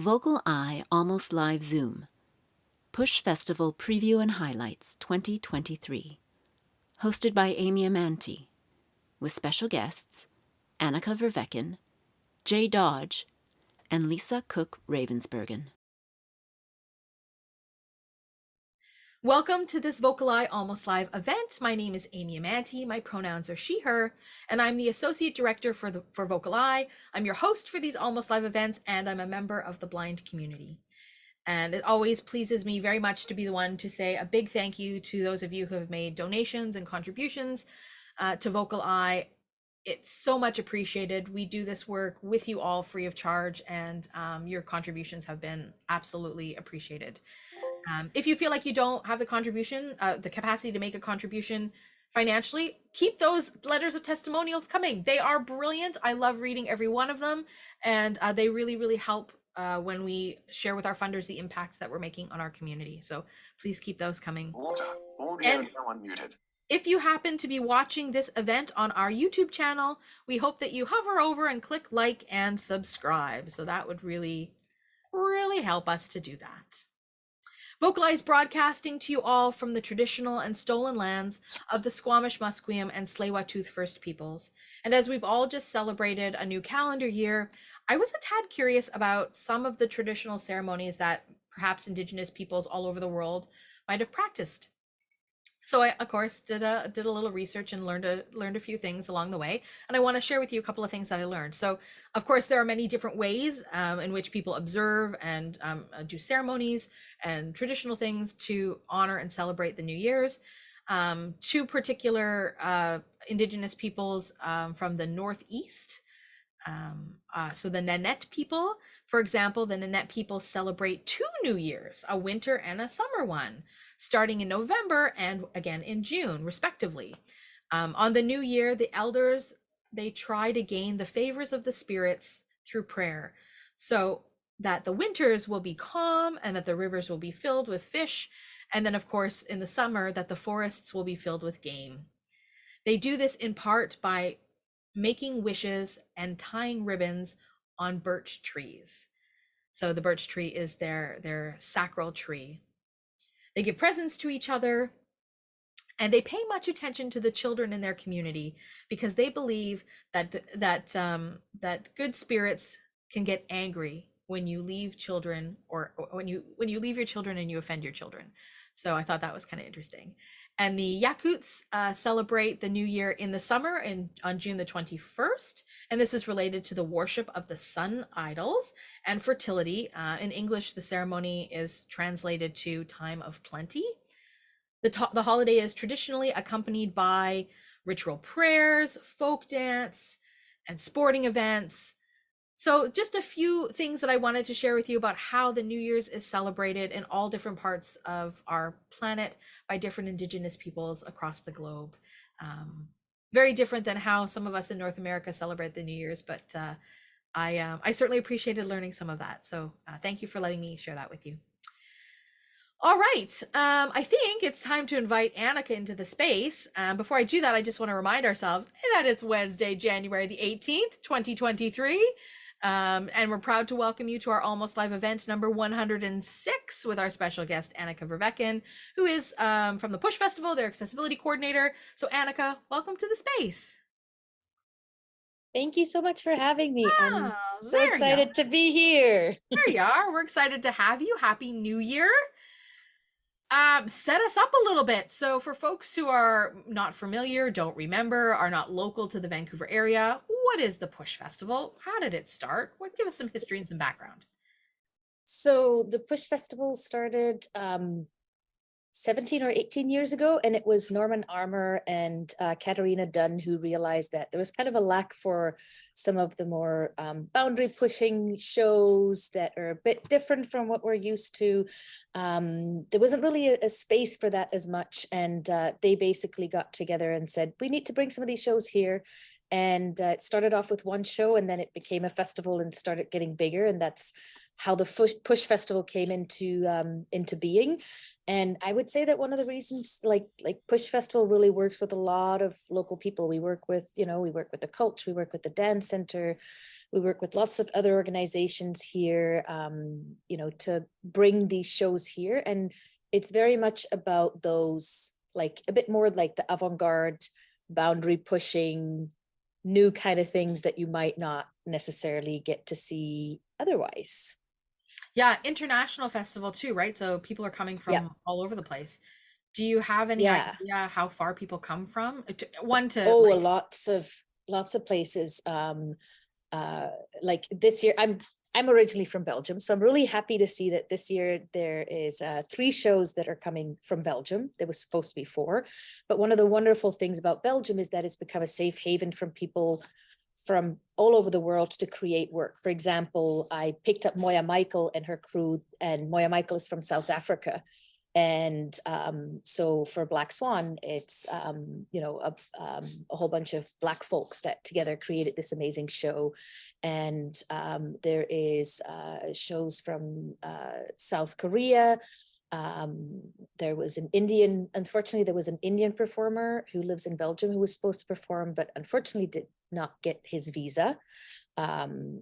VocalEye Almost Live Zoom. PuSh Festival Preview and Highlights 2023. Hosted by Amy Amantea. With special guests Anika Vervecken, Jay Dodge, and Lisa Cooke Ravensbergen. Welcome to this VocalEye Almost Live event. My name is Amy Amantea. My pronouns are she, her, and I'm the Associate Director for VocalEye. I'm your host for these Almost Live events, and I'm a member of the blind community. And it always pleases me very much to be the one to say a big thank you to those of you who have made donations and contributions to VocalEye. It's so much appreciated. We do this work with you all free of charge, and your contributions have been absolutely appreciated. If you feel like you don't have the capacity to make a contribution financially, keep those letters of testimonials coming. They are brilliant. I love reading every one of them, and they really, really help when we share with our funders the impact that we're making on our community. So please keep those coming. And if you happen to be watching this event on our YouTube channel, we hope that you hover over and click like and subscribe. So that would really, really help us to do that. VocalEye is broadcasting to you all from the traditional and stolen lands of the Squamish, Musqueam, and Tsleil-Waututh First Peoples. And as we've all just celebrated a new calendar year, I was a tad curious about some of the traditional ceremonies that perhaps Indigenous peoples all over the world might have practiced. So I, of course, did a little research and learned a few things along the way, and I want to share with you a couple of things that I learned. So, of course, there are many different ways in which people observe and do ceremonies and traditional things to honor and celebrate the New Year's. Two particular Indigenous peoples from the Northeast. So the Nanette people, for example, the Nanette people celebrate two New Years, a winter and a summer one, starting in November and again in June, respectively. On the New Year, the elders, they try to gain the favors of the spirits through prayer, so that the winters will be calm and that the rivers will be filled with fish. And then, of course, in the summer, that the forests will be filled with game. They do this in part by making wishes and tying ribbons on birch trees. So the birch tree is their sacral tree. They give presents to each other, and they pay much attention to the children in their community because they believe that good spirits can get angry when you leave children, or when you leave your children and you offend your children. So I thought that was kind of interesting. And the Yakuts celebrate the New Year in the summer on June the 21st. And this is related to the worship of the sun idols and fertility. In English, the ceremony is translated to time of plenty. The holiday is traditionally accompanied by ritual prayers, folk dance, and sporting events. So just a few things that I wanted to share with you about how the New Year's is celebrated in all different parts of our planet by different Indigenous peoples across the globe. Very different than how some of us in North America celebrate the New Year's, but I certainly appreciated learning some of that. So thank you for letting me share that with you. All right, I think it's time to invite Anika into the space. Before I do that, I just want to remind ourselves that it's Wednesday, January the 18th, 2023. And we're proud to welcome you to our Almost Live event number 106 with our special guest, Anika Vervecken, who is from the PuSh Festival, their accessibility coordinator. So Anika, welcome to the space. Thank you so much for having me. I'm so excited to be here. There you are. We're excited to have you. Happy New Year. Set us up a little bit. So for folks who are not familiar, don't remember, are not local to the Vancouver area, what is the PuSh Festival? How did it start? Give us some history and some background. So the PuSh Festival started 17 or 18 years ago, and it was Norman Armour and Katarina Dunn who realized that there was kind of a lack for some of the more boundary pushing shows that are a bit different from what we're used to. There wasn't really a space for that as much, and they basically got together and said, we need to bring some of these shows here. And it started off with one show, and then it became a festival and started getting bigger, and that's how the PuSh Festival came into being. And I would say that one of the reasons like PuSh Festival really works with a lot of local people. We work with, we work with the Culture, we work with the Dance Center, we work with lots of other organizations here, to bring these shows here. And it's very much about those, like a bit more like the avant-garde, boundary pushing, new kind of things that you might not necessarily get to see otherwise. Yeah, international festival too, right? So people are coming Yeah. from all over the place. Do you have any Yeah. idea how far people come from? One to Oh, like, lots of places. Like this year, I'm originally from Belgium, so I'm really happy to see that this year there is 3 shows that are coming from Belgium. There was supposed to be 4, but one of the wonderful things about Belgium is that it's become a safe haven from people from all over the world to create work. For example, I picked up Moya Michael and her crew, and Moya Michael is from South Africa. And so for Black Swan, it's, a whole bunch of Black folks that together created this amazing show. And there is shows from South Korea. There was unfortunately, there was an Indian performer who lives in Belgium who was supposed to perform, but unfortunately did not get his visa.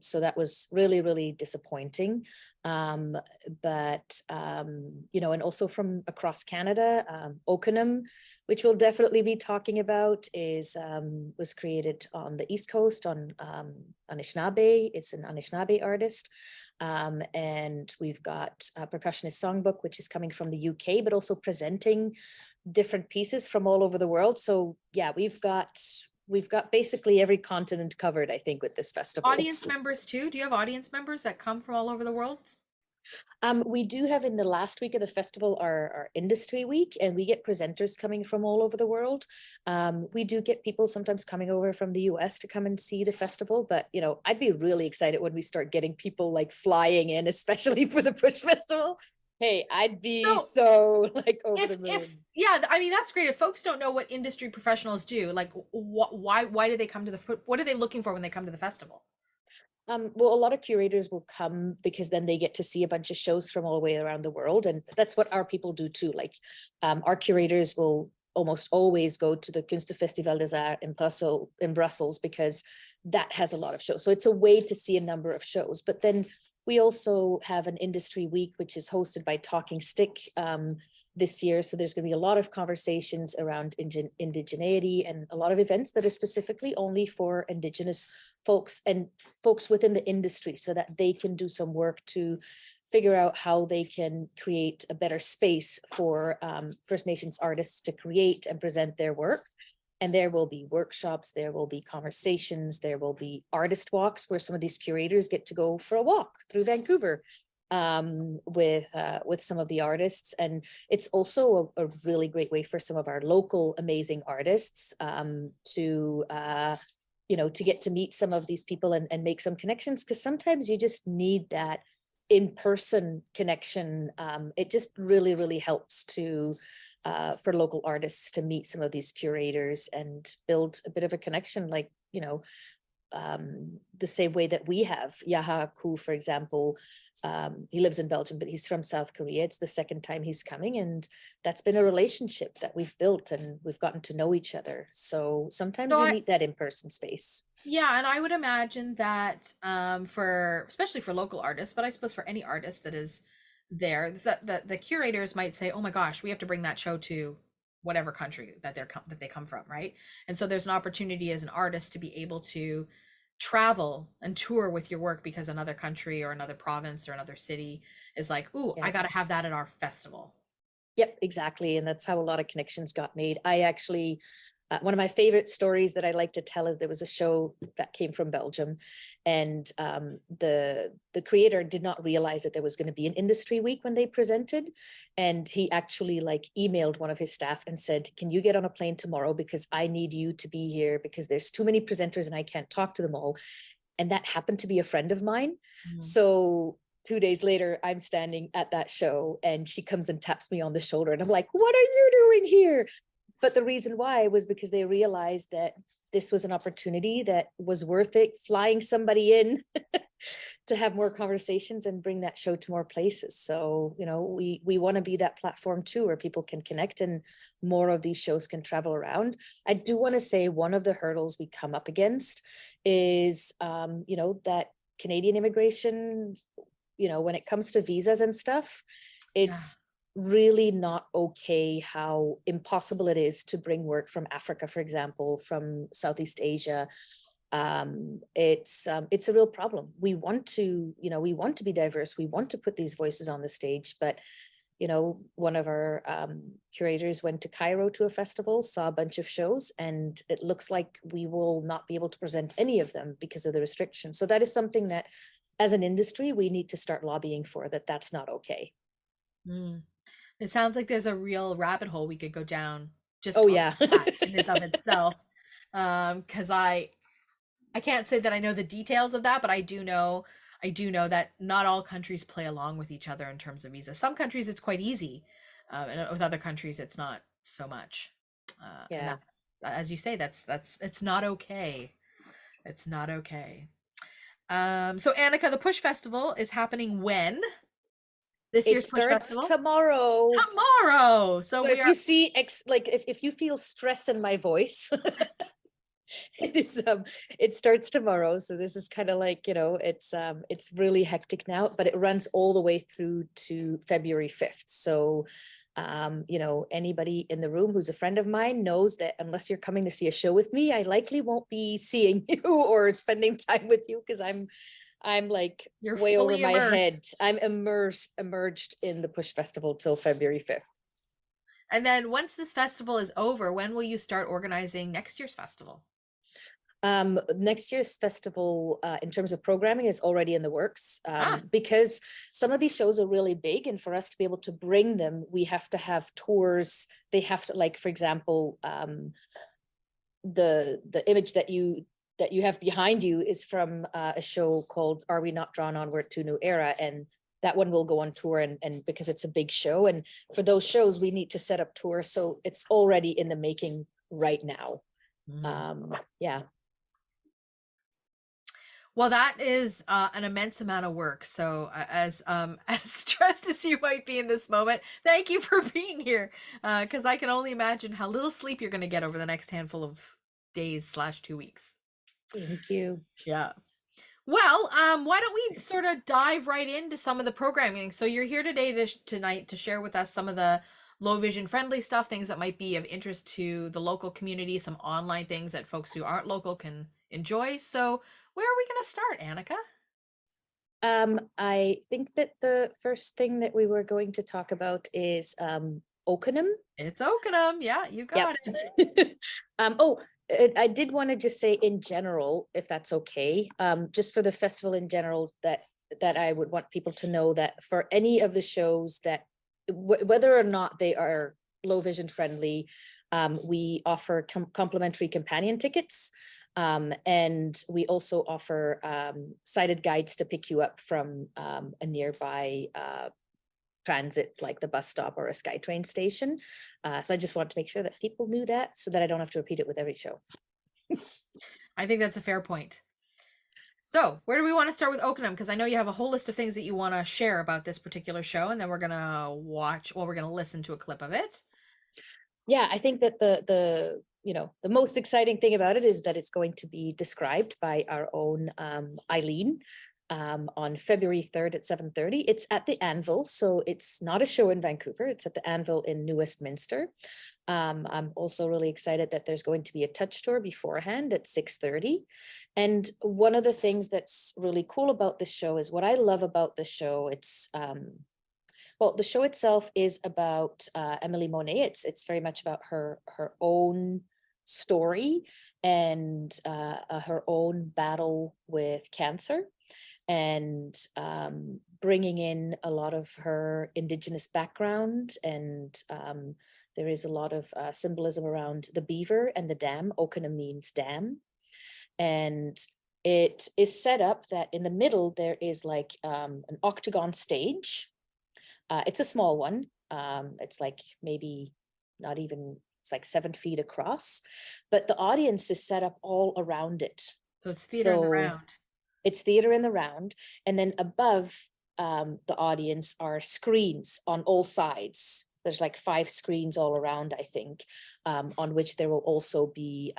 So that was really, really disappointing. And also from across Canada, Okinum, which we'll definitely be talking about, was created on the East Coast on Anishinaabe. It's an Anishinaabe artist. And we've got Percussionist Songbook, which is coming from the UK, but also presenting different pieces from all over the world. So yeah, we've got basically every continent covered, I think, with this festival. audience members too. Do you have audience members that come from all over the world? We do have in the last week of the festival our industry week, and we get presenters coming from all over the world. We do get people sometimes coming over from the US to come and see the festival, but I'd be really excited when we start getting people like flying in, especially for the PuSh Festival. Hey, I'd be so like over the moon. Yeah, I mean, that's great. If folks don't know what industry professionals do, like why do they come to what are they looking for when they come to the festival? Well, a lot of curators will come because then they get to see a bunch of shows from all the way around the world. And that's what our people do too. Like our curators will almost always go to the Kunstfestival des Arts in Brussels because that has a lot of shows. So it's a way to see a number of shows. But then we also have an industry week, which is hosted by Talking Stick this year. So there's going to be a lot of conversations around indigeneity and a lot of events that are specifically only for Indigenous folks and folks within the industry so that they can do some work to figure out how they can create a better space for First Nations artists to create and present their work. And there will be workshops, there will be conversations, there will be artist walks where some of these curators get to go for a walk through Vancouver with some of the artists. And it's also a really great way for some of our local amazing artists to get to meet some of these people and make some connections, because sometimes you just need that in-person connection. It just really, really helps for local artists to meet some of these curators and build a bit of a connection, like, the same way that we have. Yaha Ku, for example, he lives in Belgium, but he's from South Korea. It's the second time he's coming, and that's been a relationship that we've built and we've gotten to know each other. So sometimes you need that in-person space. Yeah, and I would imagine that especially for local artists, but I suppose for any artist that is there, the curators might say, oh my gosh, we have to bring that show to whatever country that they come from, right? And so there's an opportunity as an artist to be able to travel and tour with your work because another country or another province or another city is like, ooh, I got to have that at our festival. Yep, exactly. And that's how a lot of connections got made. I actually, one of my favorite stories that I like to tell is there was a show that came from Belgium, and the creator did not realize that there was going to be an industry week when they presented. And he actually emailed one of his staff and said, can you get on a plane tomorrow? Because I need you to be here because there's too many presenters and I can't talk to them all. And that happened to be a friend of mine. Mm-hmm. So 2 days later, I'm standing at that show and she comes and taps me on the shoulder and I'm like, what are you doing here? But the reason why was because they realized that this was an opportunity that was worth it, flying somebody in to have more conversations and bring that show to more places. So, you know, we want to be that platform too, where people can connect and more of these shows can travel around. I do want to say one of the hurdles we come up against is, you know, that Canadian immigration, you know, when it comes to visas and stuff, it's really not okay how impossible it is to bring work from Africa, for example, from Southeast Asia. It's a real problem. We want to, you know, we want to be diverse. We want to put these voices on the stage, but you know, one of our curators went to Cairo to a festival, saw a bunch of shows, and it looks like we will not be able to present any of them because of the restrictions. So that is something that as an industry, we need to start lobbying for, that that's not okay. It sounds like there's a real rabbit hole we could go down just Oh on yeah. that in and of itself. Because I can't say that I know the details of that, but I do know that not all countries play along with each other in terms of visas. Some countries it's quite easy, and with other countries it's not so much. And Yeah. that's, as you say, that's it's not okay. It's not okay. So Anika, the PuSh Festival is happening when? This It year's PuSh starts Festival? tomorrow. Tomorrow. So So we if are you see like if you feel stress in my voice, it is it starts tomorrow. So this is kind of like, you know, it's really hectic now, but it runs all the way through to February 5th. So you know, anybody in the room who's a friend of mine knows that unless you're coming to see a show with me, I likely won't be seeing you or spending time with you, because I'm like You're way over fully my head. immersed. I'm emerged in the PuSh Festival till February 5th. And then once this festival is over, when will you start organizing next year's festival? Next year's festival, in terms of programming, is already in the works, Ah, because some of these shows are really big, and for us to be able to bring them, we have to have tours. They have to, like, for example, the image that you have behind you is from a show called Are We Not Drawn Onward to a New Era, and that one will go on tour, and because it's a big show, and for those shows we need to set up tours, so it's already in the making right now. Yeah. well, that is an immense amount of work. So, as as stressed as you might be in this moment, thank you for being here. Because I can only imagine how little sleep you're going to get over the next handful of days/2 weeks. Thank you. Yeah. Well, why don't we sort of dive right into some of the programming? So you're here tonight to share with us some of the low vision friendly stuff, things that might be of interest to the local community, some online things that folks who aren't local can enjoy. So where are we going to start, Anika? I think that the first thing that we were going to talk about is Okinum. It's Okinum. Yeah, you got Yep. it. Oh, I did want to just say in general, if that's okay, just for the festival in general, that I would want people to know that for any of the shows that, whether or not they are low vision friendly, we offer complimentary companion tickets. And we also offer sighted guides to pick you up from a nearby transit, like the bus stop or a SkyTrain station. So I just want to make sure that people knew that, so that I don't have to repeat it with every show. I think that's a fair point. So where do we want to start with Okinum? Because I know you have a whole list of things that you want to share about this particular show, and then we're gonna we're gonna listen to a clip of it. Yeah, I think that the you know, the most exciting thing about it is that it's going to be described by our own Eileen on February 3rd at 7:30. It's at the Anvil, so it's not a show in Vancouver. It's at the Anvil in New Westminster. I'm also really excited that there's going to be a touch tour beforehand at 6:30. And one of the things that's really cool about this show is, what I love about the show, it's well, the show itself is about Emily Monet. It's very much about her own story and her own battle with cancer, and bringing in a lot of her Indigenous background. And there is a lot of symbolism around the beaver and the dam. Okinum means dam. And it is set up that in the middle there is like an octagon stage. It's a small one. It's like maybe not even, it's like 7 feet across, but the audience is set up all around it. So it's theater in the So round. It's theater in the round. And then above the audience are screens on all sides. There's like 5 screens all around, I think, on which there will also be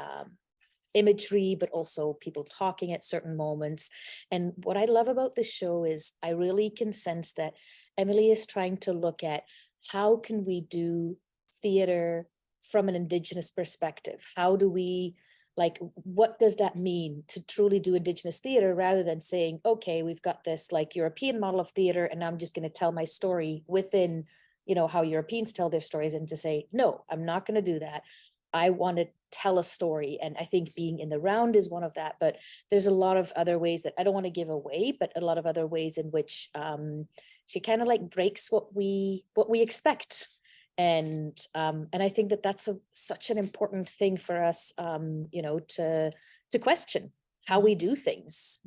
imagery, but also people talking at certain moments. And what I love about this show is I really can sense that Emily is trying to look at how can we do theater from an Indigenous perspective? How do we, like, what does that mean to truly do Indigenous theater, rather than saying, okay, we've got this like European model of theater and I'm just going to tell my story within, you know, how Europeans tell their stories, and to say, no, I'm not going to do that. I want to tell a story. And I think being in the round is one of that, but there's a lot of other ways that I don't want to give away, but a lot of other ways in which she kind of like breaks what we expect. And I think that that's such an important thing for us, you know, to question how we do things.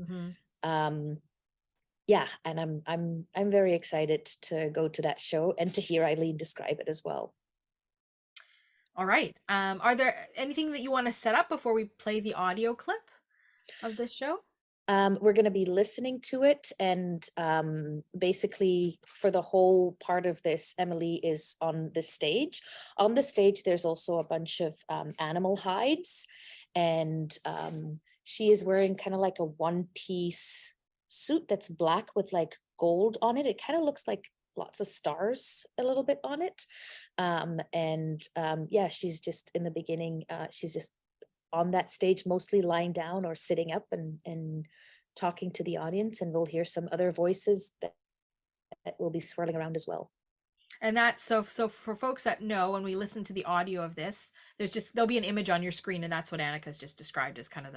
Yeah, and I'm very excited to go to that show and to hear Eileen describe it as well. All right. Are there anything that you want to set up before we play the audio clip of this show? We're going to be listening to it, and basically for the whole part of this, Emily is on the stage. On the stage, there's also a bunch of animal hides, and she is wearing kind of like a one-piece suit that's black with like gold on it. It kind of looks like lots of stars a little bit on it. Yeah, she's just in the beginning, she's just on that stage, mostly lying down or sitting up and talking to the audience, and we'll hear some other voices that will be swirling around as well. And that's so for folks that know, when we listen to the audio of this, there'll be an image on your screen, and that's what Anika's just described as kind of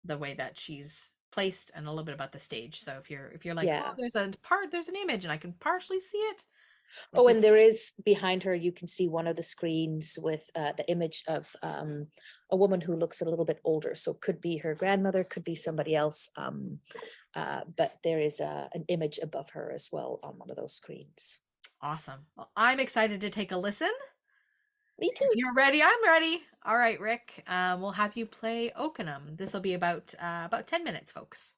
the way that she's placed, and a little bit about the stage. So if you're like, Yeah. oh, there's an image and I can partially see it. Oh, and there is behind her, you can see one of the screens with the image of a woman who looks a little bit older. So could be her grandmother, could be somebody else. But there is an image above her as well on one of those screens. Awesome. Well, I'm excited to take a listen. Me too. If you're ready, I'm ready. All right, Rick, we'll have you play Okinum. This will be about 10 minutes, folks.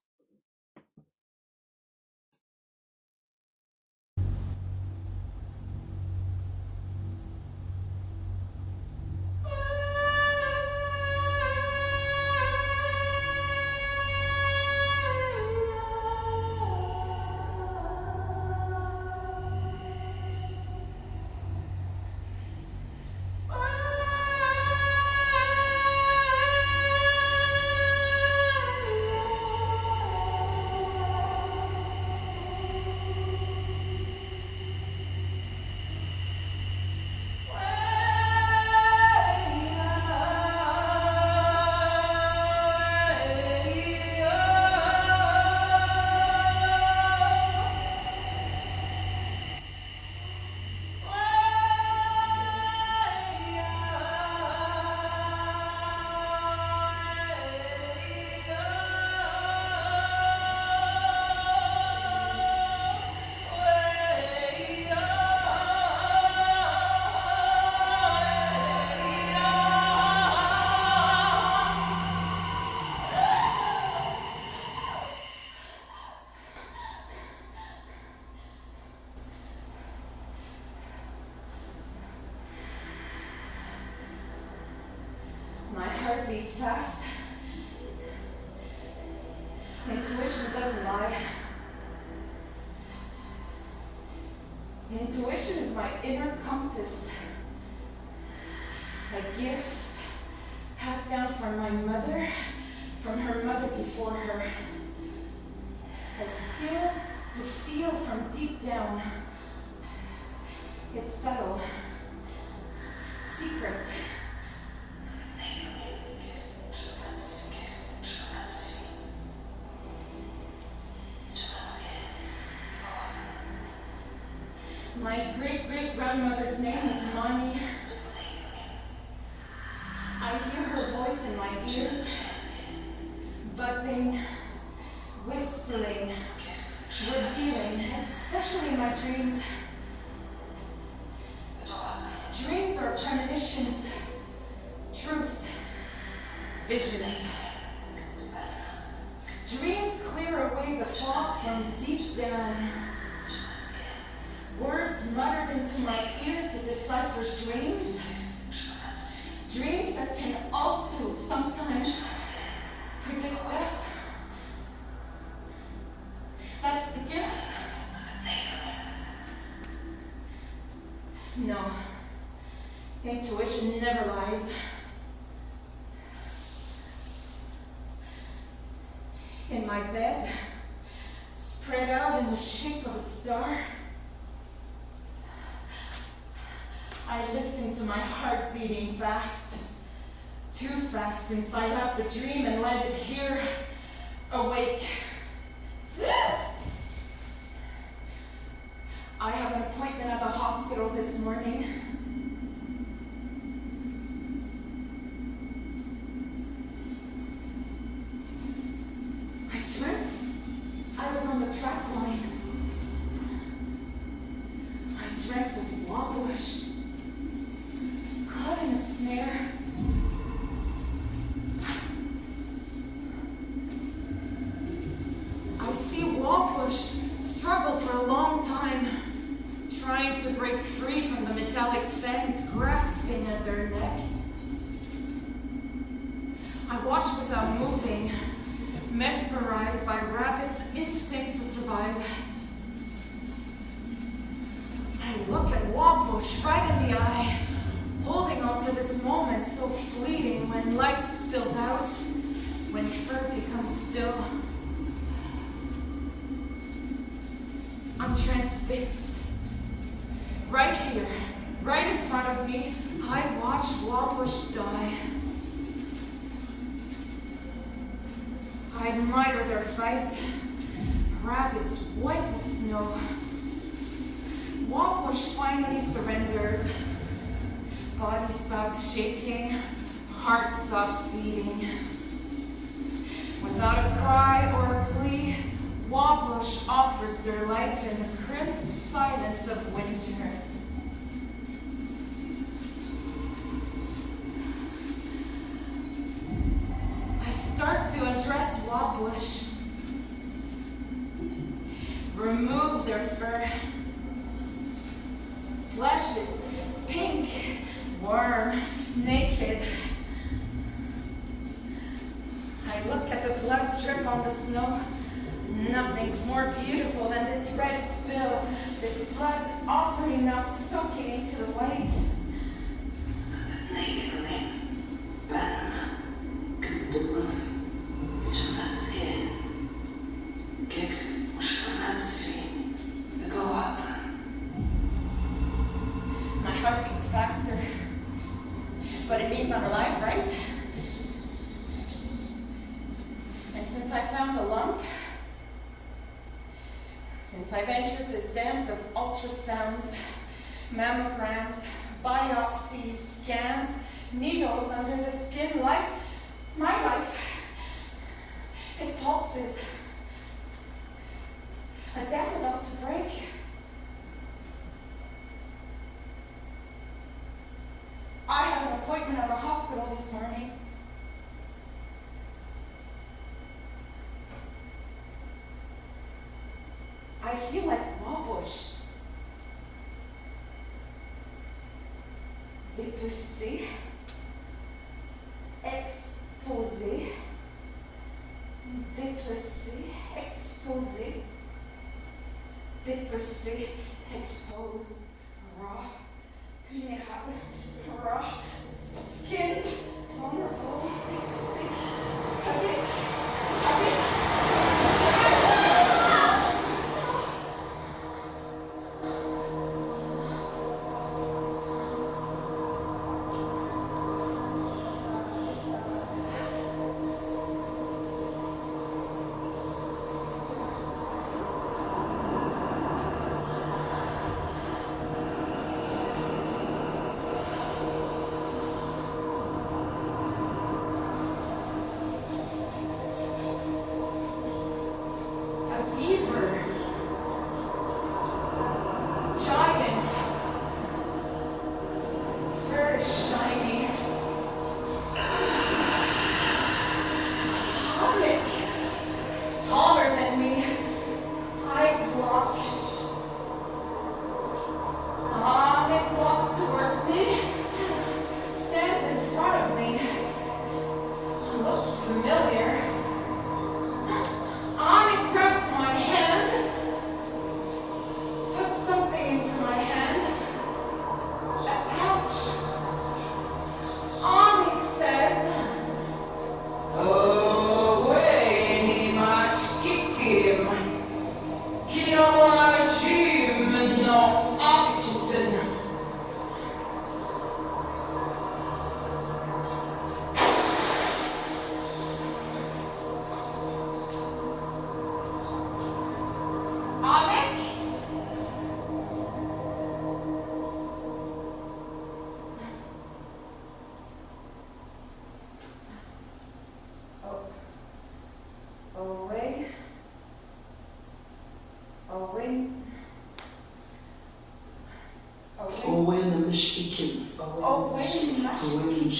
My heart beats fast. Intuition doesn't lie. Intuition is my inner compass. A gift passed down from my mother, from her mother before her. A skill to feel from deep down. It's subtle, secret. My great-great-grandmother's name is Mani. I hear her voice in my ears, buzzing, whispering, revealing, especially in my dreams. Dreams are premonitions, truths, visions. Dreams clear from deep down. Words muttered into my ear to decipher dreams. Dreams that can also sometimes predict death. That's the gift. No, intuition never lies. In my bed, spread out in the shape of a star, I listen to my heart beating fast, too fast since I left the dream and landed here, awake. I have an appointment at the hospital this morning. I dreamt I was on the track line. I dreamt of Wabush, caught in a snare. I see Wabush struggle for a long time, trying to break free from the metallic fangs grasping at their neck. I watch without moving, mesmerized by Rabbit's instinct to survive. I look at Wabush right in the eye, holding on to this moment so fleeting when life spills out, when fur becomes still. I'm transfixed. Right here, right in front of me, I watch Wabush die. I admire their fight. Rabbits white as snow. Wabush finally surrenders. Body stops shaking, heart stops beating. Without a cry or a plea, Wabush offers their life in the crisp silence of winter. I start to undress Wabush, remove their fur. Flesh is pink, warm, naked. I look at the blood drip on the snow. Nothing's more beautiful than this red spill, this blood offering now soaking into the white. My heart beats faster, but it means I'm alive, right? And since I found the lump, since I've entered this dance of ultrasounds, mammograms, biopsies, scans, needles under the skin, life, my life, it pulses. A dam about to break. I have an appointment at the hospital this morning. I feel like Wabush. Dépecé, exposé, dépecé, exposé, dépecé, exposed, raw, vulnerable, raw, skin, vulnerable, dépecé,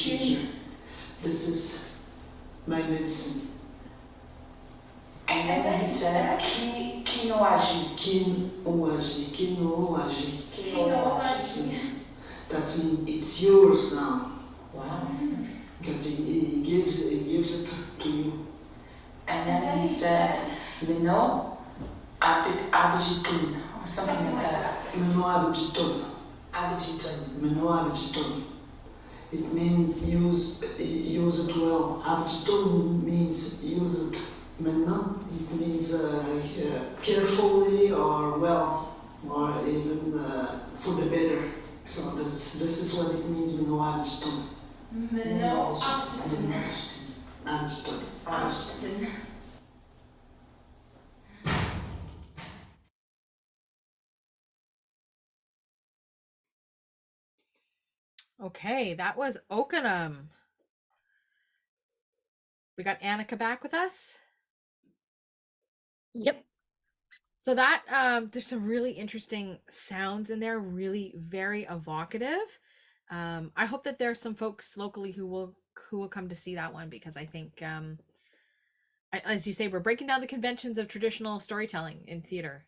future. This is my medicine. And then he said, Qui no agi. That means it's yours now. Wow. Because he gives it to you. And then he said, Meno abijitun, or something like that. Meno abijitun. It means use it well. Abijitun means use it. Meno, it means carefully or well, or even for the better. So this is what it means. Meno abijitun. Meno Abijitun. Okay, that was Okinum. We got Anika back with us. Yep. So that there's some really interesting sounds in there, really very evocative. I hope that there's some folks locally who will come to see that one, because I think as you say, we're breaking down the conventions of traditional storytelling in theater.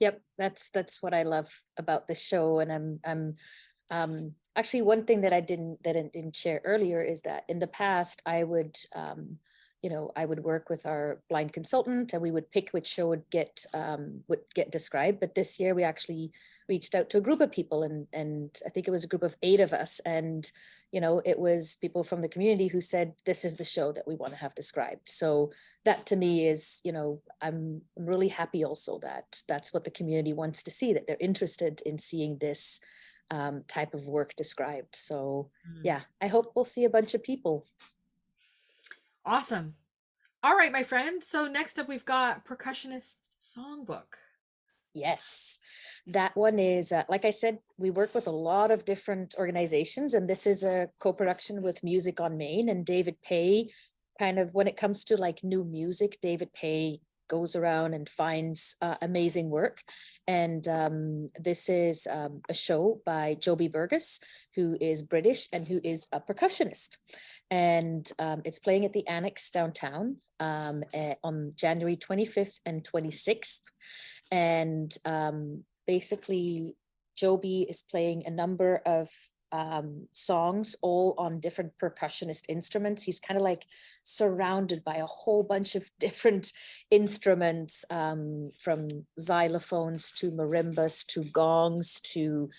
Yep, that's what I love about the show. And I'm actually, one thing that I didn't share earlier is that in the past I would I would work with our blind consultant, and we would pick which show would get described. But this year we actually reached out to a group of people, and I think it was a group of 8 of us, and it was people from the community who said, this is the show that we want to have described. So that to me is, I'm really happy also that that's what the community wants to see, that they're interested in seeing this type of work described. So yeah, I hope we'll see a bunch of people. Awesome. All right, my friend. So next up, we've got Percussionist's Songbook. Yes, that one is, like I said, we work with a lot of different organizations, and this is a co-production with Music on Main and David Pay. Kind of when it comes to like new music, David Pay goes around and finds amazing work. And this is a show by Joby Burgess, who is British and who is a percussionist. And it's playing at the Annex downtown on January 25th and 26th. And basically, Joby is playing a number of songs, all on different percussionist instruments. He's kind of like surrounded by a whole bunch of different instruments, from xylophones to marimbas to gongs to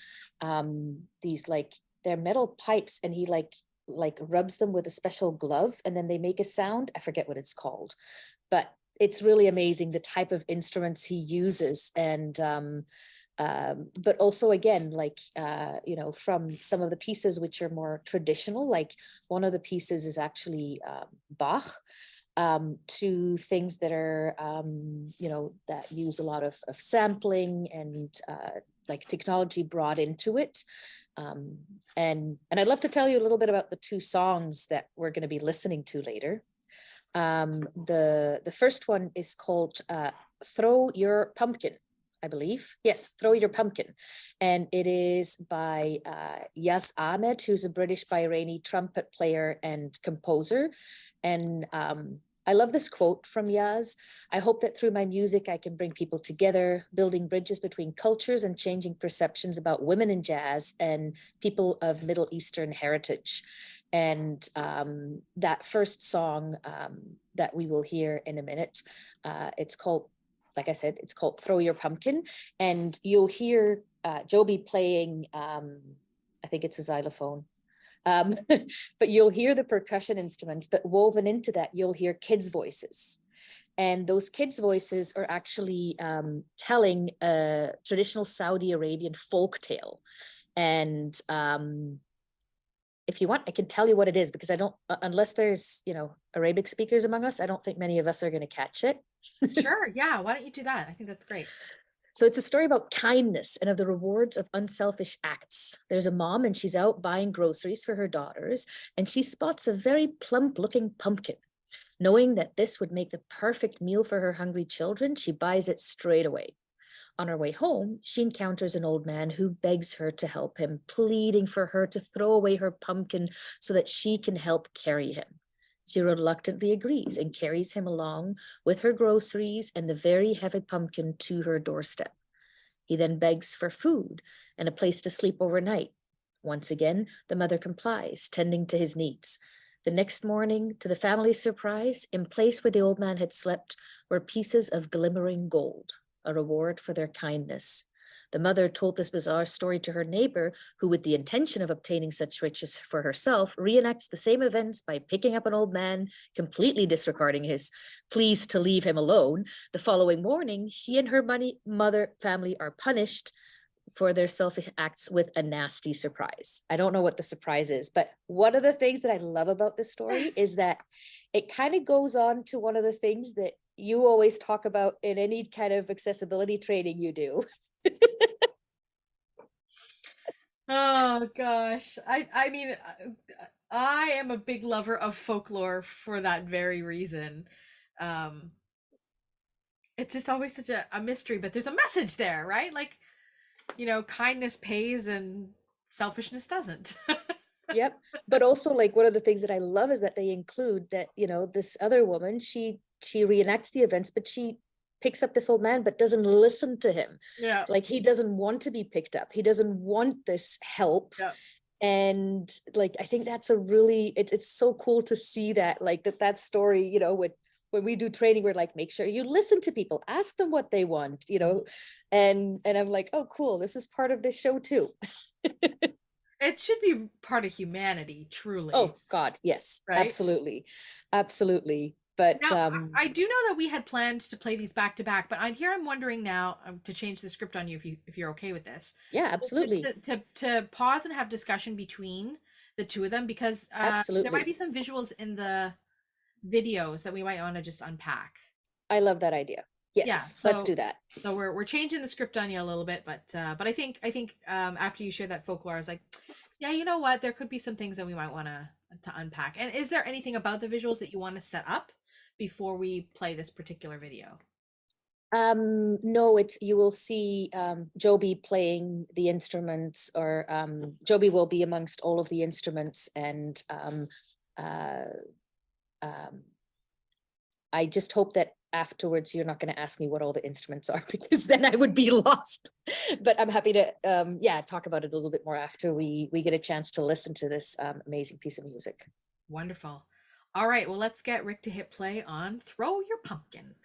these like, they're metal pipes, and he like rubs them with a special glove, and then they make a sound. I forget what it's called, but it's really amazing the type of instruments he uses. And but also again, like from some of the pieces which are more traditional, like one of the pieces is actually Bach, to things that are that use a lot of sampling and like technology brought into it. And I'd love to tell you a little bit about the 2 songs that we're going to be listening to later. The first one is called Throw Your Pumpkin, I believe. Yes, Throw Your Pumpkin. And it is by Yazz Ahmed, who's a British Bahraini trumpet player and composer. And I love this quote from Yazz. I hope that through my music, I can bring people together, building bridges between cultures and changing perceptions about women in jazz and people of Middle Eastern heritage. And that first song that we will hear in a minute, it's called, like I said, it's called Throw Your Pumpkin. And you'll hear Joby playing, I think it's a xylophone. But you'll hear the percussion instruments, but woven into that, you'll hear kids' voices. And those kids' voices are actually telling a traditional Saudi Arabian folk tale. And if you want, I can tell you what it is, because I don't, unless there's, Arabic speakers among us, I don't think many of us are going to catch it. Sure. Yeah. Why don't you do that? I think that's great. So it's a story about kindness and of the rewards of unselfish acts. There's a mom, and she's out buying groceries for her daughters, and she spots a very plump looking pumpkin. Knowing that this would make the perfect meal for her hungry children, she buys it straight away. On her way home, she encounters an old man who begs her to help him, pleading for her to throw away her pumpkin so that she can help carry him. She reluctantly agrees and carries him along with her groceries and the very heavy pumpkin to her doorstep. He then begs for food and a place to sleep overnight. Once again, the mother complies, tending to his needs. The next morning, to the family's surprise, in place where the old man had slept were pieces of glimmering gold, a reward for their kindness. The mother told this bizarre story to her neighbor, who, with the intention of obtaining such riches for herself, reenacts the same events by picking up an old man, completely disregarding his pleas to leave him alone. The following morning, she and her mother family are punished for their selfish acts with a nasty surprise. I don't know what the surprise is, but one of the things that I love about this story is that it kind of goes on to one of the things that you always talk about in any kind of accessibility training you do. Oh gosh. I mean, I am a big lover of folklore for that very reason. It's just always such a mystery, but there's a message there, right? Like, kindness pays and selfishness doesn't. Yep. But also, like, one of the things that I love is that they include that, this other woman, she reenacts the events, but she picks up this old man, but doesn't listen to him. Yeah. Like, he doesn't want to be picked up. He doesn't want this help. Yeah. And like, I think that's a really, it's so cool to see that, like, that story, when we do training, we're like, make sure you listen to people, ask them what they want, and I'm like, oh, cool. This is part of this show too. It should be part of humanity, truly. Oh God, yes, right? Absolutely. But now, I do know that we had planned to play these back to back, but I'm wondering now to change the script on you if you're okay with this. Yeah, absolutely. To pause and have discussion between the two of them, because there might be some visuals in the videos that we might want to just unpack. I love that idea. Yes, yeah, so, let's do that. So we're changing the script on you a little bit, but I think after you share that folklore, I was like, yeah, you know what, there could be some things that we might want to unpack. And is there anything about the visuals that you want to set up before we play this particular video? No, you will see Joby playing the instruments, or Joby will be amongst all of the instruments, and I just hope that afterwards you're not going to ask me what all the instruments are, because then I would be lost. But I'm happy to talk about it a little bit more after we get a chance to listen to this amazing piece of music. Wonderful. All right, well, let's get Rick to hit play on Throw Your Pumpkin.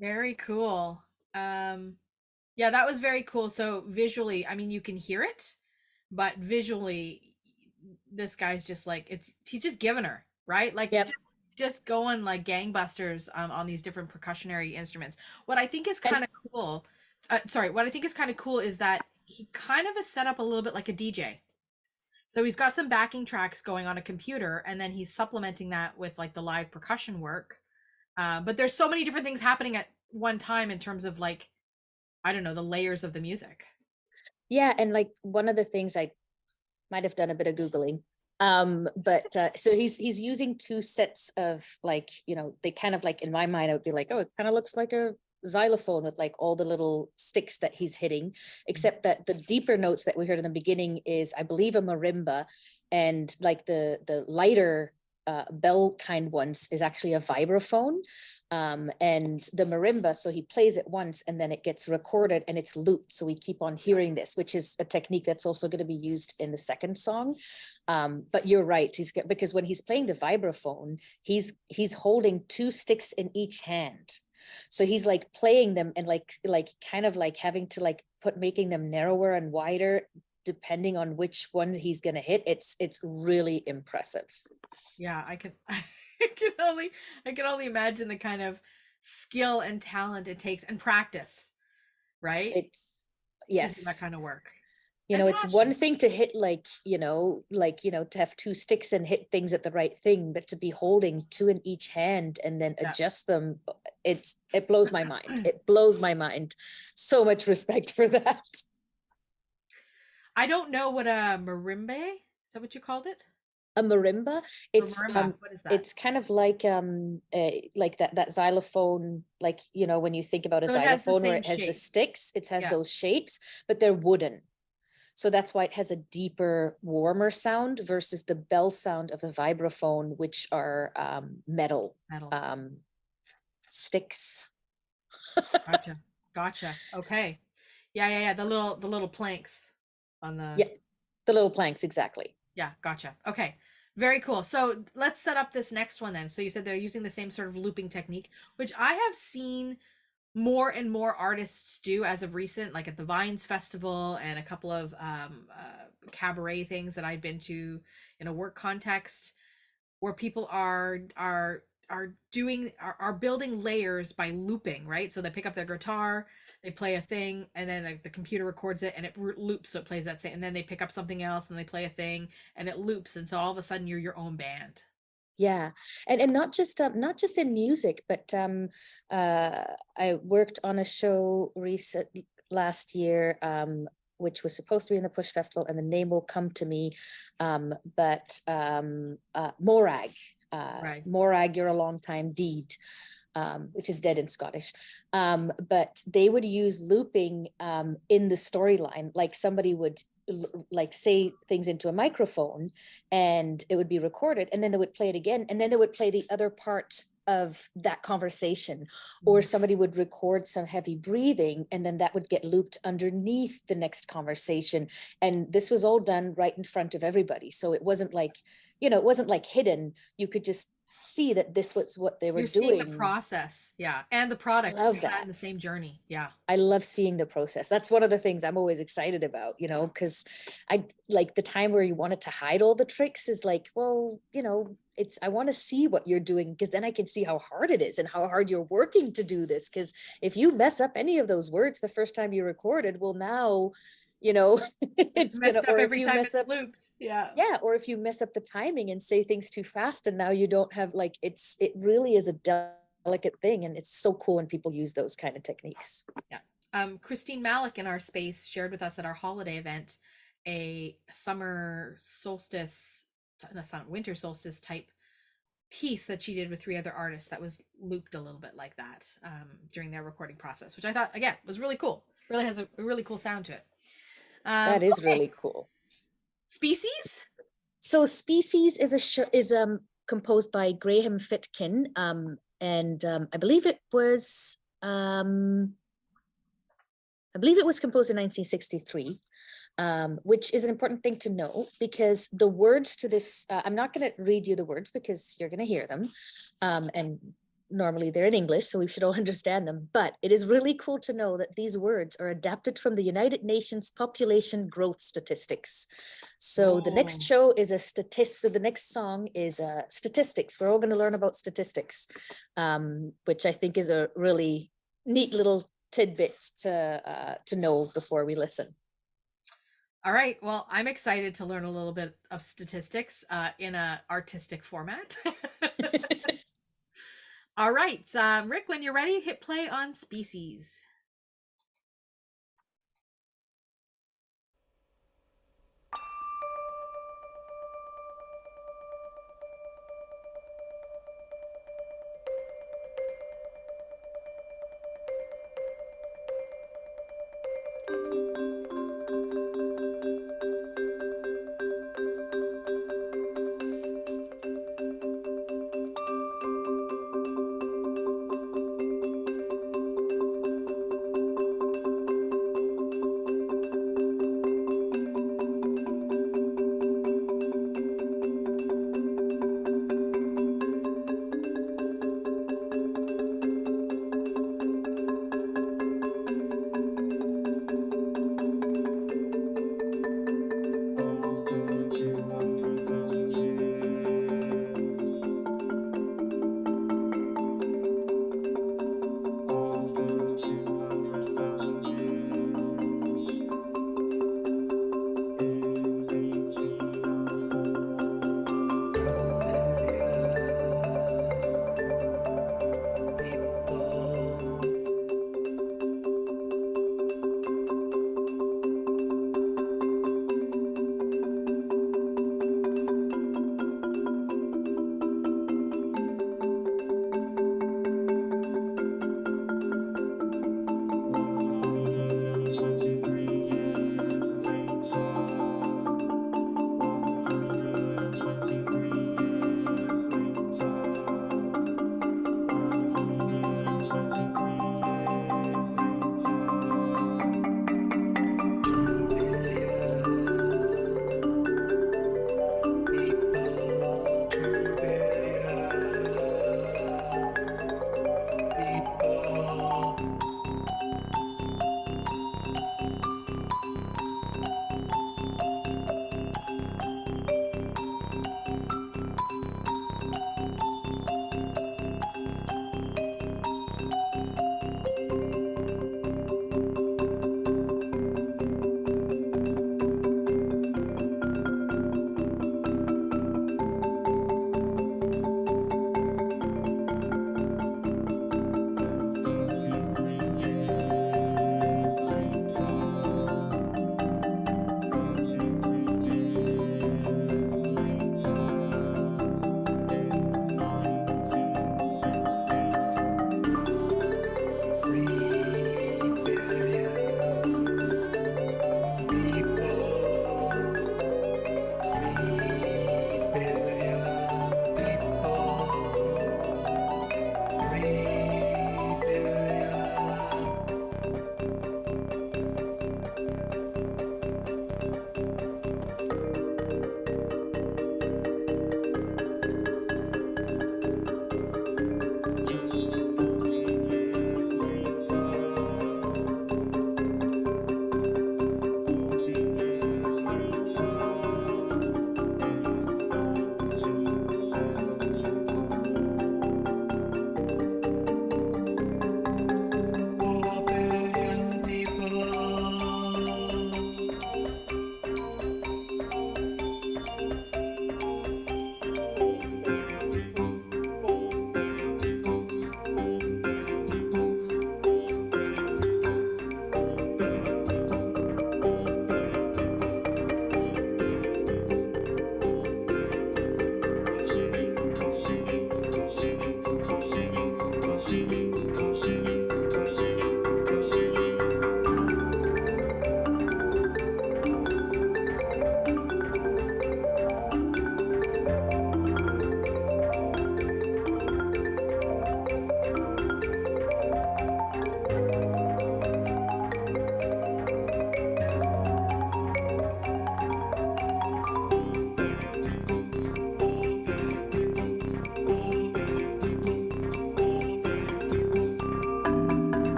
Very cool. Yeah, that was very cool. So visually, I mean, you can hear it, but visually, this guy's just like he's just giving her, right? Like Yep. just going like gangbusters on these different percussionary instruments. What I think is And kind of cool, what I think is kind of cool is that he kind of is set up a little bit like a DJ. So he's got some backing tracks going on a computer, and then he's supplementing that with like the live percussion work. But there's so many different things happening at one time in terms of like, I don't know, the layers of the music. yeah, and like one of the things I might have done a bit of Googling. But so he's using two sets of like, you know, they kind of like in my mind, I would be like, oh, it kind of looks like a xylophone with like all the little sticks that he's hitting, except that the deeper notes that we heard in the beginning is, I believe, a marimba, and like the lighter bell kind ones is actually a vibraphone. And the marimba, so he plays it once and then it gets recorded and it's looped. So we keep on hearing this, which is a technique that's also going to be used in the second song. But you're right, because when he's playing the vibraphone, he's holding two sticks in each hand. So he's like playing them and like kind of like having to like making them narrower and wider depending on which ones he's going to hit. It's really impressive. Yeah, I can only imagine the kind of skill and talent it takes and practice, right? It's To do that yes. kind of work. You And know, it's passion. one thing to hit like, to have two sticks and hit things at the right thing, but to be holding two in each hand and then Yeah. adjust them, it blows my mind. It blows my mind. So much respect for that. I don't know what a marimba, is that what you called it? A marimba, it's Marimba, what is that? it's kind of like that xylophone, like, you know, when you think about a So it has the xylophone where same it has the shape. sticks, it has Yeah. those shapes, but they're wooden. So that's why it has a deeper, warmer sound versus the bell sound of the vibraphone, which are metal sticks. Gotcha. Okay. Yeah. The little planks on the. Yeah, the little planks, exactly. Yeah, gotcha. Okay. Very cool. So let's set up this next one then. So you said they're using the same sort of looping technique, which I have seen more and more artists do as of recent, like at the Vines Festival and a couple of cabaret things that I've been to in a work context, where people are building layers by looping, right? So they pick up their guitar, they play a thing, and then like, the computer records it and it loops, so it plays that same, and then they pick up something else and they play a thing and it loops, and so all of a sudden you're your own band. Yeah, and not just in music, but I worked on a show last year, which was supposed to be in the PuSh Festival, and the name will come to me. But Morag, Right. Morag, you're a long time deed, which is dead in Scottish. But they would use looping in the storyline, like somebody would like say things into a microphone and it would be recorded, and then they would play it again, and then they would play the other part of that conversation, or somebody would record some heavy breathing and then that would get looped underneath the next conversation. And this was all done right in front of everybody, so it wasn't like, it wasn't like hidden. You could just see that this was what they were You're doing. seeing the process, yeah, and the product. I love that. In the same journey, yeah. I love seeing the process. That's one of the things I'm always excited about, because I like the time where you wanted to hide all the tricks is like, well, I want to see what you're doing, because then I can see how hard it is and how hard you're working to do this. Because if you mess up any of those words the first time you recorded, well, now, it's messed gonna, up every time it's looped. Yeah. Yeah, or if you mess up the timing and say things too fast, and now you don't have like, it really is a delicate thing, and it's so cool when people use those kind of techniques. Yeah. Christine Malik in our space shared with us at our holiday event a summer solstice, winter solstice type piece that she did with 3 other artists that was looped a little bit like that during their recording process, which I thought again was really cool. Really has a really cool sound to it. That is really cool. Species. So Species is composed by Graham Fitkin, and I believe it was composed in 1963, which is an important thing to know, because the words to this, I'm not going to read you the words because you're going to hear them, and normally they're in English, so we should all understand them. But it is really cool to know that these words are adapted from the United Nations population growth statistics. So the next show is the next song is statistics. We're all going to learn about statistics, which I think is a really neat little tidbit to know before we listen. All right. Well, I'm excited to learn a little bit of statistics in an artistic format. All right. Rick, when you're ready, hit play on Species.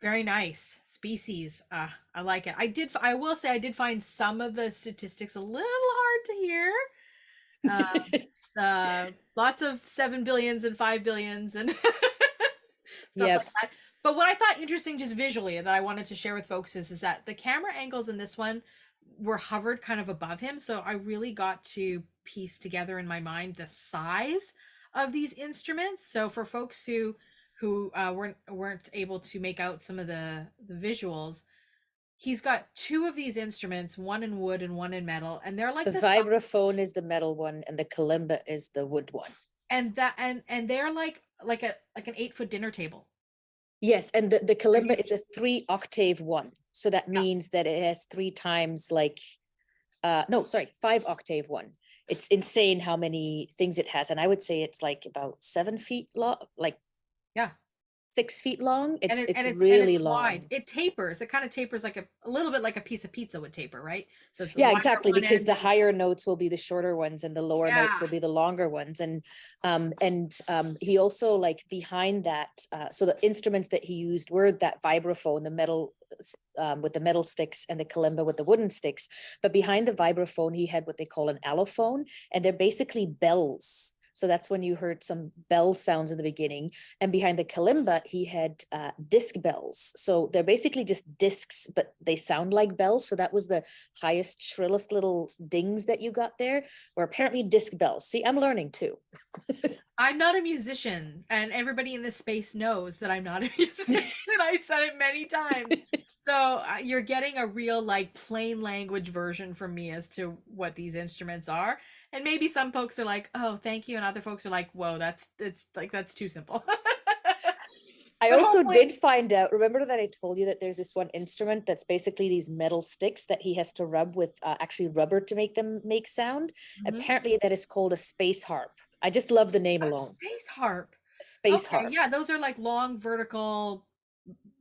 Very nice. Species. I like it. I will say I did find some of the statistics a little hard to hear. Lots of 7 billions and 5 billions and stuff Yep. like that. But what I thought interesting just visually that I wanted to share with folks is that the camera angles in this one were hovered kind of above him. So I really got to piece together in my mind the size of these instruments. So for folks who weren't able to make out some of the visuals, he's got two of these instruments, one in wood and one in metal, and they're like The vibraphone is the metal one and the kalimba is the wood one. And that and they're like an 8-foot dinner table. Yes, and the kalimba is a 3-octave one. So that means that it has 3 times 5-octave one. It's insane how many things it has. And I would say it's like about 7 feet long, 6 feet long. It's really long. Wide. It tapers. It kind of tapers like a little bit like a piece of pizza would taper, right? So it's exactly, because the higher notes will be the shorter ones and the lower notes will be the longer ones. And he also, like, behind that, so the instruments that he used were that vibraphone, the metal with the metal sticks, and the kalimba with the wooden sticks. But behind the vibraphone, he had what they call an allophone, and they're basically bells. So that's when you heard some bell sounds in the beginning. And behind the kalimba, he had disc bells. So they're basically just discs, but they sound like bells. So that was the highest, shrillest little dings that you got there, were apparently disc bells. See, I'm learning too. I'm not a musician, and everybody in this space knows that I'm not a musician. And I've said it many times. So you're getting a real, like, plain language version from me as to what these instruments are. And maybe some folks are like, oh, thank you. And other folks are like, whoa, that's too simple. I also did find out, remember that I told you that there's this one instrument that's basically these metal sticks that he has to rub with actually rubber to make them make sound. Mm-hmm. Apparently that is called a space harp. I just love the name alone. Space harp. Space harp. Yeah, those are like long vertical,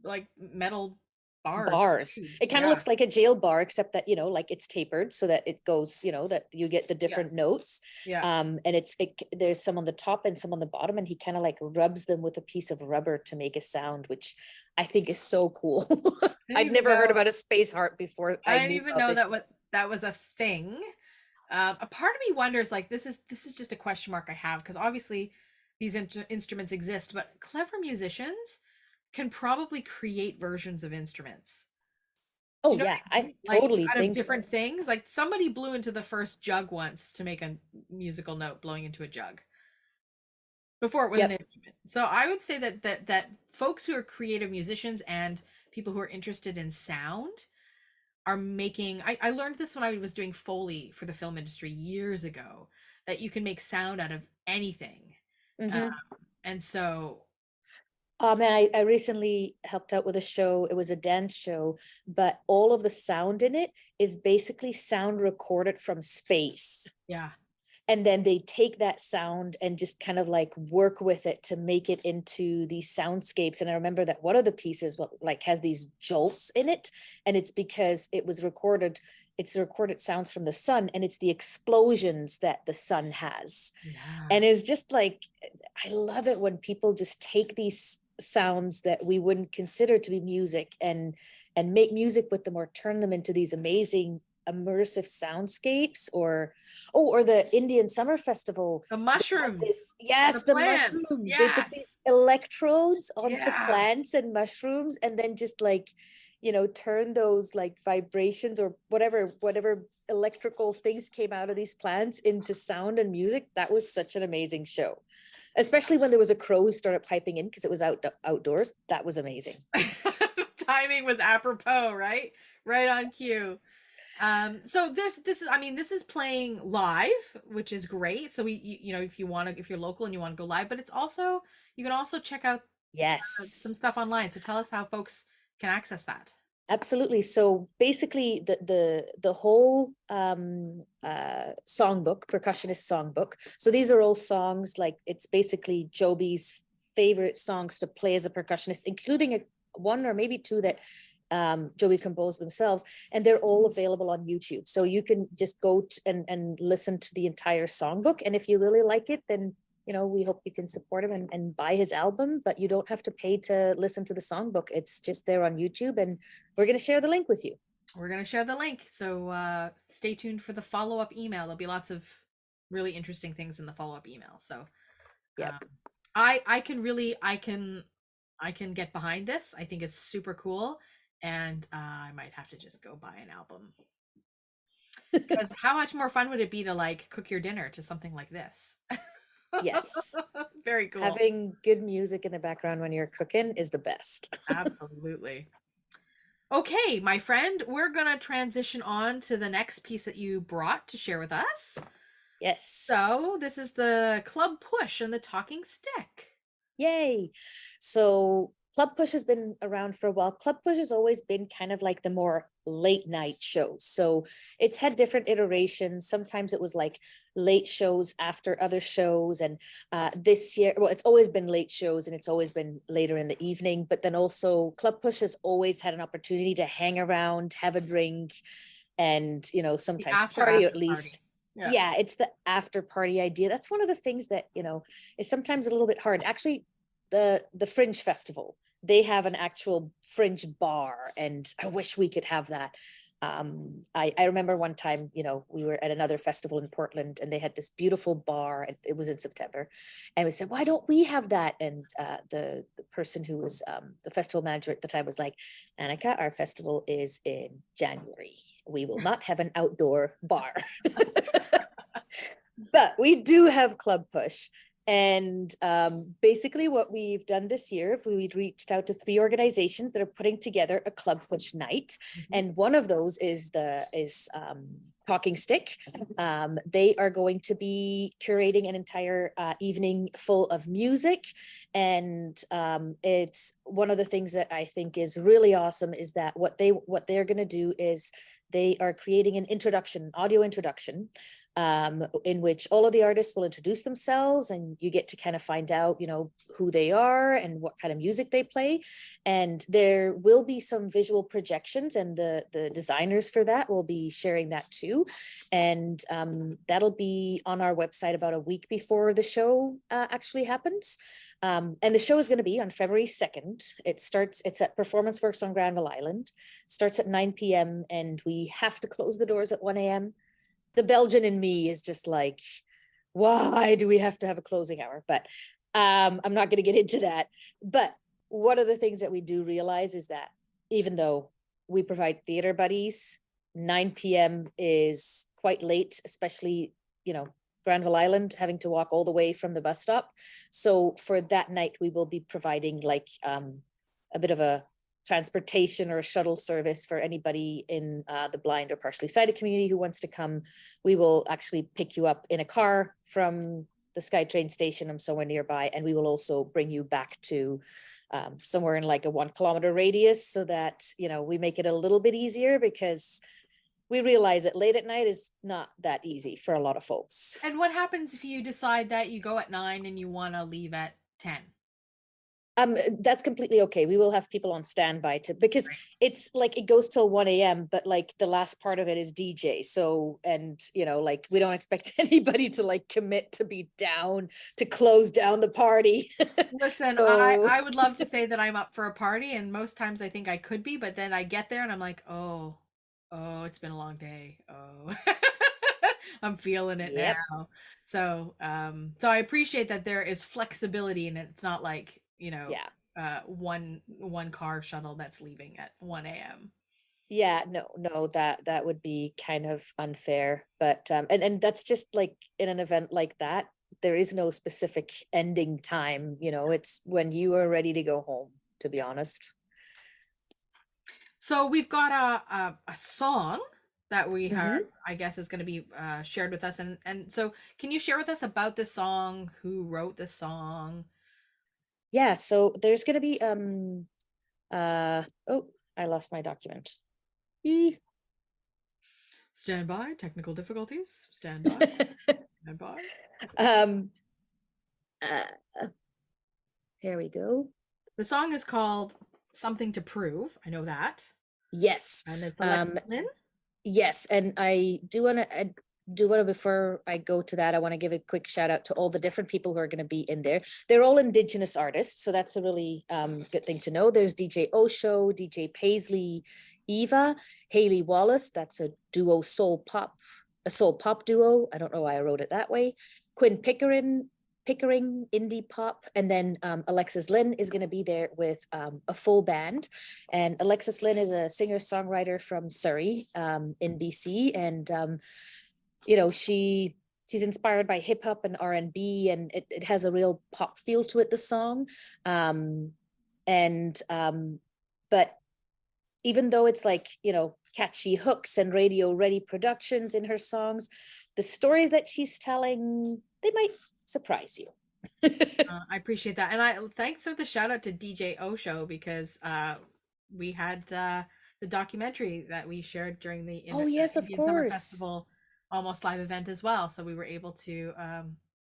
like metal bars. It kind of looks like a jail bar, except that, like, it's tapered so that it goes, that you get the different notes. And there's some on the top and some on the bottom, and he kind of like rubs them with a piece of rubber to make a sound, which I think is so cool. I'd never heard about a space harp before. I didn't even know that was a thing. A part of me wonders, like, this is just a question mark I have, because obviously these instruments exist, but clever musicians can probably create versions of instruments. Oh yeah, I totally think different things. Like, somebody blew into the first jug once to make a musical note, blowing into a jug, before it was an instrument. So I would say that folks who are creative musicians and people who are interested in sound are making. I learned this when I was doing Foley for the film industry years ago, that you can make sound out of anything. Mm-hmm. And so. Man, I recently helped out with a show. It was a dance show, but all of the sound in it is basically sound recorded from space. Yeah. And then they take that sound and just kind of like work with it to make it into these soundscapes. And I remember that one of the pieces has these jolts in it, and it's because it was recorded. It's recorded sounds from the sun, and it's the explosions that the sun has. Yeah. And it's just like, I love it when people just take these sounds that we wouldn't consider to be music and make music with them, or turn them into these amazing immersive soundscapes, or the Indian Summer Festival. The mushrooms. The mushrooms. Yes. They put these electrodes onto plants and mushrooms, and then just like, turn those like vibrations or whatever electrical things came out of these plants into sound and music. That was such an amazing show, especially when there was a crow who started piping in because it was outdoors. That was amazing. Timing was apropos, right? Right on cue. So this is playing live, which is great. So if you're local and you want to go live, but you can also check out some Yes. stuff online. So tell us how folks can access that. Absolutely. So basically the whole songbook, Percussionist songbook. So these are all songs, like it's basically Joby's favorite songs to play as a percussionist, including one or maybe two that Joby composed themselves, and they're all available on YouTube. So you can just go and listen to the entire songbook. And if you really like it, then we hope you can support him and buy his album, but you don't have to pay to listen to the songbook. It's just there on YouTube, and we're going to share the link with you. We're going to share the link. So stay tuned for the follow-up email. There'll be lots of really interesting things in the follow-up email. So yeah, I can get behind this. I think it's super cool. And I might have to just go buy an album. Because how much more fun would it be to like cook your dinner to something like this? Yes. Very cool. Having good music in the background when you're cooking is the best. Absolutely. Okay, my friend, we're going to transition on to the next piece that you brought to share with us. Yes. So this is the Club PuSh and the Talking Stick. Yay. So Club PuSh has been around for a while. Club PuSh has always been kind of like the more late night shows. So it's had different iterations. Sometimes it was like late shows after other shows. And this year, well, it's always been late shows and it's always been later in the evening. But then also Club PuSh has always had an opportunity to hang around, have a drink, and, sometimes party, or at least. Yeah, it's the after party idea. That's one of the things that, is sometimes a little bit hard. Actually, the Fringe Festival, they have an actual Fringe bar, and I wish we could have that. I remember one time, we were at another festival in Portland and they had this beautiful bar, and it was in September, and we said, why don't we have that? And the person who was the festival manager at the time was like, Anika, our festival is in January. We will not have an outdoor bar. But we do have Club PuSh. And basically what we've done this year, we've reached out to 3 organizations that are putting together a Club PuSh night. Mm-hmm. And one of those is Talking Stick. They are going to be curating an entire evening full of music. And it's one of the things that I think is really awesome is that what they're going to do is they are creating an audio introduction, in which all of the artists will introduce themselves, and you get to kind of find out, who they are and what kind of music they play. And there will be some visual projections, and the designers for that will be sharing that too. And that'll be on our website about a week before the show actually happens. And the show is going to be on February 2nd. It's at Performance Works on Granville Island. Starts at 9 p.m. and we have to close the doors at 1 a.m. The Belgian in me is just like, why do we have to have a closing hour? But I'm not going to get into that. But one of the things that we do realize is that even though we provide theater buddies, 9 p.m. is quite late, especially, Granville Island, having to walk all the way from the bus stop. So for that night, we will be providing like a bit of a transportation or a shuttle service for anybody in the blind or partially sighted community who wants to come. We will actually pick you up in a car from the SkyTrain station and somewhere nearby, and we will also bring you back to somewhere in like a 1 kilometer radius, so that we make it a little bit easier, because we realize that late at night is not that easy for a lot of folks. And what happens if you decide that you go at 9 and you want to leave at 10? That's completely okay. We will have people on standby because it's like it goes till 1 a.m. but like the last part of it is DJ. So, and like we don't expect anybody to like commit to be down to close down the party. Listen, I would love to say that I'm up for a party, and most times I think I could be, but then I get there and I'm like, oh, it's been a long day. Oh, I'm feeling it now. So I appreciate that there is flexibility, and it's not like, one car shuttle that's leaving at 1 a.m. Yeah, no, that would be kind of unfair. But and that's just like in an event like that, there is no specific ending time, you know, it's when you are ready to go home, to be honest. So we've got a song that we Mhm. are, I guess, is going to be shared with us, and so can you share with us about this song? Who wrote this song? Yeah, so there's gonna be oh, I lost my document. Eee. Stand by, technical difficulties. Stand by, stand by. um here we go. The song is called "Something to Prove." I know that, Yes. and it's Alexis Lynn. Yes, and I do want to before I go to that, I want to give a quick shout out to all the different people who are going to be in there. They're all Indigenous artists, so that's a really good thing to know. There's DJ Osho, DJ Paisley, Eva, Haley Wallace. That's a soul pop duo. I don't know why I wrote it that way. Quinn Pickering, indie pop, and then Alexis Lynn is going to be there with a full band. And Alexis Lynn is a singer-songwriter from Surrey in BC, and you know, she's inspired by hip hop and R&B, and it has a real pop feel to it, the song. But even though it's like, you know, catchy hooks and radio ready productions in her songs, the stories that she's telling, they might surprise you. I appreciate that, and thanks for the shout out to DJ Osho, because we had the documentary that we shared during the Oh yes, of Indian Summer course. Festival Almost live event as well. So we were able to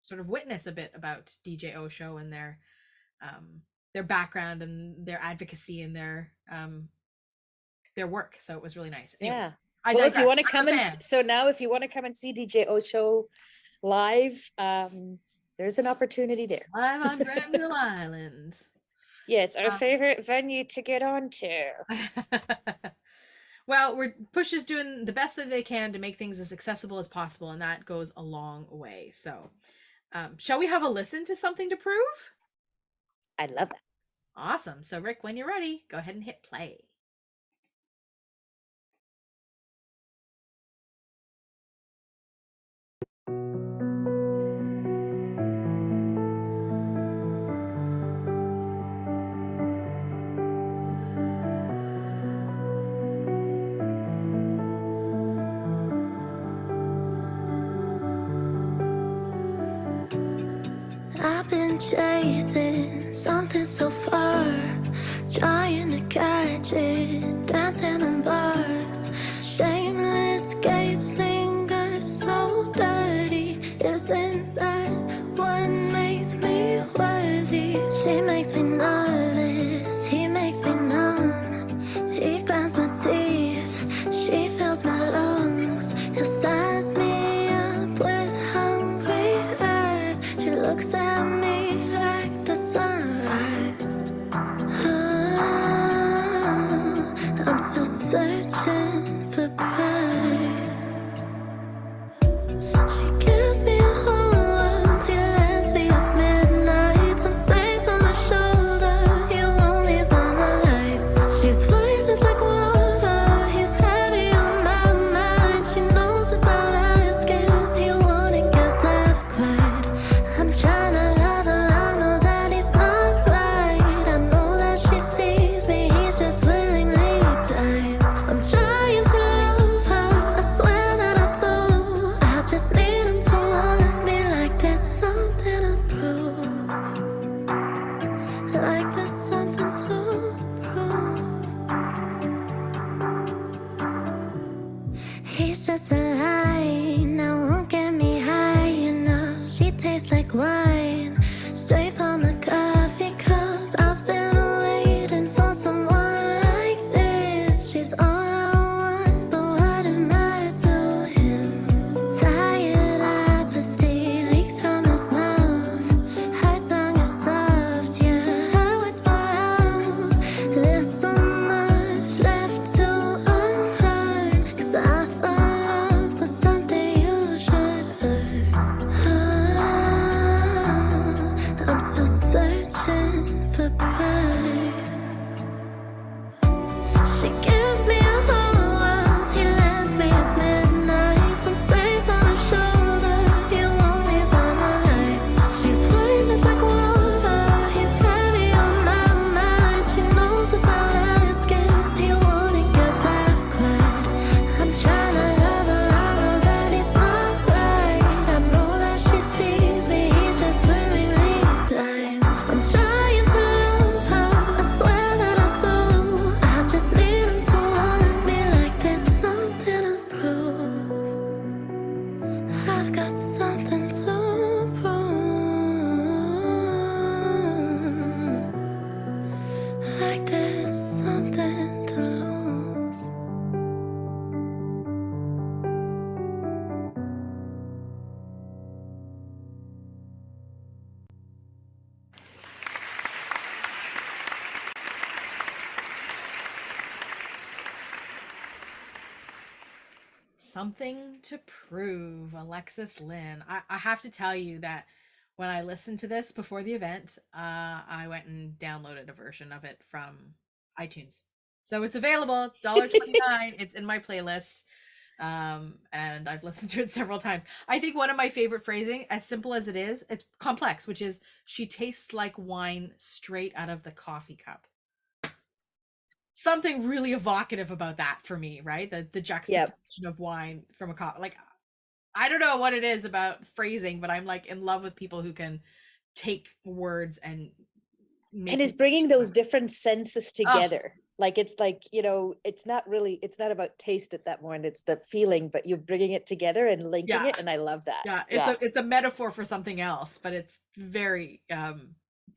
sort of witness a bit about DJ Osho and their background and their advocacy and their work. So it was really nice. Anyways, Yeah. I Well, if you digress. want to I'm come a fan. so now if you want to come and see DJ Osho live, there's an opportunity there. Live on Granville Island. Yes, our favorite venue to get on to. Well, PuSh is doing the best that they can to make things as accessible as possible, and that goes a long way. So, shall we have a listen to Something to Prove? I love that. Awesome. So, Rick, when you're ready, go ahead and hit play. I've been chasing something so far, trying to catch it, dancing on bars. Shameless gaze lingers so dirty. Isn't that what makes me worthy? She makes me nervous, he makes me numb. He grinds my teeth, she fills my lungs. He'll size me up with hungry eyes. She looks at me like the sunrise. I'm still searching for pride. She gives me a whole world, he lends me his midnights. I'm safe on her shoulder, he won't leave on the lights. She's weightless like water, he's heavy on my mind. She knows without asking, he wouldn't guess I've cried. I'm trying to love her, I know that he's not right. I know that she sees me, he's just willingly blind. I'm trying to love her, I swear that I do. I just need him to want me like there's something to prove. Like there's something to prove. He's just a line that won't get me high enough. She tastes like wine, straight from the coffee cup. I've been waiting for someone like this. She's all I want, but what am I to him? Tired apathy leaks from his mouth. Her tongue is soft, yeah, her words pour out. There's so much left to unlearn, 'cause I thought love Something to Prove, Alexis Lynn. I have to tell you that when I listened to this before the event, I went and downloaded a version of it from iTunes. So it's available, $1.29. It's in my playlist. And I've listened to it several times. I think one of my favorite phrasing, as simple as it is, it's complex, which is she tastes like wine straight out of the coffee cup. Something really evocative about that for me, right? The juxtaposition of wine from a cup. Like, I don't know what it is about phrasing, but I'm like in love with people who can take words and make and is bringing those different senses together. Like, it's like, you know, it's not about taste at that moment, it's the feeling, but you're bringing it together and linking it, and I love that. It's a metaphor for something else, but it's very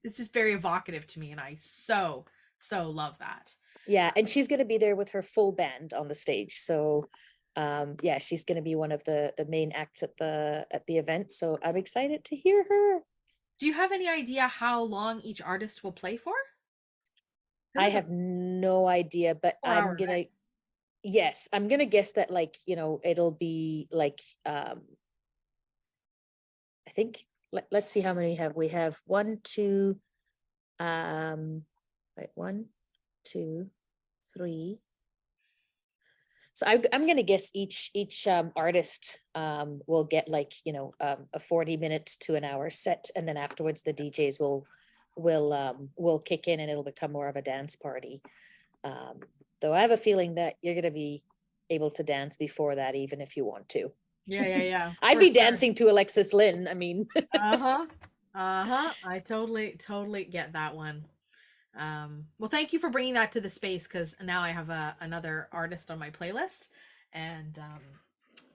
it's just very evocative to me, and I so love that. Yeah, and she's going to be there with her full band on the stage. So yeah, she's going to be one of the main acts at the event. So I'm excited to hear her. Do you have any idea how long each artist will play for? I have no idea, but I'm gonna guess that, like, you know, it'll be like I think let's see how many we have. 1, 2 wait, 1, 2, 3. So I'm gonna guess each artist will get, like, you know, a 40-minute to an hour set, and then afterwards the DJs will kick in and it'll become more of a dance party. Though I have a feeling that you're gonna be able to dance before that, even if you want to. Yeah. I'd be dancing to Alexis Lynn. I mean, I totally get that one. Well, thank you for bringing that to the space, because now I have another artist on my playlist, and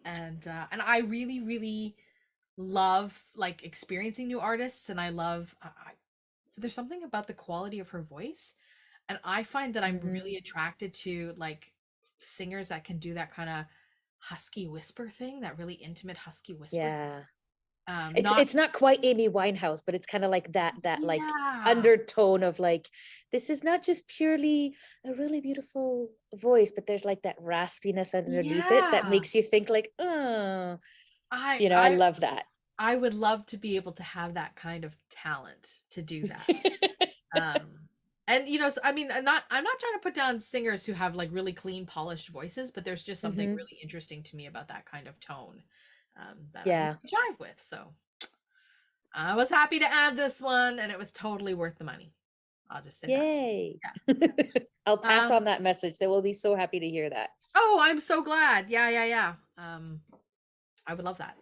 I really love, like, experiencing new artists, and I love so there's something about the quality of her voice, and I find that I'm really attracted to, like, singers that can do that kind of husky whisper thing, that really intimate husky whisper. Yeah. It's not quite Amy Winehouse, but it's kind of like that like undertone of, like, this is not just purely a really beautiful voice, but there's like that raspiness underneath it that makes you think, like, oh, I love that. I would love to be able to have that kind of talent to do that. And, you know, I mean, I'm not trying to put down singers who have, like, really clean, polished voices, but there's just something really interesting to me about that kind of tone that I jive with. So I was happy to add this one, and it was totally worth the money. I'll just say yay. That. Yeah. I'll pass on that message. They will be so happy to hear that. Oh, I'm so glad. Yeah. I would love that.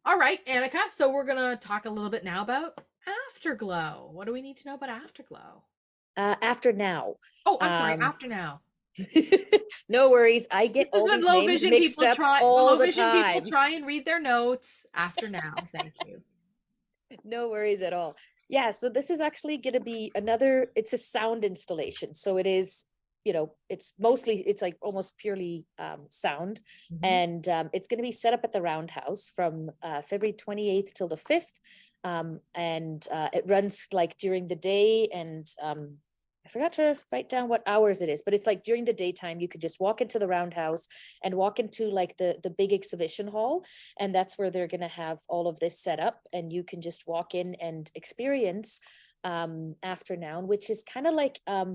All right, Anika. So we're gonna talk a little bit now about Afterglow. What do we need to know about Afterglow? Afternow. Oh, I'm sorry. Afternow. No worries. I get all these names mixed up all the time. People try and read their notes. Afternow. Thank you. No worries at all. Yeah, so this is actually going to be it's a sound installation. So it is, you know, it's like almost purely sound. And it's going to be set up at the Roundhouse from February 28th till the 5th. And it runs, like, during the day, and I forgot to write down what hours it is, but it's like during the daytime. You could just walk into the Roundhouse and walk into, like, the big exhibition hall, and that's where they're going to have all of this set up, and you can just walk in and experience Afternow, which is kind of like a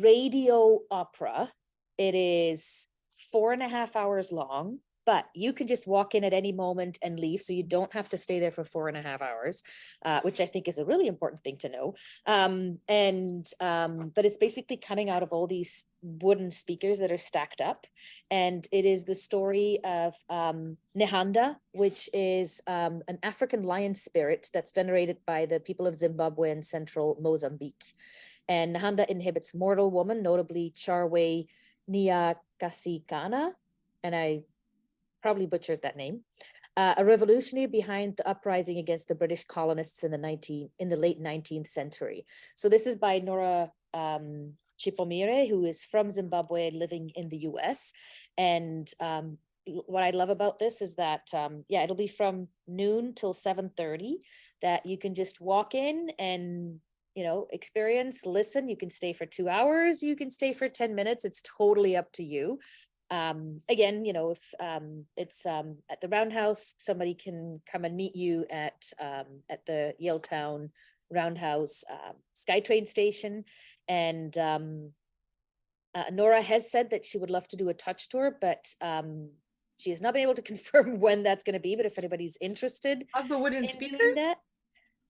radio opera. It is 4.5 hours long, but you can just walk in at any moment and leave. So you don't have to stay there for 4.5 hours, which I think is a really important thing to know. But it's basically coming out of all these wooden speakers that are stacked up. And it is the story of Nehanda, which is an African lion spirit that's venerated by the people of Zimbabwe and central Mozambique. And Nehanda inhabits mortal woman, notably Charwe Nyakasikana, and I probably butchered that name, a revolutionary behind the uprising against the British colonists in the late 19th century. So this is by Nora Chipomire, who is from Zimbabwe, living in the US. And what I love about this is that, it'll be from noon till 7:30, that you can just walk in and, you know, experience, listen. You can stay for 2 hours, you can stay for 10 minutes. It's totally up to you. again, you know, if it's at the Roundhouse, somebody can come and meet you at the Yaletown Roundhouse SkyTrain station. And Nora has said that she would love to do a touch tour, but she has not been able to confirm when that's going to be. But if anybody's interested Of the wooden in speakers? doing that,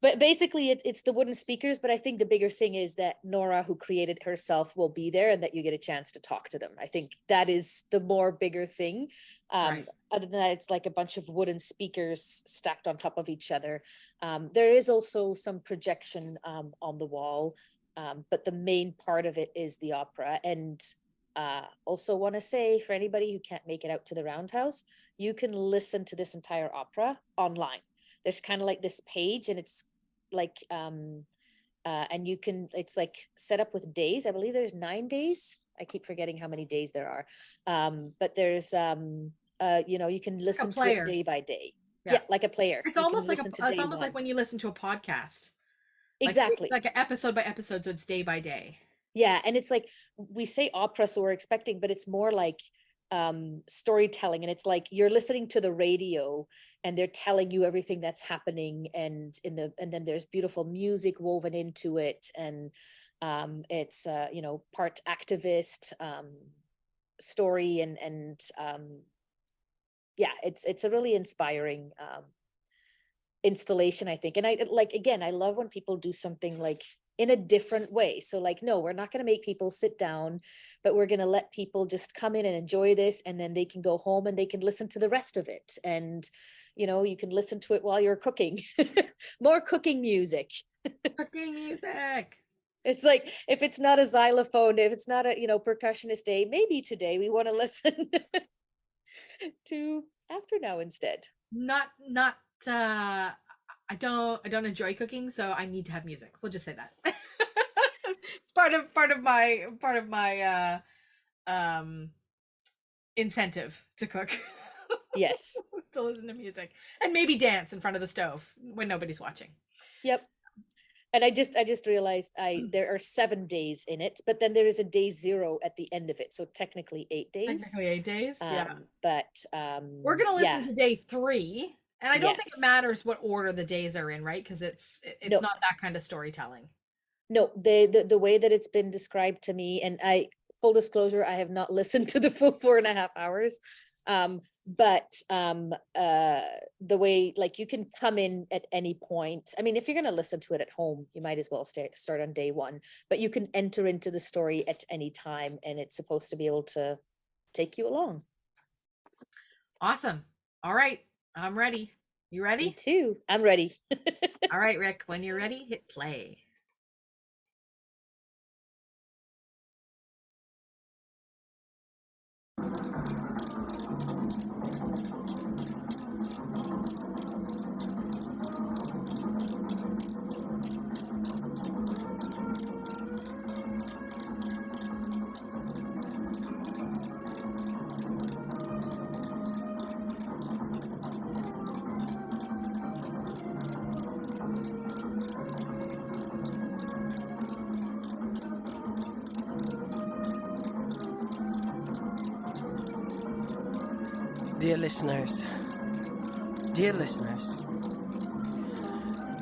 but basically it's the wooden speakers. But I think the bigger thing is that Nora, who created herself, will be there, and that you get a chance to talk to them. I think that is the more bigger thing. Right. Other than that, it's like a bunch of wooden speakers stacked on top of each other. There is also some projection on the wall, but the main part of it is the opera. And also want to say, for anybody who can't make it out to the Roundhouse, you can listen to this entire opera online. There's kind of like this page, and it's like and you can, it's like set up with days. I believe there's 9 days. I keep forgetting how many days there are. But there's you know, you can listen to it day by day. Yeah, like a player. It's You can almost like listen to it's day almost one. like when you listen to a podcast. Exactly. Like an episode by episode, so it's day by day. Yeah, and it's like, we say opera, so we're expecting, but it's more like storytelling. And it's like you're listening to the radio, and they're telling you everything that's happening, and then there's beautiful music woven into it, and it's you know, part activist story, and yeah, it's a really inspiring installation, I think. And I like, again, I love when people do something like in a different way. So like, no, we're not going to make people sit down, but we're going to let people just come in and enjoy this, and then they can go home and they can listen to the rest of it. And, you know, you can listen to it while you're cooking. More cooking music. Cooking music. It's like, if it's not a xylophone, if it's not a, you know, percussionist day, maybe today we want to listen to Afternow instead. I don't enjoy cooking, so I need to have music. We'll just say that. It's part of my incentive to cook. Yes. To listen to music and maybe dance in front of the stove when nobody's watching. Yep. And I just realized there are 7 days in it, but then there is a day 0 at the end of it. So technically 8 days. Technically 8 days. Yeah. But we're gonna listen to day 3. And I don't think it Yes. matters what order the days are in, right? Because it's No. not that kind of storytelling. No, the way that it's been described to me, and full disclosure, I have not listened to the full 4.5 hours. But the way, like, you can come in at any point. I mean, if you're going to listen to it at home, you might as well start on day 1, but you can enter into the story at any time, and it's supposed to be able to take you along. Awesome. All right. I'm ready. You ready? Me too. I'm ready. All right, Rick, when you're ready, hit play. Dear listeners, dear listeners,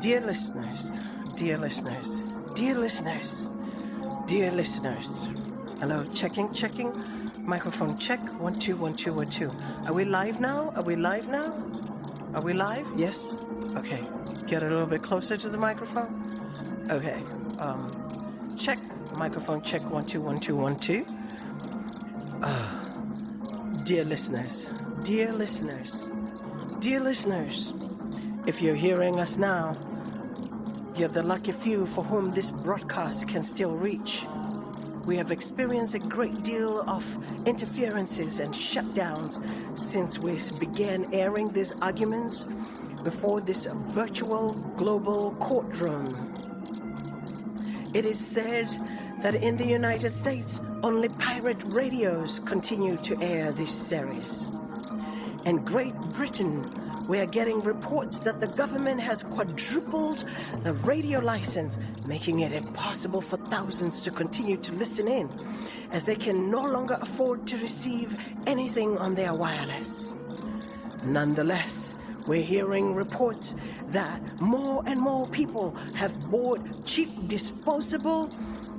dear listeners, dear listeners, dear listeners, dear listeners. Hello, checking. Microphone check. 1 2 1 2 1 2. Are we live now? Are we live now? Are we live? Yes. Okay. Get a little bit closer to the microphone. Okay. Check. Microphone check. 1 2 1 2 1 2. Dear listeners. Dear listeners, dear listeners, if you're hearing us now, you're the lucky few for whom this broadcast can still reach. We have experienced a great deal of interferences and shutdowns since we began airing these arguments before this virtual global courtroom. It is said that in the United States, only pirate radios continue to air this series. And Great Britain we are getting reports that the government has quadrupled the radio license, making it impossible for thousands to continue to listen in, as they can no longer afford to receive anything on their wireless. Nonetheless, we're hearing reports that more and more people have bought cheap disposable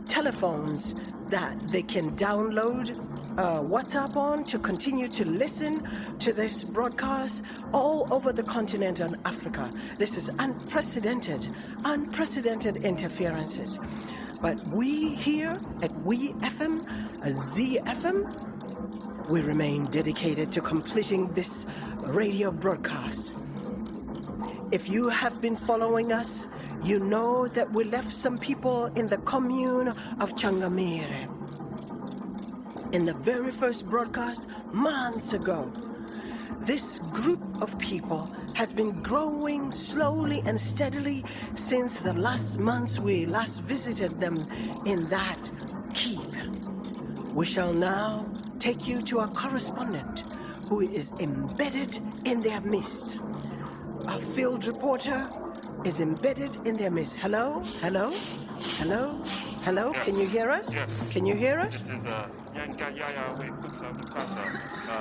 telephones that they can download WhatsApp on to continue to listen to this broadcast all over the continent on Africa. This is unprecedented interferences. But we here at We FM, ZFM, we remain dedicated to completing this radio broadcast. If you have been following us, you know that we left some people in the commune of Changamire in the very first broadcast months ago. This group of people has been growing slowly and steadily since the last months we last visited them in that keep. We shall now take you to our correspondent who is embedded in their midst. Our field reporter is embedded in their midst. Hello? Hello? Hello? Hello? Yes. Can you hear us? Yes. Can you hear us? This is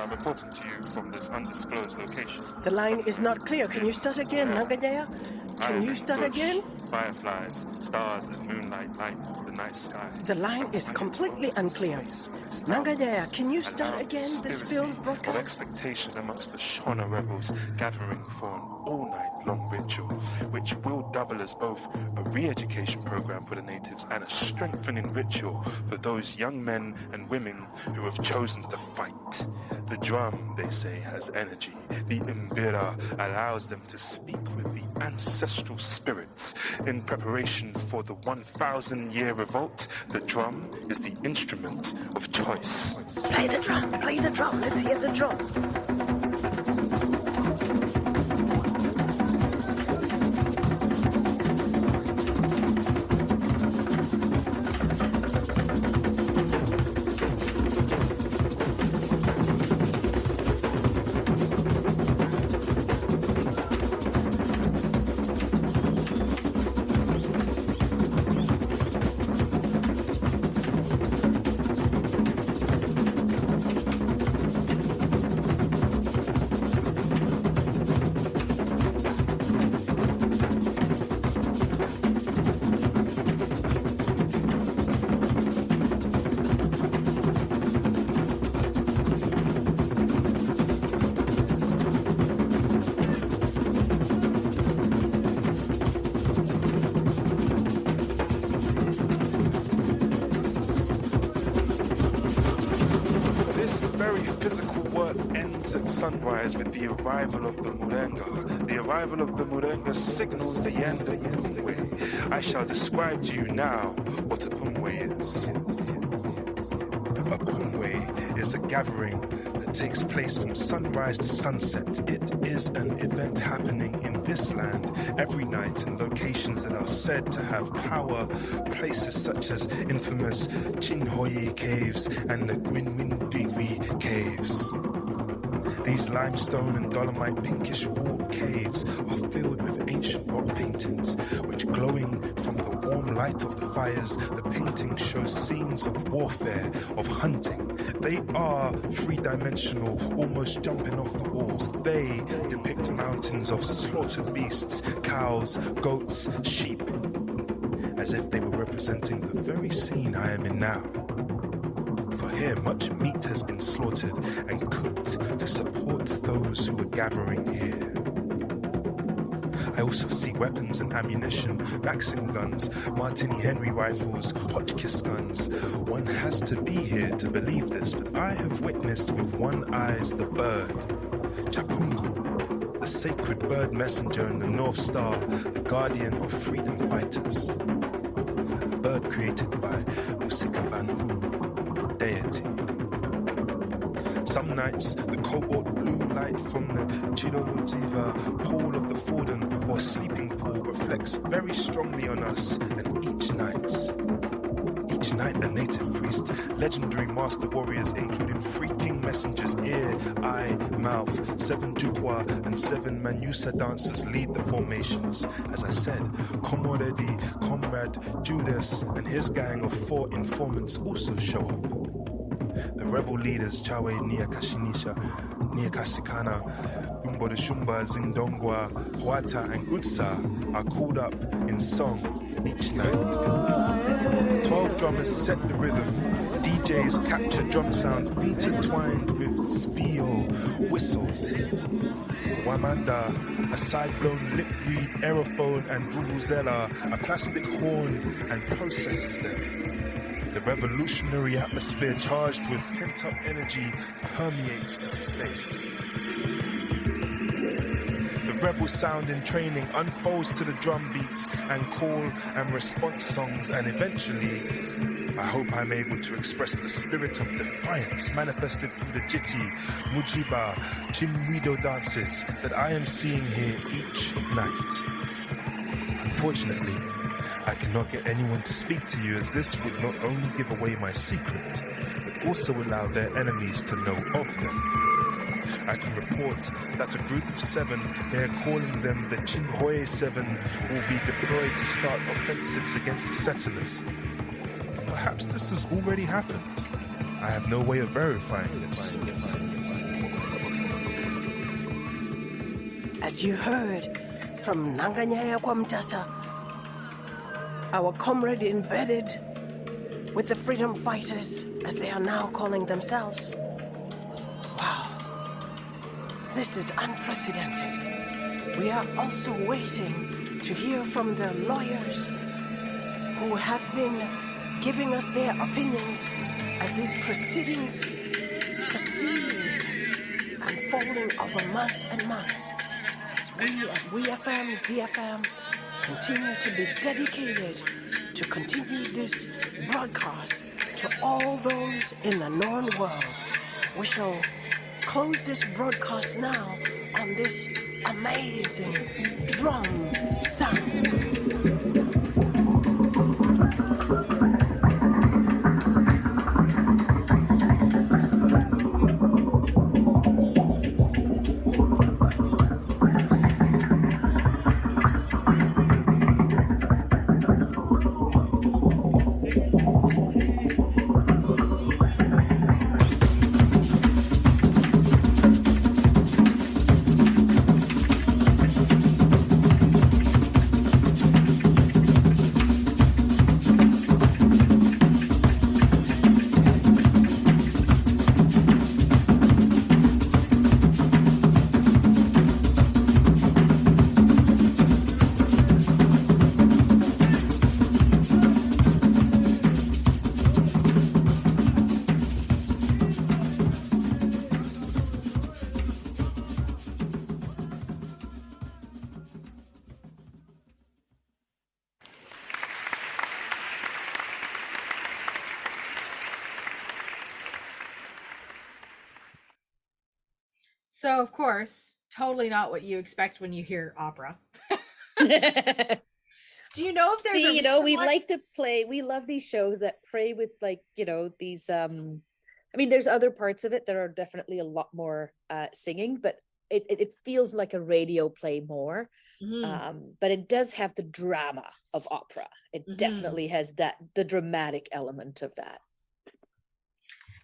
reporting to you from this undisclosed location. The line is not clear. Can you start again, Yeah. Nanganyaya? Can you start Bush, again? Fireflies, stars, and moonlight light the night sky. The line is completely unclear. Nanganyaya, can you start again this field Of broadcast? expectation amongst the Shona rebels gathering for an all-night-long ritual, which will double as both a re-education program for the natives and a strengthening ritual for those young men and women who have chosen to fight. The drum, they say, has energy. The Imbira allows them to speak with the ancestral spirits. In preparation for the 1,000-year revolt, the drum is the instrument of choice. Play the drum, let's hear the drum. At sunrise with the arrival of the Murenga. The arrival of the Murenga signals the end of Pumwe. I shall describe to you now what a Pumwe is. A Pumwe is a gathering that takes place from sunrise to sunset. It is an event happening in this land every night in locations that are said to have power, places such as infamous Chinhoyi Caves and the Gwinwindwigwi Caves. These limestone and dolomite pinkish walled caves are filled with ancient rock paintings, which glowing from the warm light of the fires, the paintings show scenes of warfare, of hunting. They are three-dimensional, almost jumping off the walls. They depict mountains of slaughtered beasts, cows, goats, sheep, as if they were representing the very scene I am in now. For here much meat has been slaughtered and cooked to support those who are gathering here. I also see weapons and ammunition, Maxim guns, Martini Henry rifles, Hotchkiss guns. One has to be here to believe this, but I have witnessed with one eyes the bird, Chapungu, the sacred bird messenger in the North Star, the guardian of freedom fighters. A bird created by Musika Vanhu, deity. Some nights, the cobalt blue light from the Chidowotiva pool of the Forden or sleeping pool reflects very strongly on us, and each night night a native priest, legendary master warriors including 3 king messengers, ear, eye, mouth, 7 Jukwa and 7 Manusa dancers lead the formations. As I said, Komoredi, Comrade, Judas and his gang of 4 informants also show up. The rebel leaders Chawe Niakashinisha, Niakasikana, Umbodeshumba, Zindongwa, Huata and Gutsa are called up in song each night. 12 drummers set the rhythm. DJs capture drum sounds intertwined with spio, whistles. Wamanda, a side-blown lip reed, aerophone and vuvuzela, a plastic horn, and processes them. The revolutionary atmosphere charged with pent-up energy permeates the space. The rebel sound in training unfolds to the drum beats and call and response songs, and eventually, I hope I'm able to express the spirit of defiance manifested through the jiti, mujiba, chimwido dances that I am seeing here each night. Unfortunately, I cannot get anyone to speak to you, as this would not only give away my secret, but also allow their enemies to know of them. I can report that a group of 7, they are calling them the Chinhoe 7, will be deployed to start offensives against the settlers. Perhaps this has already happened. I have no way of verifying this. As you heard from Nanganyaya Kwamtasa, our comrade embedded with the freedom fighters, as they are now calling themselves. Wow, this is unprecedented. We are also waiting to hear from the lawyers who have been giving us their opinions as these proceedings proceed, unfolding over months and months, as we at WeFM, ZFM continue to be dedicated to continue this broadcast to all those in the known world. We shall close this broadcast now on this amazing drum sound. So, of course, totally not what you expect when you hear opera. Do you know if there's See, a you know, we reason why- like to play, we love these shows that play with, like, you know, these I mean, there's other parts of it that are definitely a lot more singing, but it feels like a radio play more. But it does have the drama of opera. It definitely has the dramatic element of that.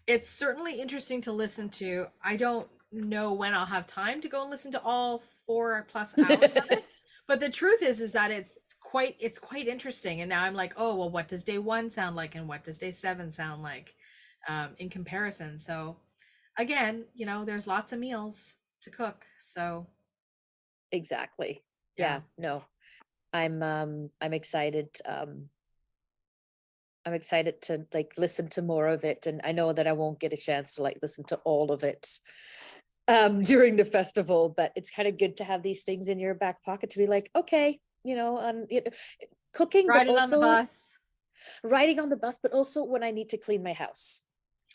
It's certainly interesting to listen to. I don't know when I'll have time to go and listen to all 4+ hours of it, but the truth is that it's quite interesting. And now I'm like, oh well, what does day 1 sound like and what does day 7 sound like in comparison? So again, you know, there's lots of meals to cook, so Exactly. Yeah, no, I'm excited. I'm excited to like listen to more of it, and I know that I won't get a chance to like listen to all of it during the festival, but it's kind of good to have these things in your back pocket to be like, okay, you know, cooking, riding but also on the bus. riding on the bus, but also when I need to clean my house.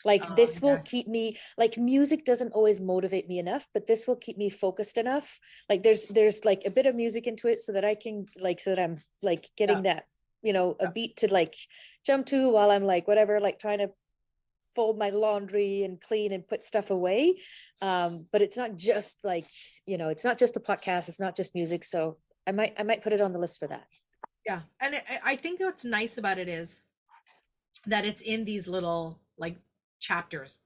Like this will keep me, like music doesn't always motivate me enough, but this will keep me focused enough. Like there's like a bit of music into it so that I can like, so that I'm like getting that you know, a beat to like jump to while I'm like, whatever, like trying to fold my laundry and clean and put stuff away. But it's not just like, you know, it's not just a podcast, it's not just music. So I might put it on the list for that. Yeah. And I think what's nice about it is that it's in these little like chapters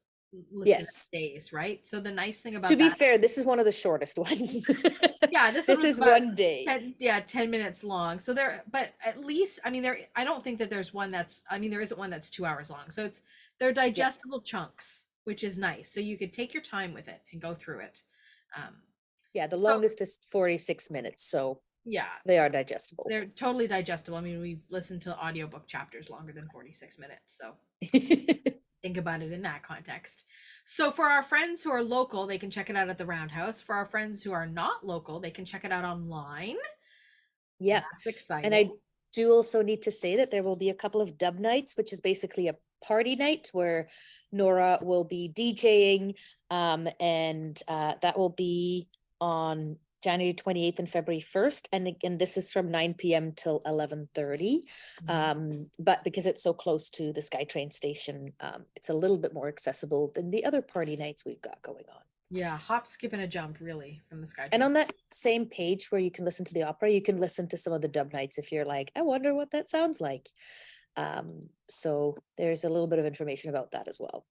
listed Yes. days, right? So the nice thing about To be that, fair, this is one of the shortest ones. yeah, this This one was is about one day. 10 minutes long. So there, but at least, I mean, I don't think that there's one that's, I mean, there isn't one that's 2 hours long. So they're digestible chunks, which is nice. So you could take your time with it and go through it. Yeah, the longest is 46 minutes. So Yeah, they are digestible. they're totally digestible. I mean, we've listened to audiobook chapters longer than 46 minutes. So think about it in that context. So for our friends who are local, they can check it out at the Roundhouse. For our friends who are not local, they can check it out online. Yeah. That's exciting. And I do also need to say that there will be a couple of dub nights, which is basically a party night where Nora will be DJing. And that will be on January 28th and February 1st. And again, this is from 9 p.m. till 11:30. But because it's so close to the SkyTrain station, it's a little bit more accessible than the other party nights we've got going on. Yeah, hop, skip, and a jump, really, from the SkyTrain. And on that same page where you can listen to the opera, you can listen to some of the dub nights if you're like, I wonder what that sounds like. So there's a little bit of information about that as well.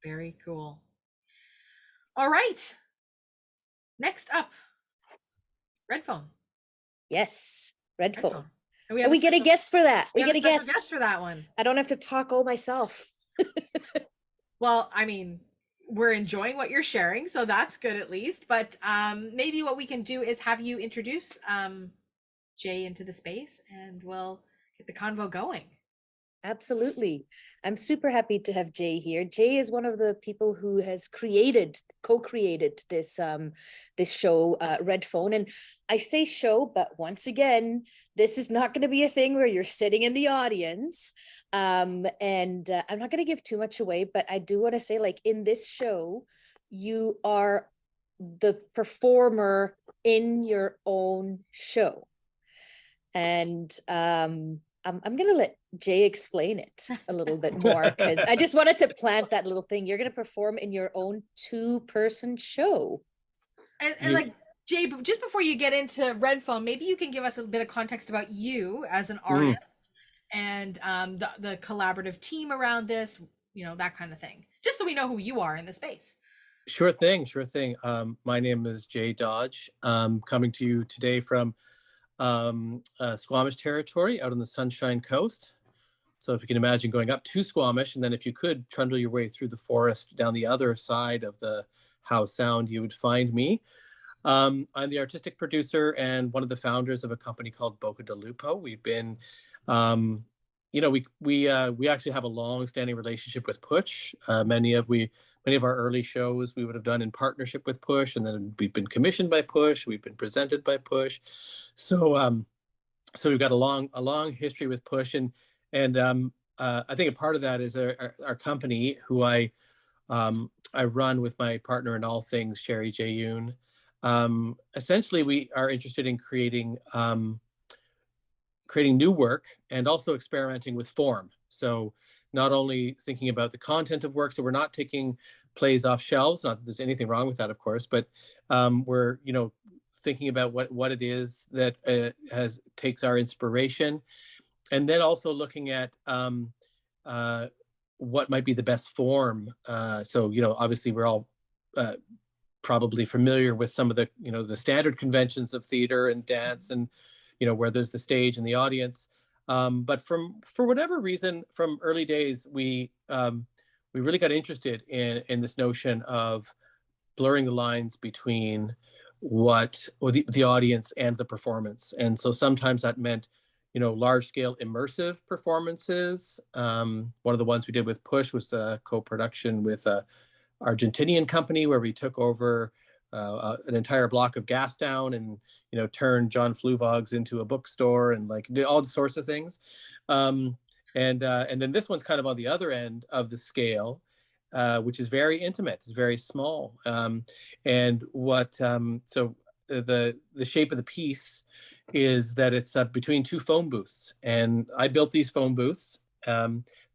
Very cool. All right. Next up, Red Phone. Yes, Red Phone. And we get a guest for that. We get a guest guest for that one. I don't have to talk all myself. Well, I mean, we're enjoying what you're sharing, so that's good at least. But maybe what we can do is have you introduce Jay into the space, and we'll get the convo going. Absolutely. I'm super happy to have Jay here. Jay is one of the people who has co-created this show, Red Phone. And I say show, but once again, this is not going to be a thing where you're sitting in the audience. And I'm not going to give too much away, but I do want to say, like, in this show, you are the performer in your own show. And I'm going to let Jay explain it a little bit more, because I just wanted to plant that little thing. You're going to perform in your own 2-person show. And like, Jay, just before you get into Red Phone, maybe you can give us a bit of context about you as an artist and the collaborative team around this, you know, that kind of thing, just so we know who you are in the space. Sure thing. My name is Jay Dodge. Coming to you today from Squamish territory out on the Sunshine Coast. So if you can imagine going up to Squamish, and then if you could trundle your way through the forest down the other side of the Howe Sound, you would find me. I'm the artistic producer and one of the founders of a company called Boca de Lupo. We've been, we actually have a long-standing relationship with PuSh. Many of our early shows we would have done in partnership with PuSh, and then we've been commissioned by PuSh. We've been presented by PuSh. So we've got a long history with PuSh, and I think a part of that is our company, who I run with my partner in all things, Sherry J. Yoon. Essentially, we are interested in creating new work and also experimenting with form. So not only thinking about the content of work, so we're not taking plays off shelves, not that there's anything wrong with that, of course, but we're, thinking about what it is that takes our inspiration, and then also looking at what might be the best form. So, obviously we're all probably familiar with some of the, the standard conventions of theater and dance, and, where there's the stage and the audience. But for whatever reason, from early days, we really got interested in this notion of blurring the lines between the audience and the performance. And so sometimes that meant, large scale immersive performances. One of the ones we did with PuSh was a co-production with a Argentinian company, where we took over an entire block of Gastown and, turned John Fluvog's into a bookstore and did all sorts of things. And then this one's kind of on the other end of the scale, which is very intimate. It's very small. And so the shape of the piece is that it's between two phone booths, and I built these phone booths.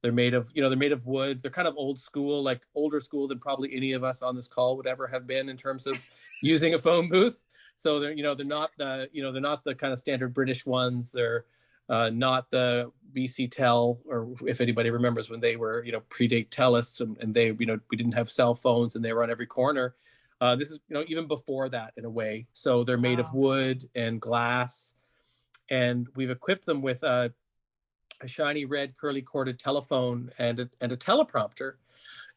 They're made of, they're made of wood. They're kind of old school, like older school than probably any of us on this call would ever have been in terms of using a phone booth. So they're, they're not the, they're not the kind of standard British ones. They're not the BC Tel, or if anybody remembers when they were, predate Telus, and they, we didn't have cell phones and they were on every corner. This is, even before that in a way. So they're made of wood and glass, and we've equipped them with a shiny red curly corded telephone and a teleprompter.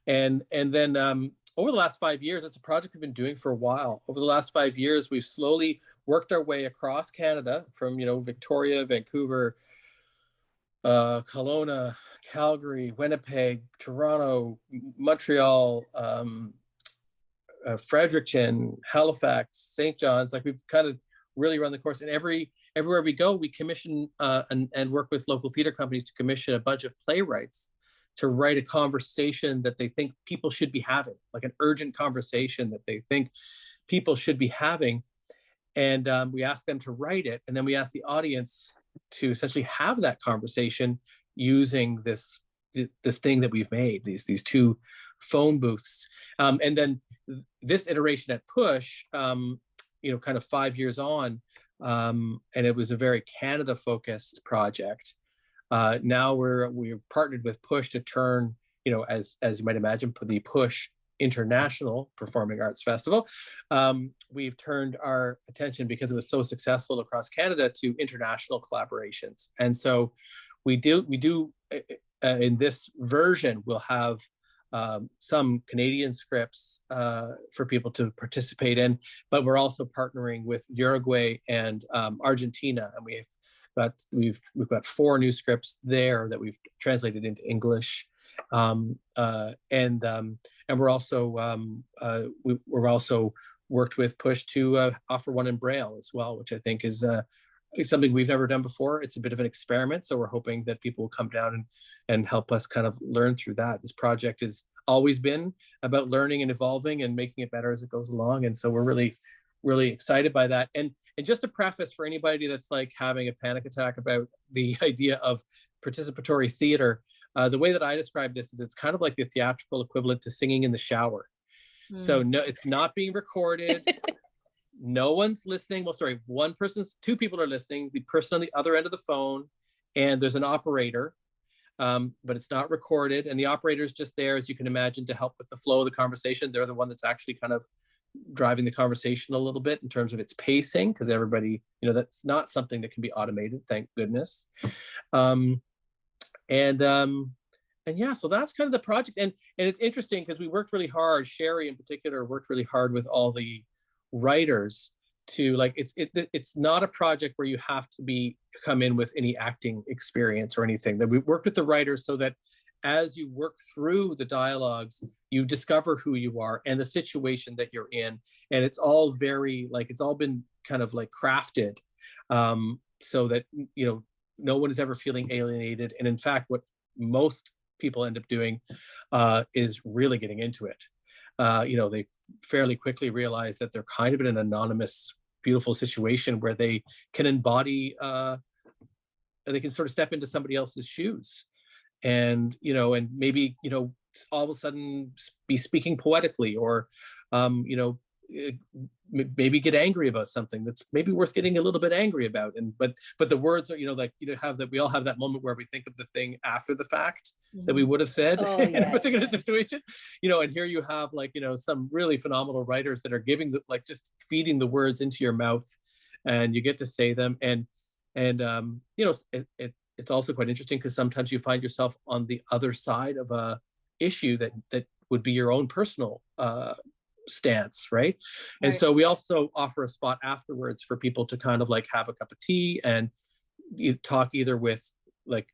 And then over the last 5 years, it's a project we've been doing for a while. Over the last 5 years, we've slowly worked our way across Canada from, Victoria, Vancouver, Kelowna, Calgary, Winnipeg, Toronto, Montreal, Fredericton, Halifax, St. John's. Like, we've kind of really run the course. And everywhere we go, we commission and work with local theater companies to commission a bunch of playwrights to write a conversation that they think people should be having, like an urgent conversation that they think people should be having. And we ask them to write it, and then we ask the audience to essentially have that conversation using this thing that we've made, these two phone booths. And then this iteration at PuSh, kind of 5 years on, and it was a very Canada-focused project. Now we're partnered with PuSh to turn, as you might imagine, the PuSh International Performing Arts Festival. We've turned our attention, because it was so successful across Canada, to international collaborations. And so we do in this version, we'll have some Canadian scripts for people to participate in, but we're also partnering with Uruguay and Argentina, and we've got 4 new scripts there that we've translated into English, and we're also worked with PuSh to offer one in Braille as well, which I think is something we've never done before. It's a bit of an experiment, so we're hoping that people will come down and help us kind of learn through that. This project has always been about learning and evolving and making it better as it goes along, and so we're really, really excited by that. And just to preface, for anybody that's like having a panic attack about the idea of participatory theater, the way that I describe this is it's kind of like the theatrical equivalent to singing in the shower. So no, it's not being recorded. No one's listening. Well, sorry, two people are listening, the person on the other end of the phone, and there's an operator, but it's not recorded. And the operator is just there, as you can imagine, to help with the flow of the conversation. They're the one that's actually kind of driving the conversation a little bit in terms of its pacing, because everybody, that's not something that can be automated, thank goodness. And yeah, so that's kind of the project. And it's interesting because we worked really hard. Sherry in particular worked really hard with all the writers to, like, it's not a project where you have to come in with any acting experience or anything. That we worked with the writers so that as you work through the dialogues, you discover who you are and the situation that you're in. And it's all very, like, it's all been kind of like crafted so that, no one is ever feeling alienated. And in fact, what most people end up doing is really getting into it. They fairly quickly realize that they're kind of in an anonymous, beautiful situation where they can embody, they can sort of step into somebody else's shoes, and and maybe all of a sudden be speaking poetically, or maybe get angry about something that's maybe worth getting a little bit angry about. And but the words are, have that, we all have that moment where we think of the thing after the fact that we would have said in a particular situation, and here you have some really phenomenal writers that are giving just feeding the words into your mouth, and you get to say them. And it's also quite interesting because sometimes you find yourself on the other side of a issue that would be your own personal stance, right? And so we also offer a spot afterwards for people to kind of have a cup of tea, and you talk either with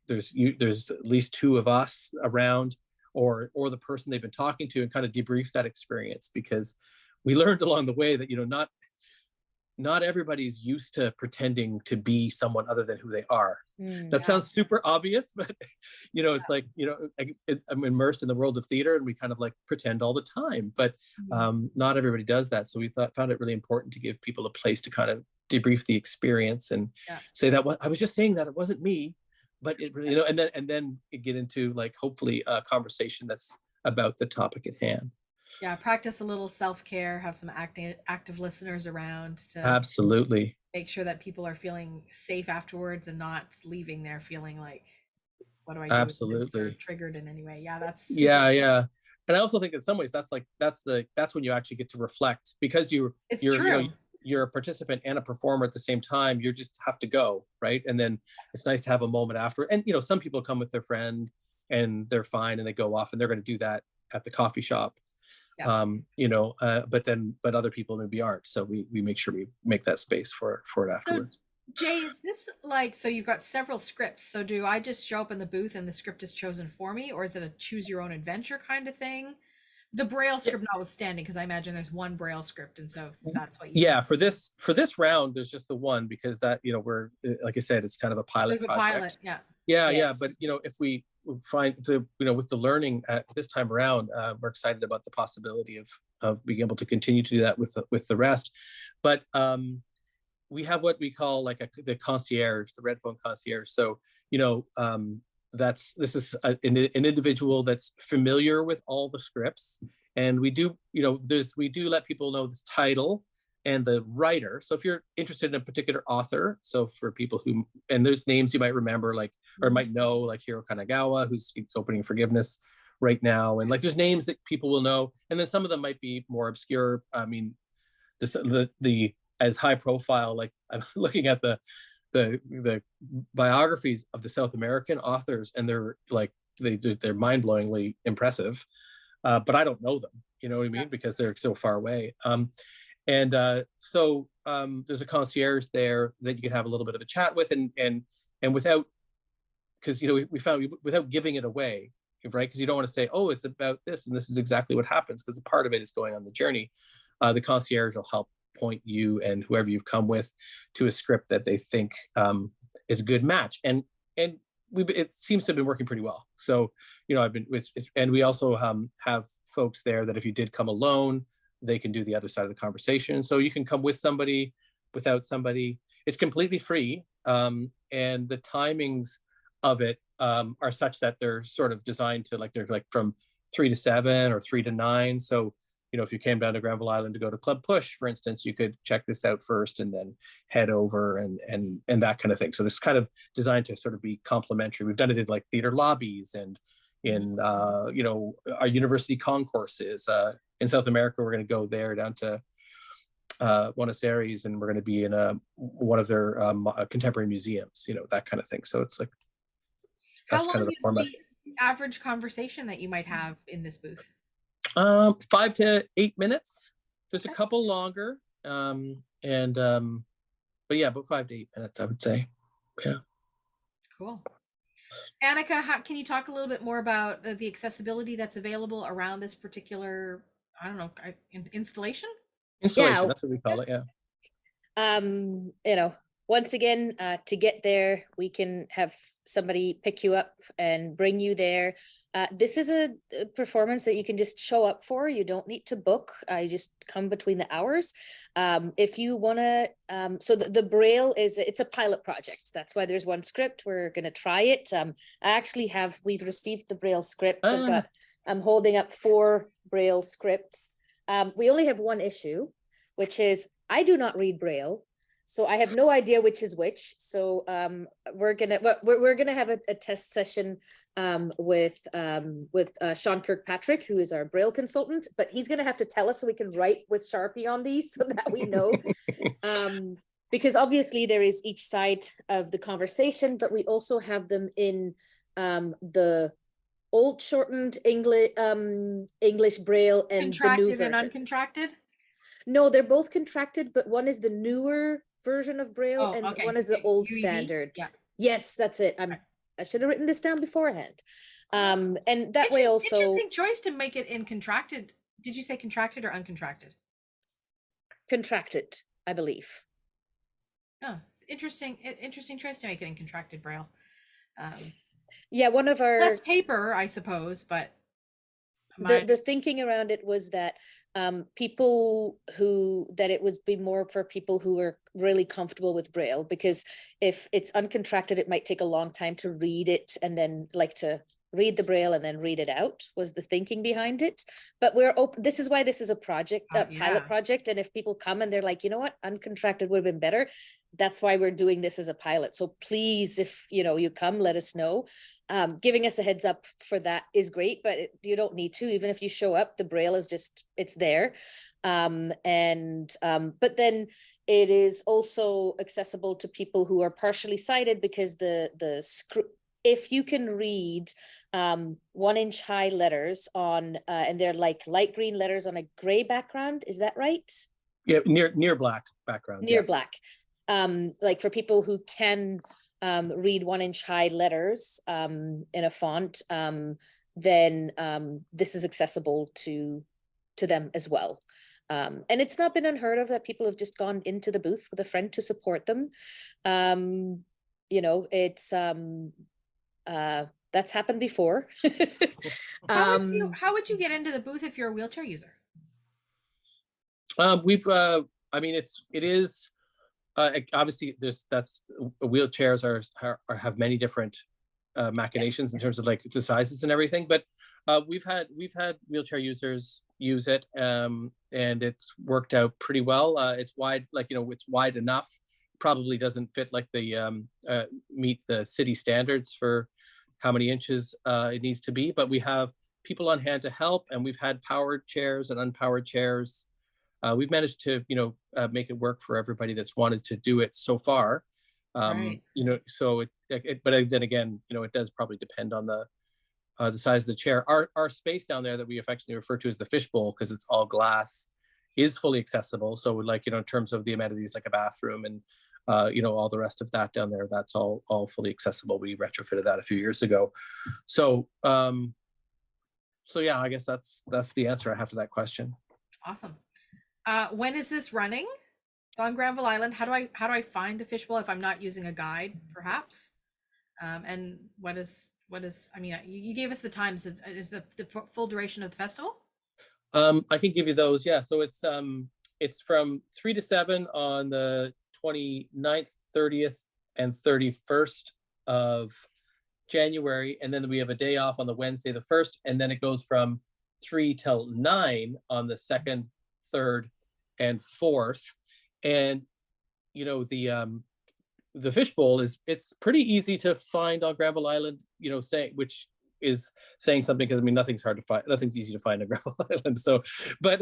there's at least 2 of us around, or the person they've been talking to, and kind of debrief that experience, because we learned along the way that not everybody's used to pretending to be someone other than who they are. That sounds super obvious, but it's like, I'm immersed in the world of theater, and we kind of pretend all the time, but not everybody does that. So we found it really important to give people a place to kind of debrief the experience and say that I was just saying that it wasn't me, but it really, and then get into like hopefully a conversation that's about the topic at hand. Yeah, practice a little self-care, have some active listeners around to absolutely make sure that people are feeling safe afterwards and not leaving there feeling like, what do I do? Absolutely. Or triggered in any way. Yeah, that's super yeah. And I also think in some ways that's when you actually get to reflect, because you're a participant and a performer at the same time. You just have to go, right? And then it's nice to have a moment after. And some people come with their friend and they're fine and they go off and they're going to do that at the coffee shop. Yeah. But other people maybe aren't. So we make sure we make that space for it afterwards. So, Jay, is this so you've got several scripts. So do I just show up in the booth and the script is chosen for me, or is it a choose your own adventure kind of thing? The Braille script notwithstanding, because I imagine there's one Braille script, and so that's what you for this round there's just the one, because that we're, like I said, it's kind of a pilot project. But if we find with the learning at this time around, we're excited about the possibility of being able to continue to do that with the rest. But we have what we call like the concierge, the red phone concierge. So this is an individual that's familiar with all the scripts, and we do let people know the title and the writer. So if you're interested in a particular author, so for people and there's names you might remember, like, or might know, like Hiro Kanagawa, who's opening Forgiveness right now, and like there's names that people will know, and then some of them might be more obscure. I mean, the as high profile, like I'm looking at the biographies of the South American authors, and they're mind-blowingly impressive, but I don't know them, you know what I mean, because they're so far away. So there's a concierge there that you can have a little bit of a chat with, and without, because we found without giving it away, right? Because you don't want to say, oh, it's about this and this is exactly what happens, because a part of it is going on the journey. The concierge will help point you and whoever you've come with to a script that they think is a good match, and it seems to have been working pretty well. So and we also have folks there that if you did come alone, they can do the other side of the conversation. So you can come with somebody, without somebody. It's completely free, and the timings of it are such that they're sort of designed to they're from 3 to 7 or 3 to 9. So if you came down to Granville Island to go to Club PuSh, for instance, you could check this out first and then head over and that kind of thing. So this is kind of designed to sort of be complimentary. We've done it in like theater lobbies and in our university concourses. In South America, we're going to go there down to Buenos Aires, and we're going to be in one of their contemporary museums, that kind of thing. So it's like, that's kind of the format. The average conversation that you might have in this booth? 5 to 8 minutes. There's a couple longer, but yeah, about 5 to 8 minutes, I would say. Yeah. Cool. Anika, can you talk a little bit more about the accessibility that's available around this particular, installation? Installation, that's what we call it. Yeah. Once again, to get there, we can have somebody pick you up and bring you there. This is a performance that you can just show up for. You don't need to book. You just come between the hours. If you want to, so the Braille it's a pilot project. That's why there's one script. We're going to try it. We've received the Braille scripts, but I'm holding up 4 Braille scripts. We only have one issue, which is I do not read Braille. So I have no idea which is which. So we're gonna have a test session with Sean Kirkpatrick, who is our Braille consultant, but he's gonna have to tell us so we can write with Sharpie on these so that we know. Because obviously there is each side of the conversation, but we also have them in the old shortened English Braille and the new version. Contracted and uncontracted? No, they're both contracted, but one is the newer version of Braille one is the old standard. Yeah. Yes, that's it. I should have written this down beforehand. And that way also interesting choice to make it in contracted. Did you say contracted or uncontracted? Contracted, I believe. Oh, interesting choice to make it in contracted Braille. Yeah, one of our less paper, I suppose, but the thinking around it was that people that it would be more for people who are really comfortable with Braille, because if it's uncontracted, it might take a long time to read it, and then like to read the Braille and then read it out was the thinking behind it. But we're open. This is why this is a project, a pilot project. And if people come and they're like, you know what, uncontracted would have been better. That's why we're doing this as a pilot. So please, if you come, let us know. Giving us a heads up for that is great, but you don't need to. Even if you show up, the Braille is just, it's there. But then it is also accessible to people who are partially sighted, because if you can read 1-inch high letters on, and they're like light green letters on a gray background, is that right? Yeah, near black background. Near black. Like for people who can read 1-inch high letters in a font, then this is accessible to them as well. And it's not been unheard of that people have just gone into the booth with a friend to support them. It's that's happened before. How would you get into the booth if you're a wheelchair user? It is obviously wheelchairs have many different machinations in terms of like the sizes and everything, but we've had wheelchair users use it, and it's worked out pretty well. It's wide, it's wide enough. Probably doesn't fit like the meet the city standards for how many inches it needs to be, but we have people on hand to help, and we've had powered chairs and unpowered chairs. We've managed to make it work for everybody that's wanted to do it so far. Right. So but then again, it does probably depend on the size of the chair. Our space down there that we affectionately refer to as the fishbowl, because it's all glass, is fully accessible. So in terms of the amenities, like a bathroom and all the rest of that down there, that's all fully accessible. We retrofitted that a few years ago. So yeah, I guess that's the answer I have to that question. Awesome. When is this running? It's on Granville Island. How do I find the fishbowl if I'm not using a guide, perhaps? And what is you gave us the times. Is the full duration of the festival? I can give you those. Yeah. So it's from 3 to 7 on the 29th, 30th, and 31st of January, and then we have a day off on the Wednesday, the 1st, and then it goes from 3 till 9 on the 2nd, 3rd, and 4th. And the fishbowl it's pretty easy to find on Granville Island, which is saying something, because nothing's hard to find, nothing's easy to find on Granville Island. So, but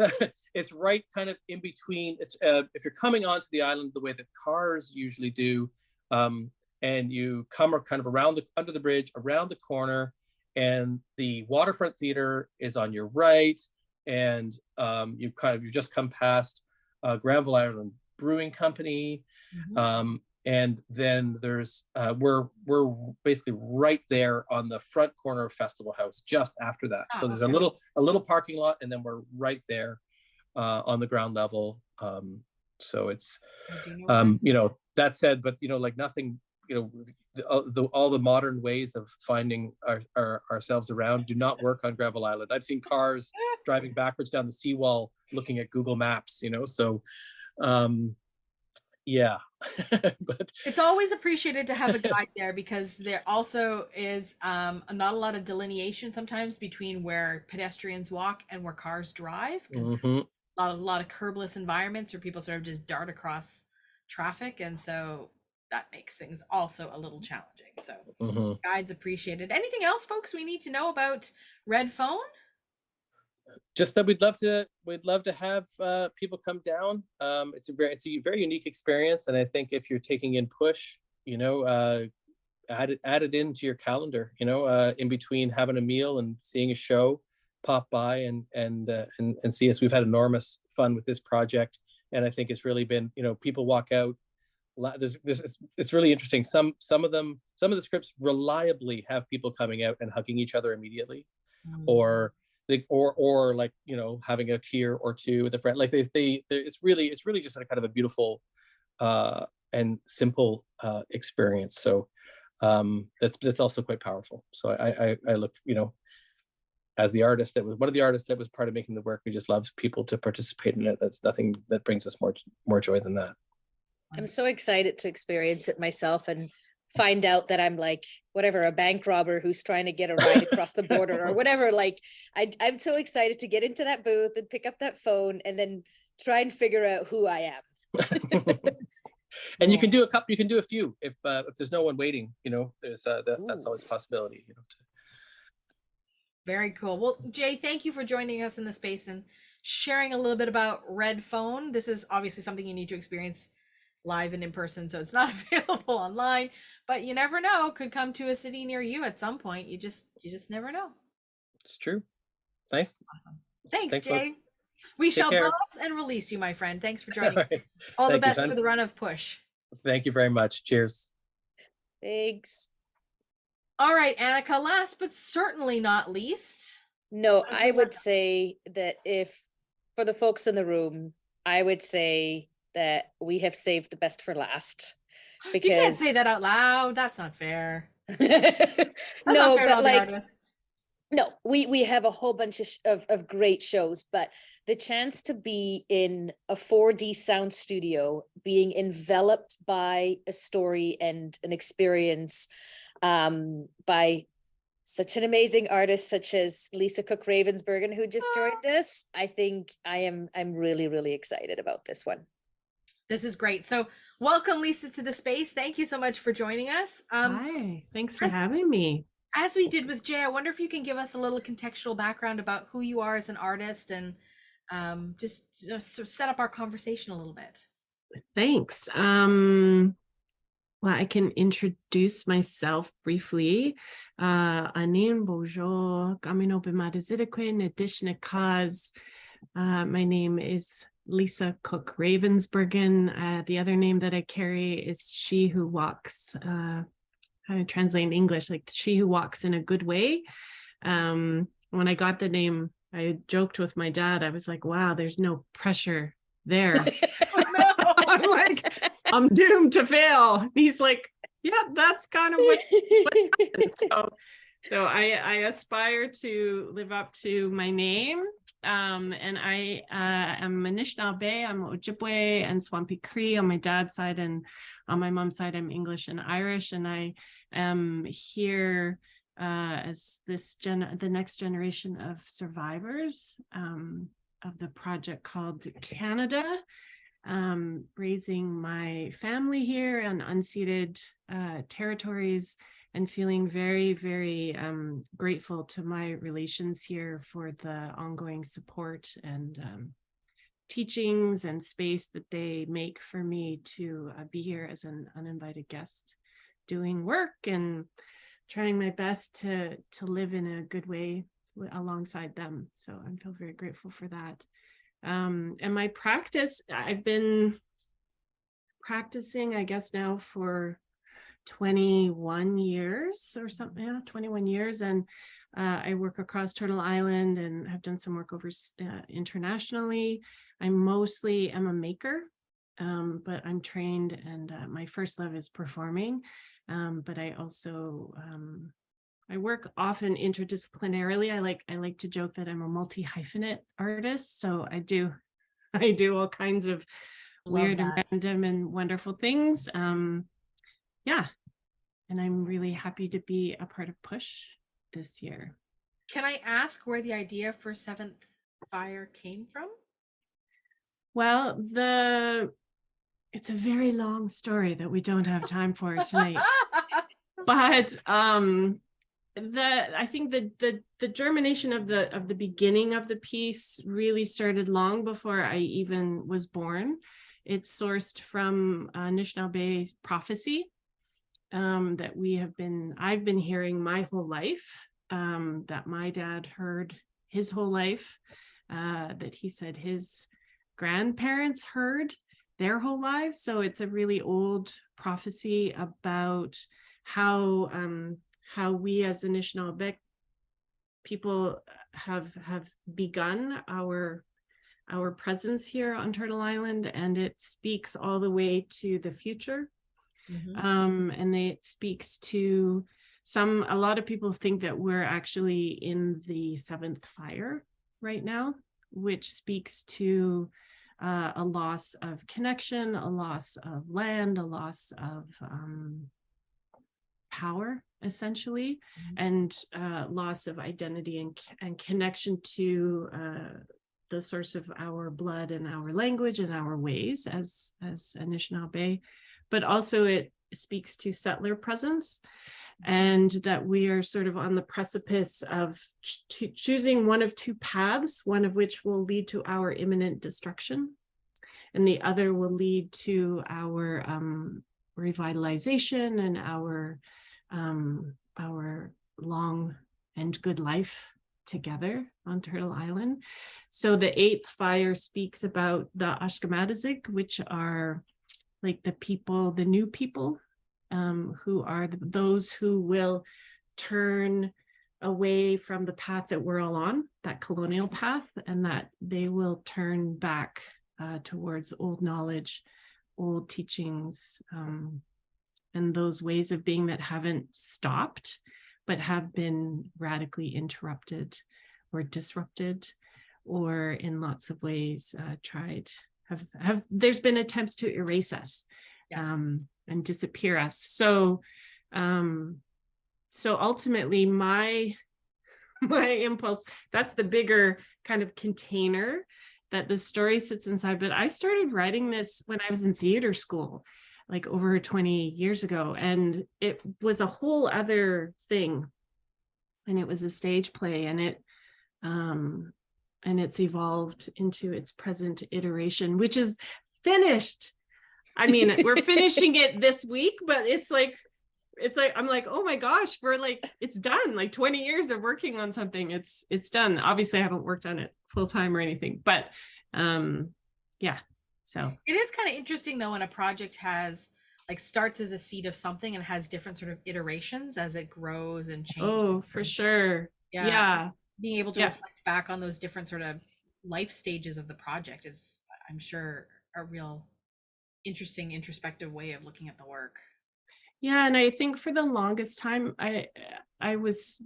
it's right kind of in between. It's if you're coming onto the island the way that cars usually do, and you come kind of around under the bridge, around the corner, and the Waterfront Theatre is on your right, and you just come past Granville Island Brewing Company. Mm-hmm. And then there's we're basically right there on the front corner of Festival House, just after that. So there's a little parking lot, and then we're right there on the ground level. So it's that said, but nothing, all the modern ways of finding ourselves around do not work on Granville Island. I've seen cars driving backwards down the seawall looking at Google Maps, so yeah. But it's always appreciated to have a guide there, because there also is not a lot of delineation sometimes between where pedestrians walk and where cars drive, because a lot of curbless environments where people sort of just dart across traffic, and so that makes things also a little challenging. So guides appreciated. Anything else, folks, we need to know about Red Phone? Just that we'd love to have people come down. It's a very unique experience, and I think if you're taking in PuSh, add it into your calendar. In between having a meal and seeing a show, pop by and see us. We've had enormous fun with this project, and I think it's really been, people walk out. It's really interesting. Some of the scripts reliably have people coming out and hugging each other immediately, or like having a tear or two with a friend. Like it's really just a kind of a beautiful and simple experience. So that's also quite powerful. So I look, as the artist that was one of the artists that was part of making the work, we just love people to participate in it. That's nothing that brings us more joy than that. I'm so excited to experience it myself and find out that I'm like, whatever, a bank robber who's trying to get a ride across the border or whatever. Like, I'm so excited to get into that booth and pick up that phone and then try and figure out who I am. And you can do a few if there's no one waiting, there's that's always a possibility, Very cool. Well, Jay, thank you for joining us in the space and sharing a little bit about Red Phone. This is obviously something you need to experience live and in person, so it's not available online, but you never know, could come to a city near you at some point. You just never know. It's true. Nice. Awesome. Thanks, Jay. Folks. We Take shall care. boss and release you, my friend. Thanks for joining us. Right. All the Thank you, best Ben. for the run of PuSh. Thank you very much. Cheers. Thanks. All right, Anika, last but certainly not least. No, I would say that for the folks in the room, I would say that we have saved the best for last. Because You can't say that out loud. That's not fair. No, not fair to but all the like, artists. no, we have a whole bunch of great shows, but the chance to be in a 4D sound studio, being enveloped by a story and an experience by such an amazing artist such as Lisa Cooke Ravensbergen, who just joined us, I think I'm really, really excited about this one. This is great. So welcome, Lisa, to the space. Thank you so much for joining us. Hi, thanks for having me. As we did with Jay, I wonder if you can give us a little contextual background about who you are as an artist and just sort of set up our conversation a little bit. Thanks. Well, I can introduce myself briefly. Anin bonjour, kamino b'madizidekwen edishne kaz. My name is Lisa Cooke Ravensbergen. The other name that I carry is She Who Walks. How to translate in English, like She Who Walks in a Good Way. When I got the name, I joked with my dad. I was like, wow, there's no pressure there. I'm like, I'm doomed to fail. And he's like, yeah, that's kind of what happened. So I aspire to live up to my name. And I am Anishinaabe, I'm Ojibwe and Swampy Cree on my dad's side, and on my mom's side, I'm English and Irish. And I am here as the next generation of survivors of the project called Canada, raising my family here on unceded territories, and feeling very, very grateful to my relations here for the ongoing support and teachings and space that they make for me to be here as an uninvited guest, doing work and trying my best to live in a good way alongside them. So I feel very grateful for that. And my practice, I've been practicing, I guess now for 21 years or something, yeah, 21 years. And I work across Turtle Island and have done some work over internationally. I mostly am a maker, but I'm trained, and my first love is performing. But I also, I work often interdisciplinarily. I like to joke that I'm a multi-hyphenate artist. So I do all kinds of weird and random and wonderful things. Yeah, and I'm really happy to be a part of PuSh this year. Can I ask where the idea for Seventh Fire came from? Well, it's a very long story that we don't have time for tonight. But I think the germination of the beginning of the piece really started long before I even was born. It's sourced from Anishinaabe prophecy that I've been hearing my whole life, that my dad heard his whole life, that he said his grandparents heard their whole lives. So it's a really old prophecy about how we as Anishinaabe people have begun our presence here on Turtle Island, and it speaks all the way to the future. Mm-hmm. And it speaks to a lot of people think that we're actually in the seventh fire right now, which speaks to a loss of connection, a loss of land, a loss of power, essentially, and loss of identity and connection to the source of our blood and our language and our ways as Anishinaabe. But also it speaks to settler presence, and that we are sort of on the precipice of choosing one of two paths, one of which will lead to our imminent destruction, and the other will lead to our revitalization and our long and good life together on Turtle Island. So the eighth fire speaks about the Ashkamadazik, which are like the people, the new people, who are those who will turn away from the path that we're all on, that colonial path, and that they will turn back towards old knowledge, old teachings, and those ways of being that haven't stopped, but have been radically interrupted or disrupted, or in lots of ways there's been attempts to erase us. And disappear us. So ultimately my impulse, that's the bigger kind of container that the story sits inside. But I started writing this when I was in theater school, like over 20 years ago. And it was a whole other thing. And it was a stage play, and it's evolved into its present iteration, which is finished. I mean, we're finishing it this week, but it's like, I'm like, oh my gosh, it's done. Like 20 years of working on something, it's done. Obviously I haven't worked on it full time or anything, but yeah. So it is kind of interesting though, when a project starts as a seed of something and has different sort of iterations as it grows and changes. Oh, for sure. Yeah. Being able to reflect back on those different sort of life stages of the project is, I'm sure, a real interesting introspective way of looking at the work. Yeah, and I think for the longest time I was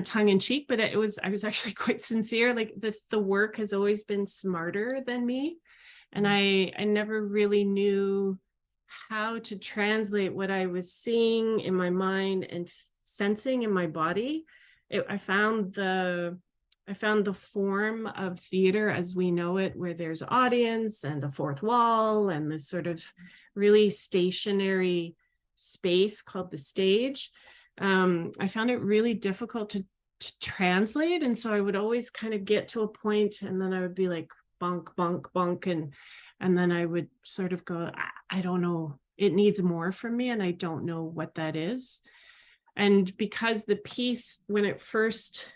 tongue in cheek, but I was actually quite sincere. Like the work has always been smarter than me, and I never really knew how to translate what I was seeing in my mind and sensing in my body. I found the form of theater as we know it, where there's audience and a fourth wall and this sort of really stationary space called the stage. I found it really difficult to translate. And so I would always kind of get to a point, and then I would be like, bonk, bonk, bonk. And then I would sort of go, I don't know, it needs more from me, and I don't know what that is. And because the piece, when it first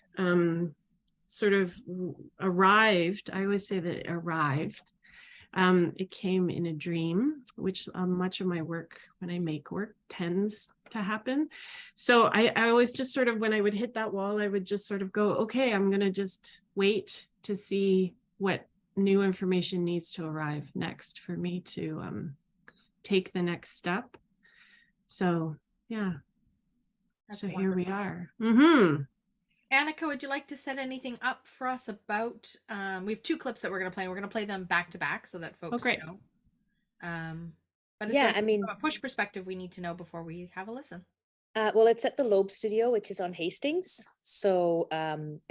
sort of arrived, I always say that it arrived, it came in a dream, which much of my work, when I make work, tends to happen. So I always just sort of, when I would hit that wall, I would just sort of go, okay, I'm going to just wait to see what new information needs to arrive next for me to take the next step. So yeah. That's so wonderful. Here we are. Anika, would you like to set anything up for us about, we have two clips that we're going to play. We're going to play them back to back so that folks know. But yeah, I mean, from a PuSh perspective, we need to know before we have a listen. Well, it's at the Loeb Studio, which is on Hastings. So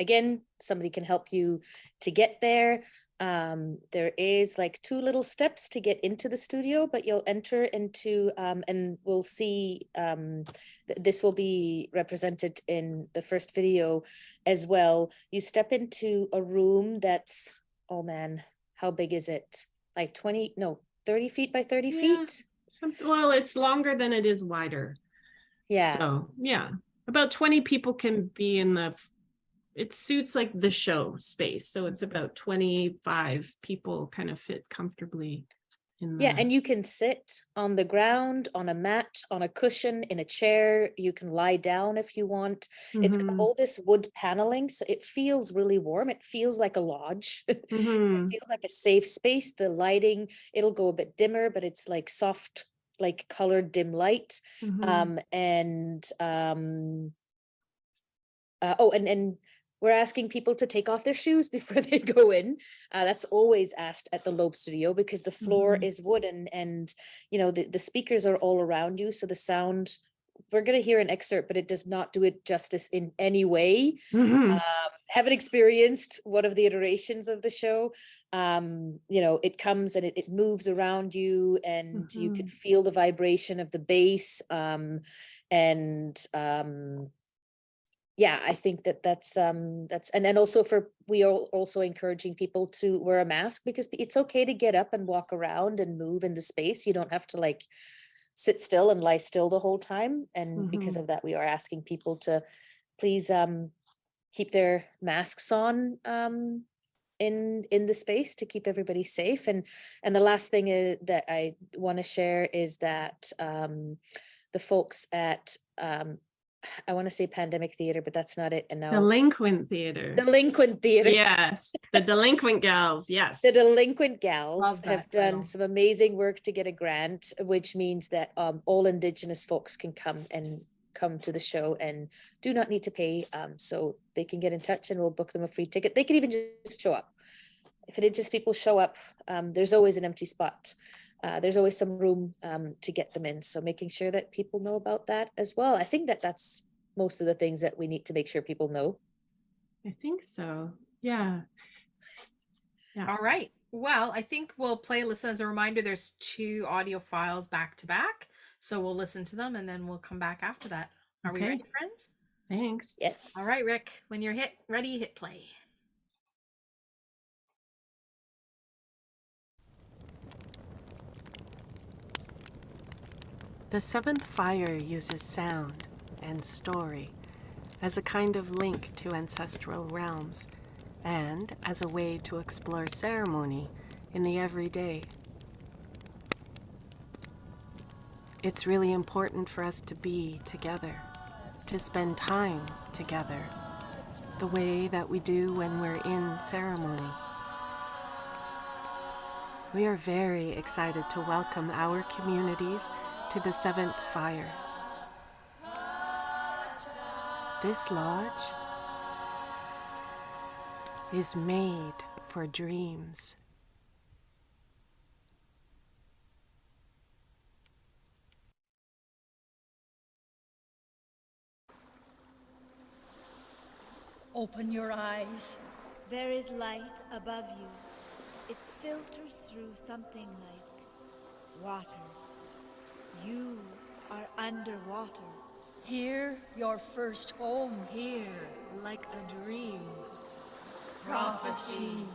again, somebody can help you to get there. There is like 2 little steps to get into the studio, but you'll enter into, and we'll see, this will be represented in the first video as well. You step into a room that's, oh man, how big is it? Like 30 feet by 30 feet? Well, it's longer than it is wider. Yeah. So yeah, about 20 people can be in it suits like the show space. So it's about 25 people kind of fit comfortably in the... Yeah, and you can sit on the ground, on a mat, on a cushion, in a chair. You can lie down if you want. It's got all this wood paneling, so it feels really warm. It feels like a lodge. It feels like a safe space. The lighting, it'll go a bit dimmer, but it's like soft like colored dim light. Mhm. And we're asking people to take off their shoes before they go in. That's always asked at the Loeb Studio because the floor Mhm. is wooden, and you know the speakers are all around you, so the sound, we're going to hear an excerpt, but it does not do it justice in any way. Mhm. Haven't experienced one of the iterations of the show. You know, it comes and it moves around you, and you could Mhm. feel the vibration of the bass. Yeah, I think that's and then also we are also encouraging people to wear a mask, because it's okay to get up and walk around and move in the space. You don't have to like sit still and lie still the whole time. And because Mhm. of that, we are asking people to please keep their masks on in the space to keep everybody safe. And the last thing that I want to share is that the folks at I want to say Pandemic Theatre, but that's not it. And now Delinquent Theater. Delinquent Theatre. Yes, the Delinquent Gals. Yes. The Delinquent Gals Love that have done title. some amazing work to get a grant, which means that all Indigenous folks can come to the show and do not need to pay. So they can get in touch and we'll book them a free ticket. They can even just show up. If Indigenous people show up, there's always an empty spot. There's always some room to get them in. So making sure that people know about that as well. I think that's most of the things that we need to make sure people know. I think so. Yeah. Yeah. All right. Well, I think we'll play, listen, as a reminder, there's 2 audio files back to back. So we'll listen to them and then we'll come back after that. Are we Okay. ready, friends? Thanks. Yes. All right, Rick, when you're ready, hit play. The seventh fire uses sound and story as a kind of link to ancestral realms and as a way to explore ceremony in the everyday. It's really important for us to be together, to spend time together, the way that we do when we're in ceremony. We are very excited to welcome our communities to the seventh fire. This lodge is made for dreams. Open your eyes. There is light above you. It filters through something like water. You are underwater. Here, your first home. Here, like a dream. Prophecy.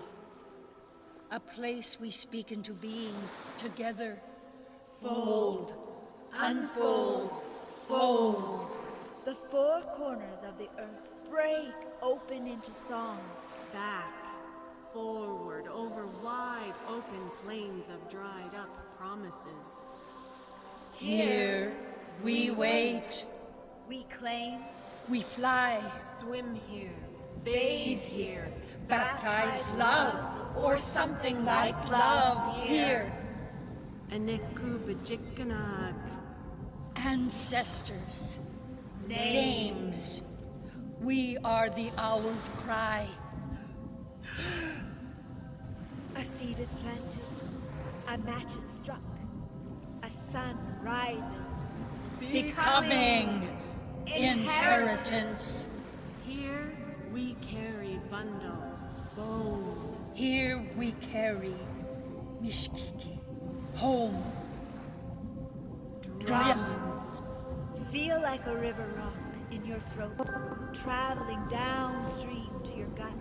A place we speak into being together. Fold, unfold, fold. The 4 corners of the earth break open into song. Back, forward, over wide open plains of dried up promises. Here, we wait. We claim. We fly. Swim here, bathe here, Baptize love, or something like love here. Anekubajikanag. Ancestors. Names. We are the owl's cry. A seed is planted. A match is struck. A sun rises. Becoming. Inheritance. Here we carry bundle, bone. Here we carry Mishkiki. Home. Drums. Feel like a river rock in your throat, traveling downstream to your gut.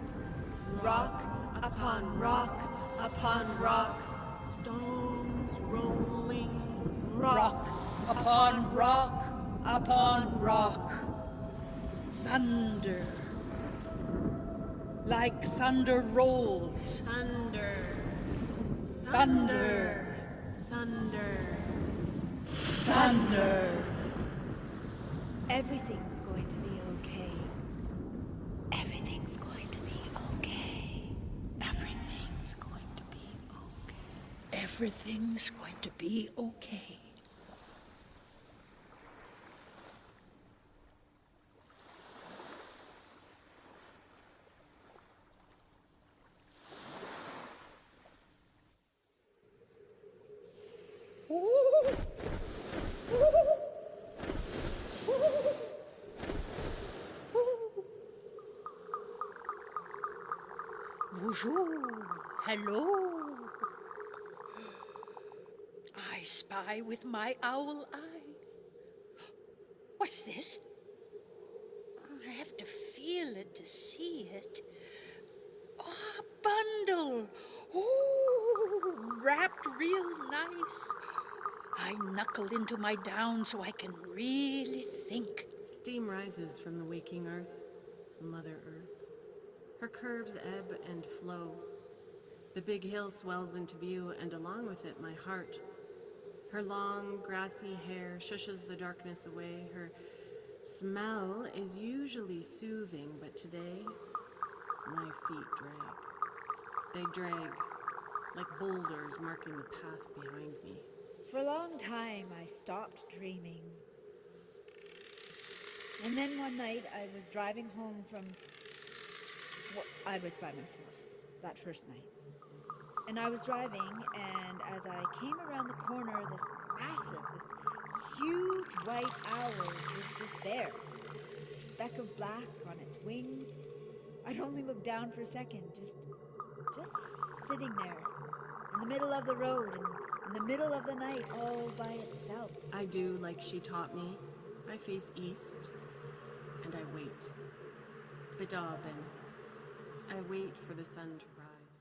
Rock upon rock upon rock. Stones rolling. Rock upon rock upon rock. Thunder. Like thunder rolls. Thunder. Thunder. Thunder. Thunder. Everything's going to be okay. Everything's going to be okay. Everything's going to be okay. Everything's going to be okay. Bonjour. Hello. I spy with my owl eye. What's this? I have to feel it to see it. Oh, a bundle. Ooh, wrapped real nice. I knuckle into my down so I can really think. Steam rises from the waking earth, Mother Earth. Her curves ebb and flow. The big hill swells into view, and along with it, my heart. Her long, grassy hair shushes the darkness away. Her smell is usually soothing, but today, my feet drag. They drag like boulders marking the path behind me. For a long time, I stopped dreaming. And then one night, I was driving home from... Well, I was by myself that first night. And I was driving, and as I came around the corner, this huge white owl was just there. Speck of black on its wings. I'd only look down for a second, just sitting there, in the middle of the road, in the middle of the night, all by itself. I do like she taught me. I face east, and I wait. Bedaben. I wait for the sun to rise.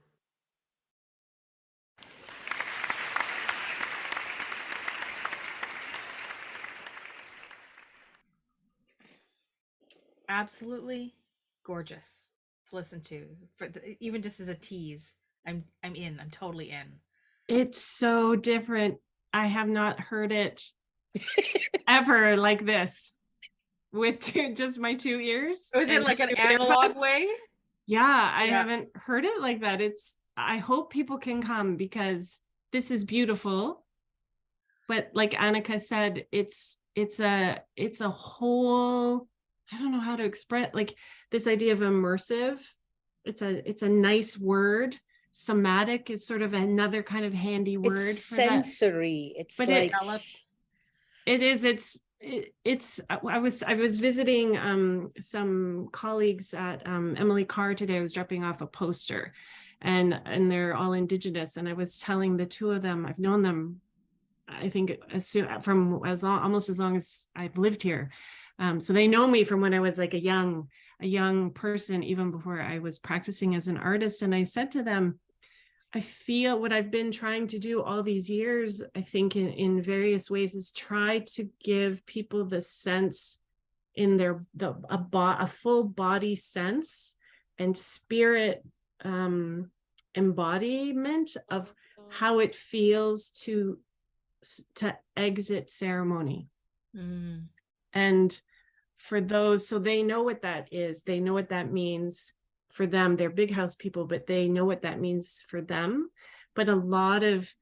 Absolutely gorgeous to listen to. Even just as a tease, I'm totally in. It's so different. I have not heard it ever like this with just my two ears. Within like an analog way? Yeah, I haven't heard it like that. I hope people can come because this is beautiful. But like Anika said, it's a whole, I don't know how to express, like this idea of immersive. It's a nice word. Somatic is sort of another kind of handy word. It's for sensory. That. It's but like I was visiting some colleagues at Emily Carr today. I was dropping off a poster, and they're all Indigenous, and I was telling the two of them, I've known them, I think almost as long as I've lived here. So they know me from when I was like a young person, even before I was practicing as an artist. And I said to them, I feel what I've been trying to do all these years, I think in various ways, is try to give people the sense in a full body sense and spirit embodiment of how it feels to exit ceremony. And for those, so they know what that is, they know what that means for them. They're big house people, but they know what that means for them. But a lot of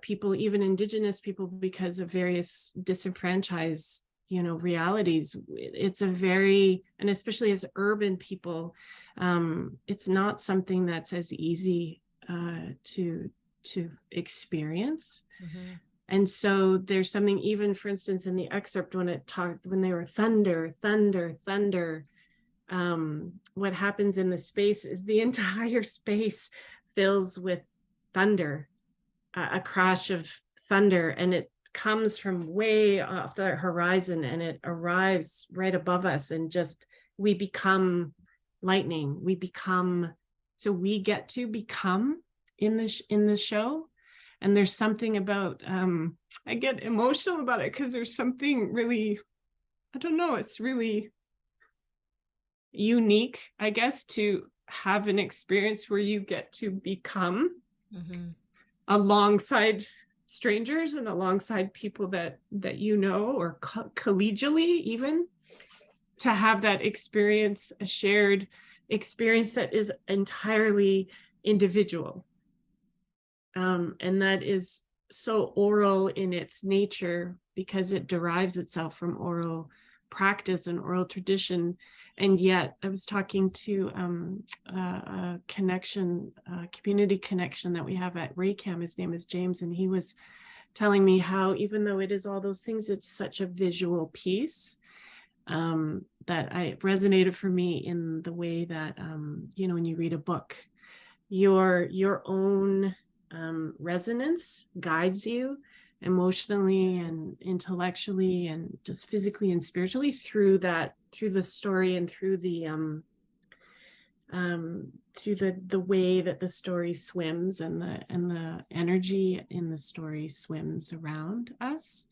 people, even Indigenous people, because of various disenfranchised realities, it's a very, and especially as urban people, it's not something that's as easy to experience. And so there's something, even for instance, in the excerpt when they were thunder, what happens in the space is the entire space fills with thunder, a crash of thunder, and it comes from way off the horizon and it arrives right above us, and just we become lightning. We get to become in the show. And there's something about, I get emotional about it because there's something really, I don't know, it's really unique, I guess, to have an experience where you get to become alongside strangers and alongside people that or collegially, even to have that experience, a shared experience that is entirely individual. And that is so oral in its nature because it derives itself from oral practice and oral tradition. And yet I was talking to a community connection that we have at Raycam. His name is James, and he was telling me how, even though it is all those things, it's such a visual piece. that resonated for me in the way that, when you read a book, your own resonance guides you emotionally and intellectually and just physically and spiritually through the story and through the way that the story swims and the energy in the story swims around us.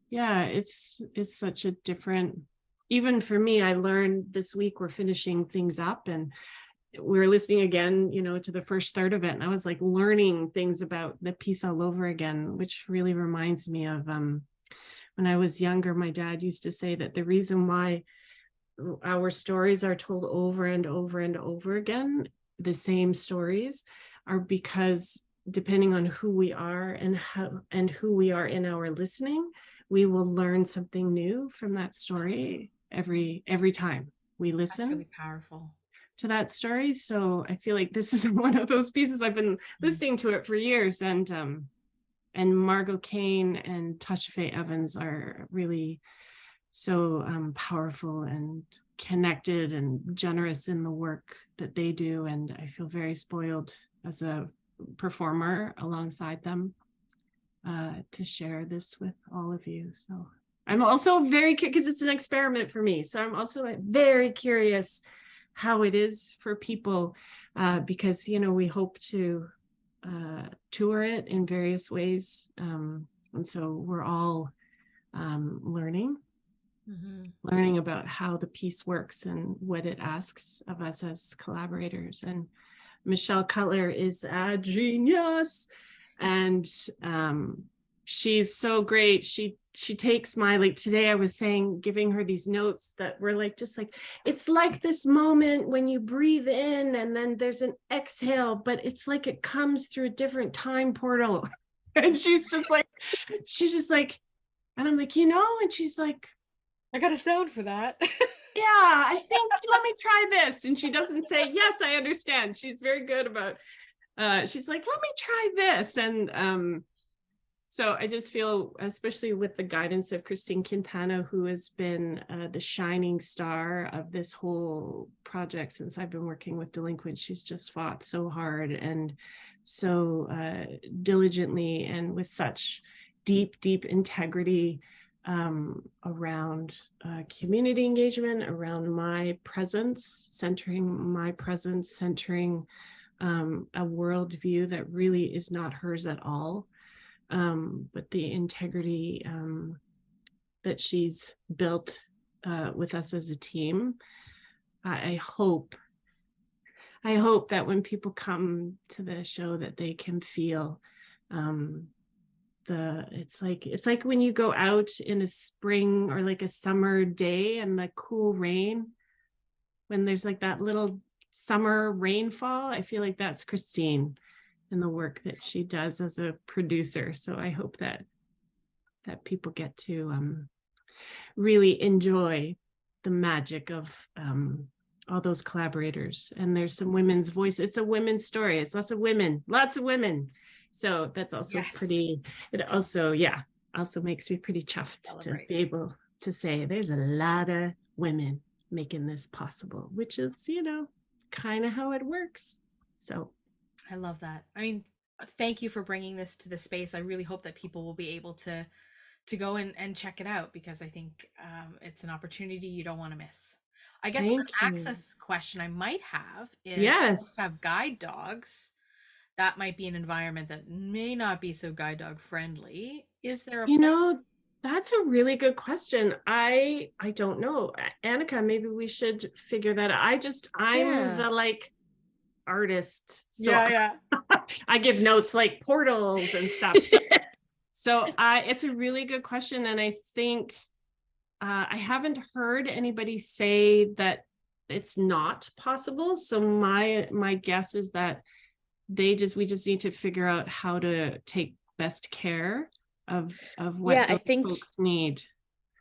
It's such a different, even for me, I learned this week we're finishing things up and we're listening again, to the first third of it. And I was like learning things about the piece all over again, which really reminds me of when I was younger, my dad used to say that the reason why our stories are told over and over and over again, the same stories, are because depending on who we are and who we are in our listening, we will learn something new from that story every time we listen. That's really powerful. To that story. So I feel like this is one of those pieces. I've been listening to it for years, and Margot Kane and Tasha Faye Evans are really so powerful and connected and generous in the work that they do. And I feel very spoiled as a performer alongside them to share this with all of you. So I'm also very curious, because it's an experiment for me. So I'm also very curious how it is for people, because, we hope to tour it in various ways. And so we're all learning about how the piece works and what it asks of us as collaborators. And Michelle Cutler is a genius, and she's so great. She takes today I was saying, giving her these notes that were it's like this moment when you breathe in and then there's an exhale, but it's like it comes through a different time portal. And she's just like, and I'm like, and she's like, I got a sound for that. Yeah, I think, let me try this. And she doesn't say, yes, I understand. She's very good about, she's like, let me try this. And, so I just feel, especially with the guidance of Christine Quintana, who has been the shining star of this whole project since I've been working with Delinquent. She's just fought so hard and so diligently and with such deep integrity around community engagement, around my presence, centering a worldview that really is not hers at all. But the integrity that she's built with us as a team, I hope that when people come to the show that they can feel it's like when you go out in a spring or like a summer day and the cool rain, when there's like that little summer rainfall. I feel like that's Christine and the work that she does as a producer. So I hope that people get to really enjoy the magic of all those collaborators. And there's some women's voice. It's a women's story. It's lots of women. So that's also pretty, it also makes me pretty chuffed to be able to say there's a lot of women making this possible, which is, kind of how it works. So I love that. I mean, thank you for bringing this to the space. I really hope that people will be able to go and check it out, because I think it's an opportunity you don't want to miss. I guess an access question I might have is, if you have guide dogs, that might be an environment that may not be so guide dog friendly. Is there a that's a really good question. I don't know. Anika, maybe we should figure that out. I'm the artist. So I give notes like portals and stuff. So it's a really good question. And I think I haven't heard anybody say that it's not possible. So my guess is that we just need to figure out how to take best care of what those folks need.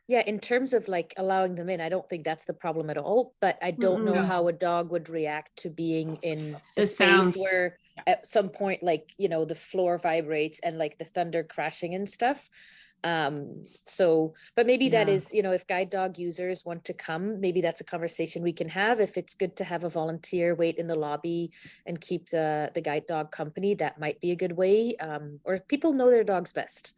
Yeah, in terms of allowing them in, I don't think that's the problem at all. But I don't know how a dog would react to being in a space where at some point, the floor vibrates and the thunder crashing and stuff. So, but maybe that Yeah. is, you know, if guide dog users want to come, maybe that's a conversation we can have. If it's good to have a volunteer wait in the lobby and keep the guide dog company, that might be a good way. Or people know their dogs best.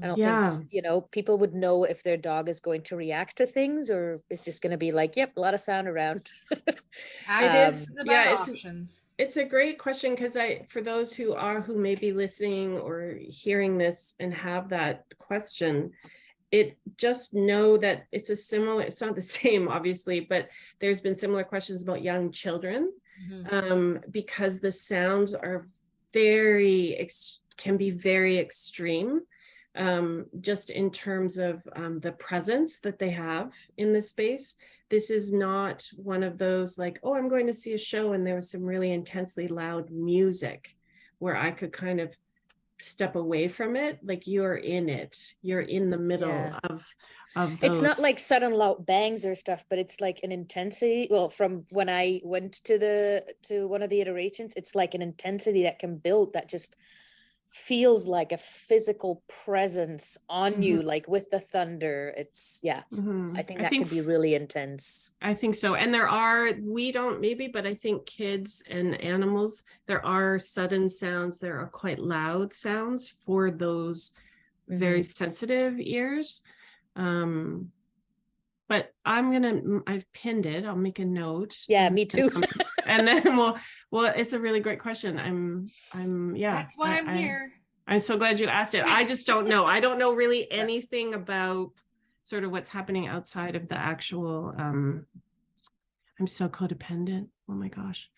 I don't Yeah. think, you know, people would know if their dog is going to react to things or it's just going to be like, yep, a lot of sound around. It is, the yeah, bad it's options. it's a great question, because for those who may be listening or hearing this and have that question, just know that it's not the same, obviously, but there's been similar questions about young children, because the sounds are can be very extreme, just in terms of the presence that they have in the space. This is not one of those like, oh, I'm going to see a show and there was some really intensely loud music where I could kind of step away from it. Like, you're in it, you're in the middle of those. It's not like sudden loud bangs or stuff, but it's like an intensity. Well, from when I went to one of the iterations, it's like an intensity that can build that just feels like a physical presence on you, like with the thunder. It's I think that could be really intense. I think so. And we don't maybe, but I think kids and animals, there are sudden sounds, there are quite loud sounds for those very sensitive ears. But I've pinned it. I'll make a note. Yeah, me too. And then well, it's a really great question. That's why I'm here. I'm so glad you asked it. I just don't know. I don't know really anything about sort of what's happening outside of the actual, I'm so codependent. Oh my gosh.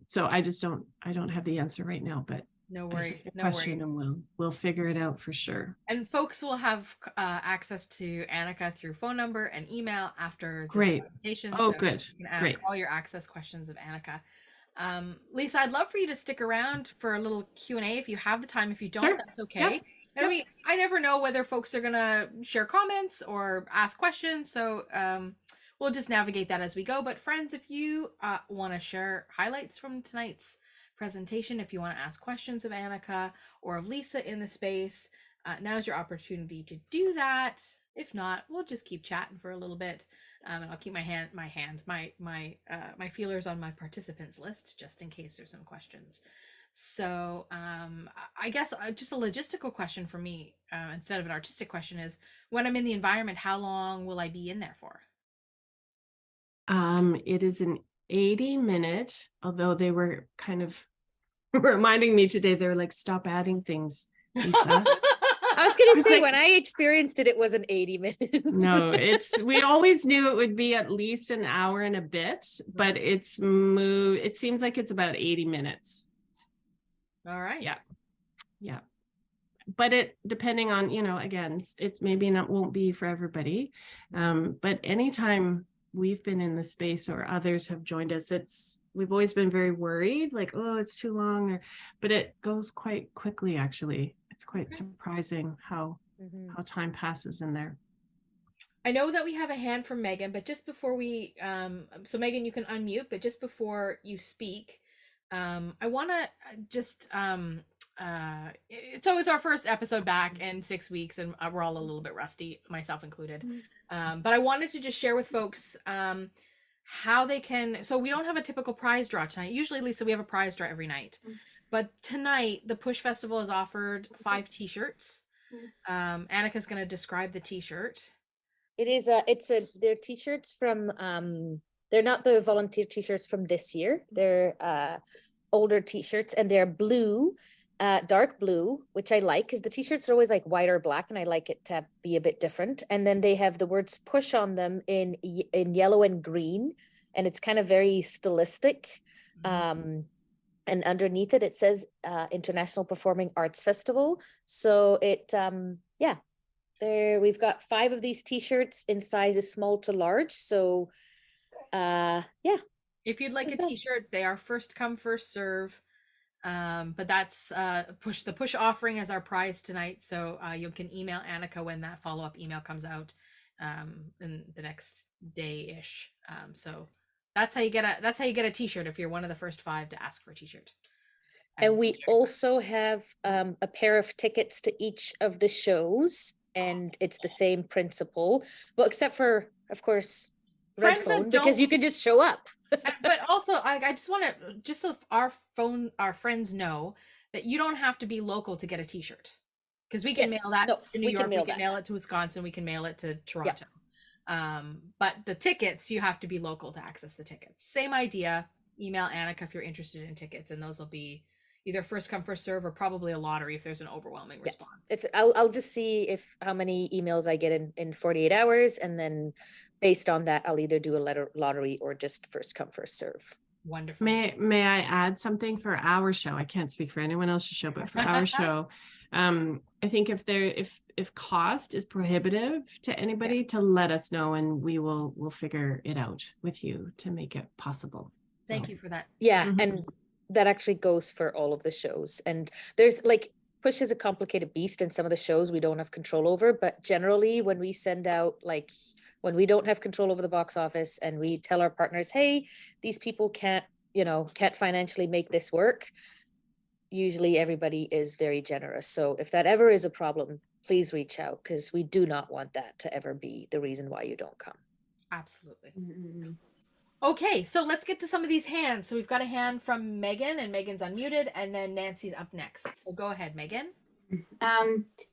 So I don't have the answer right now, but no worries. No worries. And we'll figure it out for sure. And folks will have access to Anika through phone number and email after this presentation. Oh, so good. You can ask all your access questions of Anika. Lisa, I'd love for you to stick around for a little Q&A if you have the time. If you don't, that's okay. I mean, I never know whether folks are gonna share comments or ask questions, so we'll just navigate that as we go. But friends, if you want to share highlights from tonight's presentation, if you want to ask questions of Anika or of Lisa in the space, now's your opportunity to do that. If not, we'll just keep chatting for a little bit, and I'll keep my feelers on my participants list just in case there's some questions. So I guess just a logistical question for me, instead of an artistic question, is when I'm in the environment, how long will I be in there for? It is an 80-minute, although they were kind of reminding me today, they're like, stop adding things, Lisa. I was going to say, when I experienced it, it wasn't 80 minutes. No, we always knew it would be at least an hour and a bit, but it seems like it's about 80 minutes. All right. Yeah. But depending on, again, it's maybe won't be for everybody. But anytime we've been in the space or others have joined us, we've always been very worried, like, oh, it's too long, but it goes quite quickly, actually. It's quite surprising how time passes in there. I know that we have a hand from Megan, but just before we, so Megan, you can unmute, but just before you speak, I want to just, it's our first episode back in 6 weeks, and we're all a little bit rusty, myself included. But I wanted to just share with folks how they can, so we don't have a typical prize draw tonight. Usually, Lisa, we have a prize draw every night. But tonight, the PuSh Festival has offered 5 t-shirts. Anika's going to describe the t-shirt. They're t-shirts from, they're not the volunteer t-shirts from this year. They're older t-shirts, and they're blue, dark blue, which I like because the t-shirts are always like white or black, and I like it to be a bit different. And then they have the words PuSh on them in yellow and green, and it's kind of very stylistic. And underneath it says International Performing Arts Festival. So we've got 5 of these t-shirts in sizes small to large. So if you'd like a t-shirt, they are first come, first serve. But that's the PuSh offering as our prize tonight. So you can email Anika when that follow-up email comes out in the next day-ish. So that's how you get a t-shirt if you're one of the first 5 to ask for a t-shirt. And we also have a pair of tickets to each of the shows, and it's the same principle. Well, except for, of course, Red Friends that Phone, because you don't- can just show up. But also, I just want to, just so our friends know that you don't have to be local to get a t-shirt, because we can mail that to New York, we can mail it to Wisconsin, we can mail it to Toronto. But the tickets, you have to be local to access the tickets. Same idea. Email Anika if you're interested in tickets, and those will be either first come first serve or probably a lottery if there's an overwhelming response. If I'll just see how many emails I get in 48 hours, and then based on that, I'll either do a lottery or just first come first serve. Wonderful. May I add something for our show? I can't speak for anyone else's show, but for our show, I think if cost is prohibitive to anybody, to let us know, and we'll figure it out with you to make it possible. Thank you for that. Yeah, and that actually goes for all of the shows. And there's like, PuSh is a complicated beast, and some of the shows we don't have control over, but generally when we send out, like when we don't have control over the box office and we tell our partners, hey, these people can't financially make this work, usually everybody is very generous. So if that ever is a problem, please reach out, because we do not want that to ever be the reason why you don't come. Absolutely. Okay, so let's get to some of these hands. So we've got a hand from Megan, and Megan's unmuted, and then Nancy's up next. So go ahead, Megan.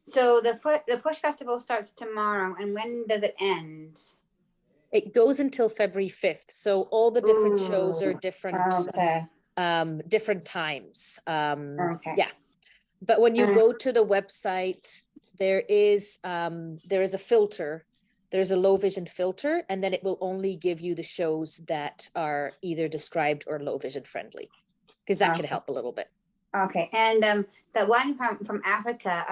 So the PuSh Festival starts tomorrow, and when does it end? It goes until February 5th. So all the different shows are different, different times. Yeah. But when you go to the website, there is a filter. There's a low vision filter, and then it will only give you the shows that are either described or low vision friendly, because that can help a little bit. Okay, and the one from Africa,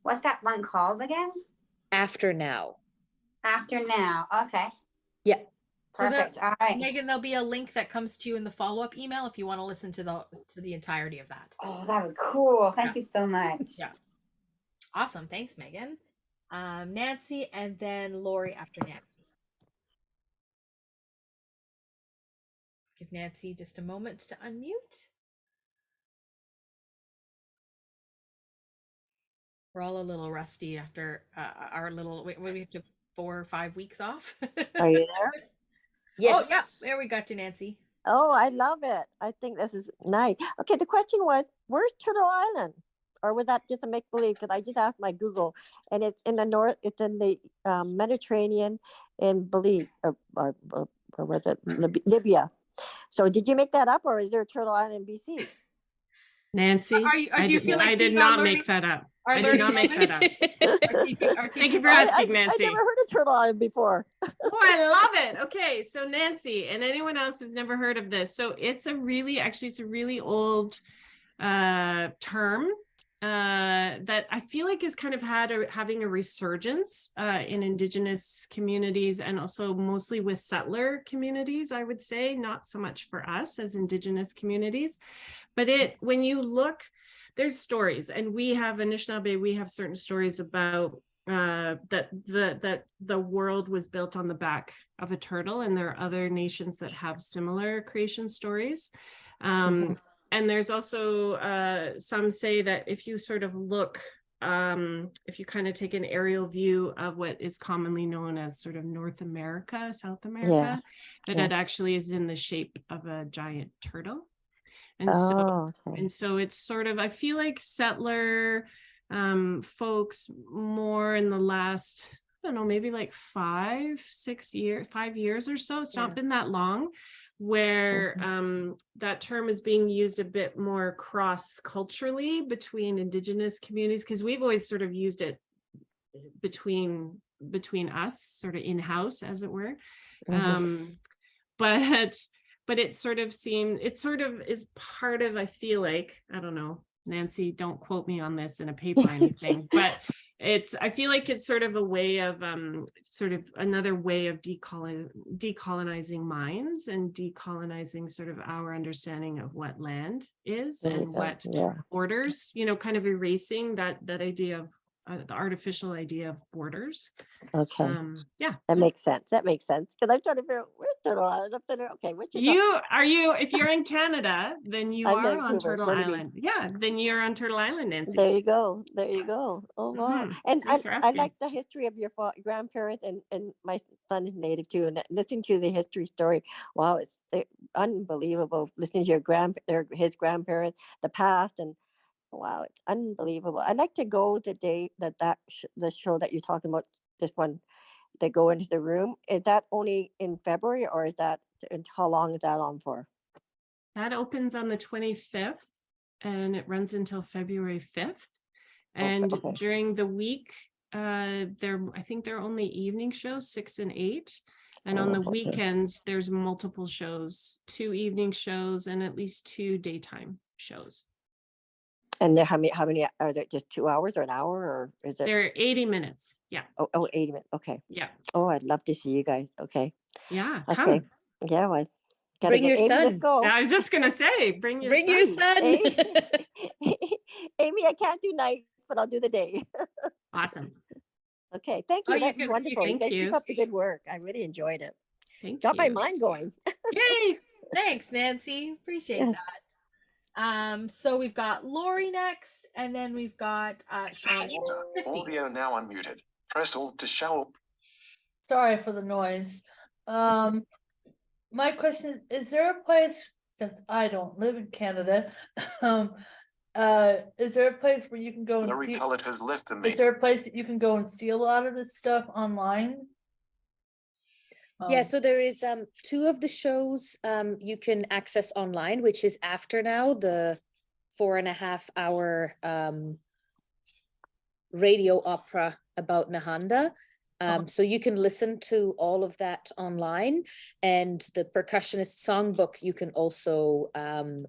what's that one called again? Afternow. Afternow. Okay. Yeah. Perfect. All right, Megan, there'll be a link that comes to you in the follow-up email if you want to listen to the entirety of that. Oh, that was cool. Thank you so much. Yeah. Awesome. Thanks, Megan. Nancy, and then Lori after Nancy. Give Nancy just a moment to unmute. We're all a little rusty after our little, we have to 4 or 5 weeks off. Are you there? Yes. Oh, yeah. There we got you, Nancy. Oh, I love it. I think this is nice. Okay, the question was, where's Turtle Island? Or was that just a make-believe? Because I just asked my Google, and it's in the north, it's in the Mediterranean in Belize, or was it Libya? So did you make that up, or is there a Turtle Island in BC? Nancy, do you feel like I did you not are make that up. are I did not make that up. Thank you for asking, Nancy. I never heard of Turtle Island before. Oh, I love it. Okay, so Nancy, and anyone else who's never heard of this, so it's a really old term that I feel like is kind of having a resurgence in Indigenous communities, and also mostly with settler communities, I would say, not so much for us as Indigenous communities. But when you look, there's stories, and we have Anishinaabe, we have certain stories about that the world was built on the back of a turtle, and there are other nations that have similar creation stories. And there's also some say that if you sort of look, if you kind of take an aerial view of what is commonly known as sort of North America, South America, that it actually is in the shape of a giant turtle. And so it's sort of, I feel like settler folks more in the last, I don't know, maybe like 5 years or so. It's not been that long, where that term is being used a bit more cross-culturally between Indigenous communities, because we've always sort of used it between us, sort of in-house, as it were. But it sort of is part of, I feel like, I don't know, Nancy, don't quote me on this in a paper or anything, but I feel like it's sort of a way of sort of another way of decolonizing minds and decolonizing sort of our understanding of what land is and what borders, kind of erasing that idea of the artificial idea of borders. Okay. Yeah. That makes sense. That makes sense. Because I'm trying to figure out where's Turtle Island. I'm thinking, okay, which If you're in Canada, then you I'm are on Vancouver, Turtle Burnaby. Island. Yeah, then you're on Turtle Island, Nancy. There you go. There you go. Oh wow. And Thanks for I asking. like the history of your grandparents, and my son is native too. And listening to the history story, wow, it's unbelievable. Listening to his grandparents, the past, and wow, it's unbelievable. I'd like to go the day the show that you're talking about, this one, they go into the room. Is that only in February, or is that, and how long is that on for? That opens on the 25th and it runs until February 5th. And Okay. during the week, I think they're only evening shows, 6 and 8. And on the weekends, there's multiple shows, 2 evening shows and at least 2 daytime shows. And how many are there? Just 2 hours or an hour, or is it? They're 80 minutes. Yeah. Oh, 80 minutes. Okay. Yeah. Oh, I'd love to see you guys. Okay. Yeah. Okay. Come. Yeah. Well, Bring your son. Let's go. I was just gonna say, bring your son. Amy, I can't do night, but I'll do the day. Awesome. Okay. Thank you. Oh, That's wonderful. thank you. Keep up the good work. I really enjoyed it. Got my mind going. Yay! Thanks, Nancy. Appreciate that. So we've got Lori next, and then we've got Sean and Christy. Audio now unmuted. Press Alt to show. Sorry for the noise. My question is there a place, since I don't live in Canada, is there a place where you can go and Larry see, Tullett has left the meeting. is there a place that you can go and see a lot of this stuff online? Yeah, so there is 2 of the shows you can access online, which is Afternow, the 4.5-hour radio opera about Nahanda. So you can listen to all of that online, and the Percussionist Songbook you can also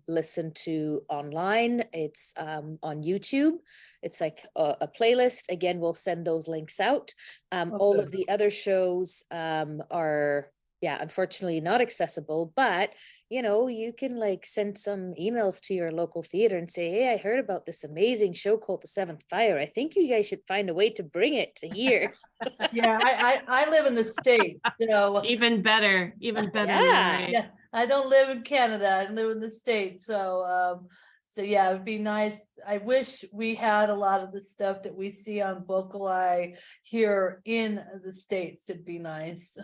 listen to online. It's on YouTube. It's like a playlist. Again, we'll send those links out. All of the other shows are, unfortunately not accessible, but you can like send some emails to your local theater and say, hey, I heard about this amazing show called The Seventh Fire. I think you guys should find a way to bring it to here. Yeah, I live in the States, so even better. Yeah, I don't live in Canada. I live in the States, so yeah, it'd be nice. I wish we had a lot of the stuff that we see on VocalEye here in the States. It'd be nice.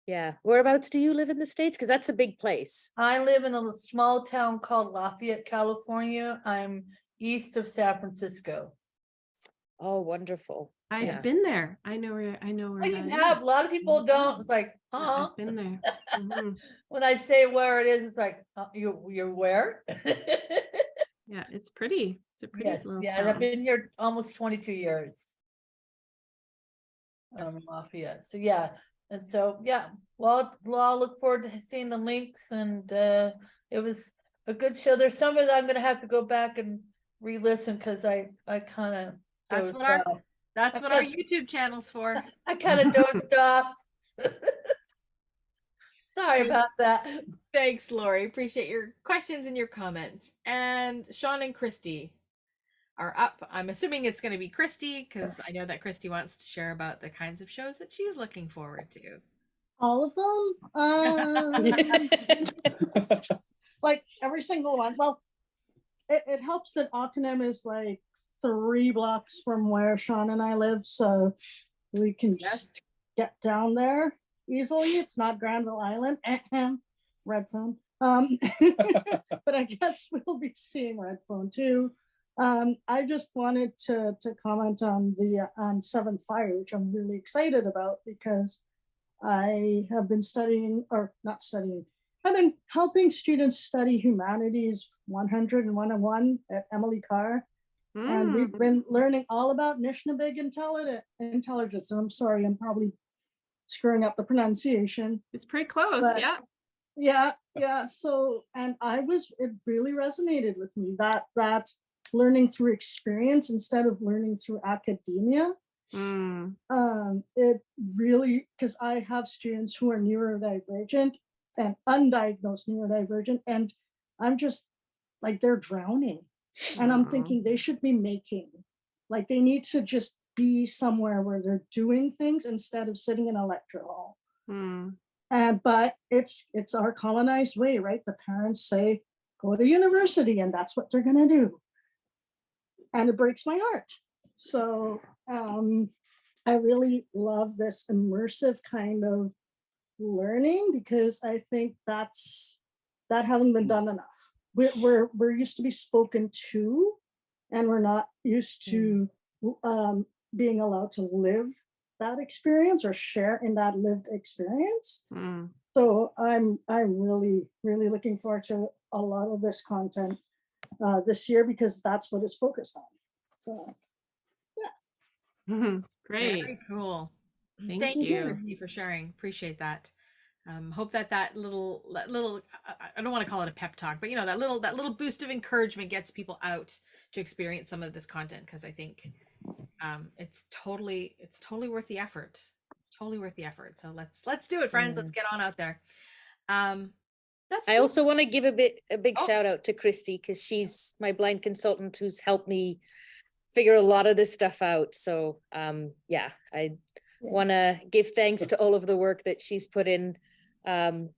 Yeah. Whereabouts do you live in the States? Because that's a big place. I live in a small town called Lafayette, California. I'm east of San Francisco. Oh, wonderful. I've been there. I know where I didn't have, a lot of people don't. It's like, huh? I've been there. When I say where it is, it's like, you're where? Yeah, it's pretty. It's a pretty little town. I've been here almost 22 years. Lafayette. So yeah. And so, well, I'll look forward to seeing the links, and it was a good show. There's some of it I'm going to have to go back and re-listen because I kind of That's what our YouTube channel's for. I kind of dozed off. Sorry about that. Thanks, Lori. Appreciate your questions and your comments. And Sean and Christy are up. I'm assuming it's going to be Christy because I know that Christy wants to share about the kinds of shows that she's looking forward to. All of them? Like every single one. Well, it helps that Okinum is like 3 blocks from where Sean and I live, so we can just get down there easily. It's not Granville Island. Red Phone. But I guess we'll be seeing Red Phone too. I just wanted to comment on the Seventh Fire, which I'm really excited about because I have been I've been helping students study humanities 100 and 101 at Emily Carr. And we've been learning all about Nishnabig intelligence. And I'm sorry, I'm probably screwing up the pronunciation. It's pretty close, yeah. So, and it really resonated with me that learning through experience instead of learning through academia. It really, because I have students who are neurodivergent and undiagnosed neurodivergent, and I'm just like, they're drowning. And I'm thinking they should be making Like they need to just be somewhere where they're doing things instead of sitting in a lecture hall. But it's our colonized way, right? The parents say, go to university, and that's what they're gonna do. And it breaks my heart. So I really love this immersive kind of learning, because I think that hasn't been done enough. We're used to be spoken to, and we're not used to being allowed to live that experience or share in that lived experience. So I'm really, really looking forward to a lot of this content this year, because that's what it's focused on. So yeah. Great. Very cool. Thank you. Christy, for sharing. Appreciate that. Hope that little I don't want to call it a pep talk, but that little boost of encouragement gets people out to experience some of this content, because I think it's totally worth the effort. It's totally worth the effort. So let's do it, friends. Let's get on out there. I also want to give a big shout out to Christy, because she's my blind consultant who's helped me figure a lot of this stuff out. So I want to give thanks to all of the work that she's put in,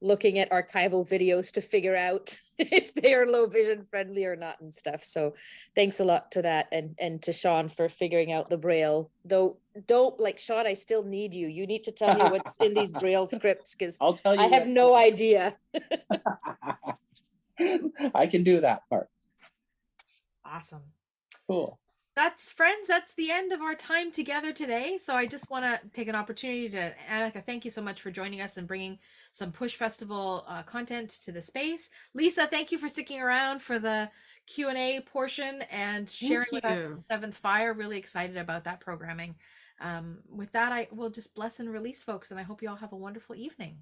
looking at archival videos to figure out if they are low vision friendly or not and stuff. So thanks a lot to that, and to Sean for figuring out the Braille. Though don't, like, Sean, I still need you. You need to tell me what's in these Braille scripts, because I have no idea. I can do that part. Awesome. Cool. That's the end of our time together today. So I just want to take an opportunity to, Anika, thank you so much for joining us and bringing some PuSh Festival content to the space. Lisa, thank you for sticking around for the Q&A portion and sharing with us the Seventh Fire. Really excited about that programming. With that, I will just bless and release, folks, and I hope you all have a wonderful evening.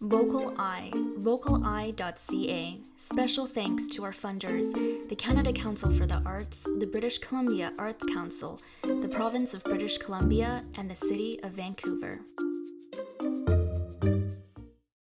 VocalEye, vocaleye.ca. Special thanks to our funders, the Canada Council for the Arts, the British Columbia Arts Council, the Province of British Columbia, and the City of Vancouver.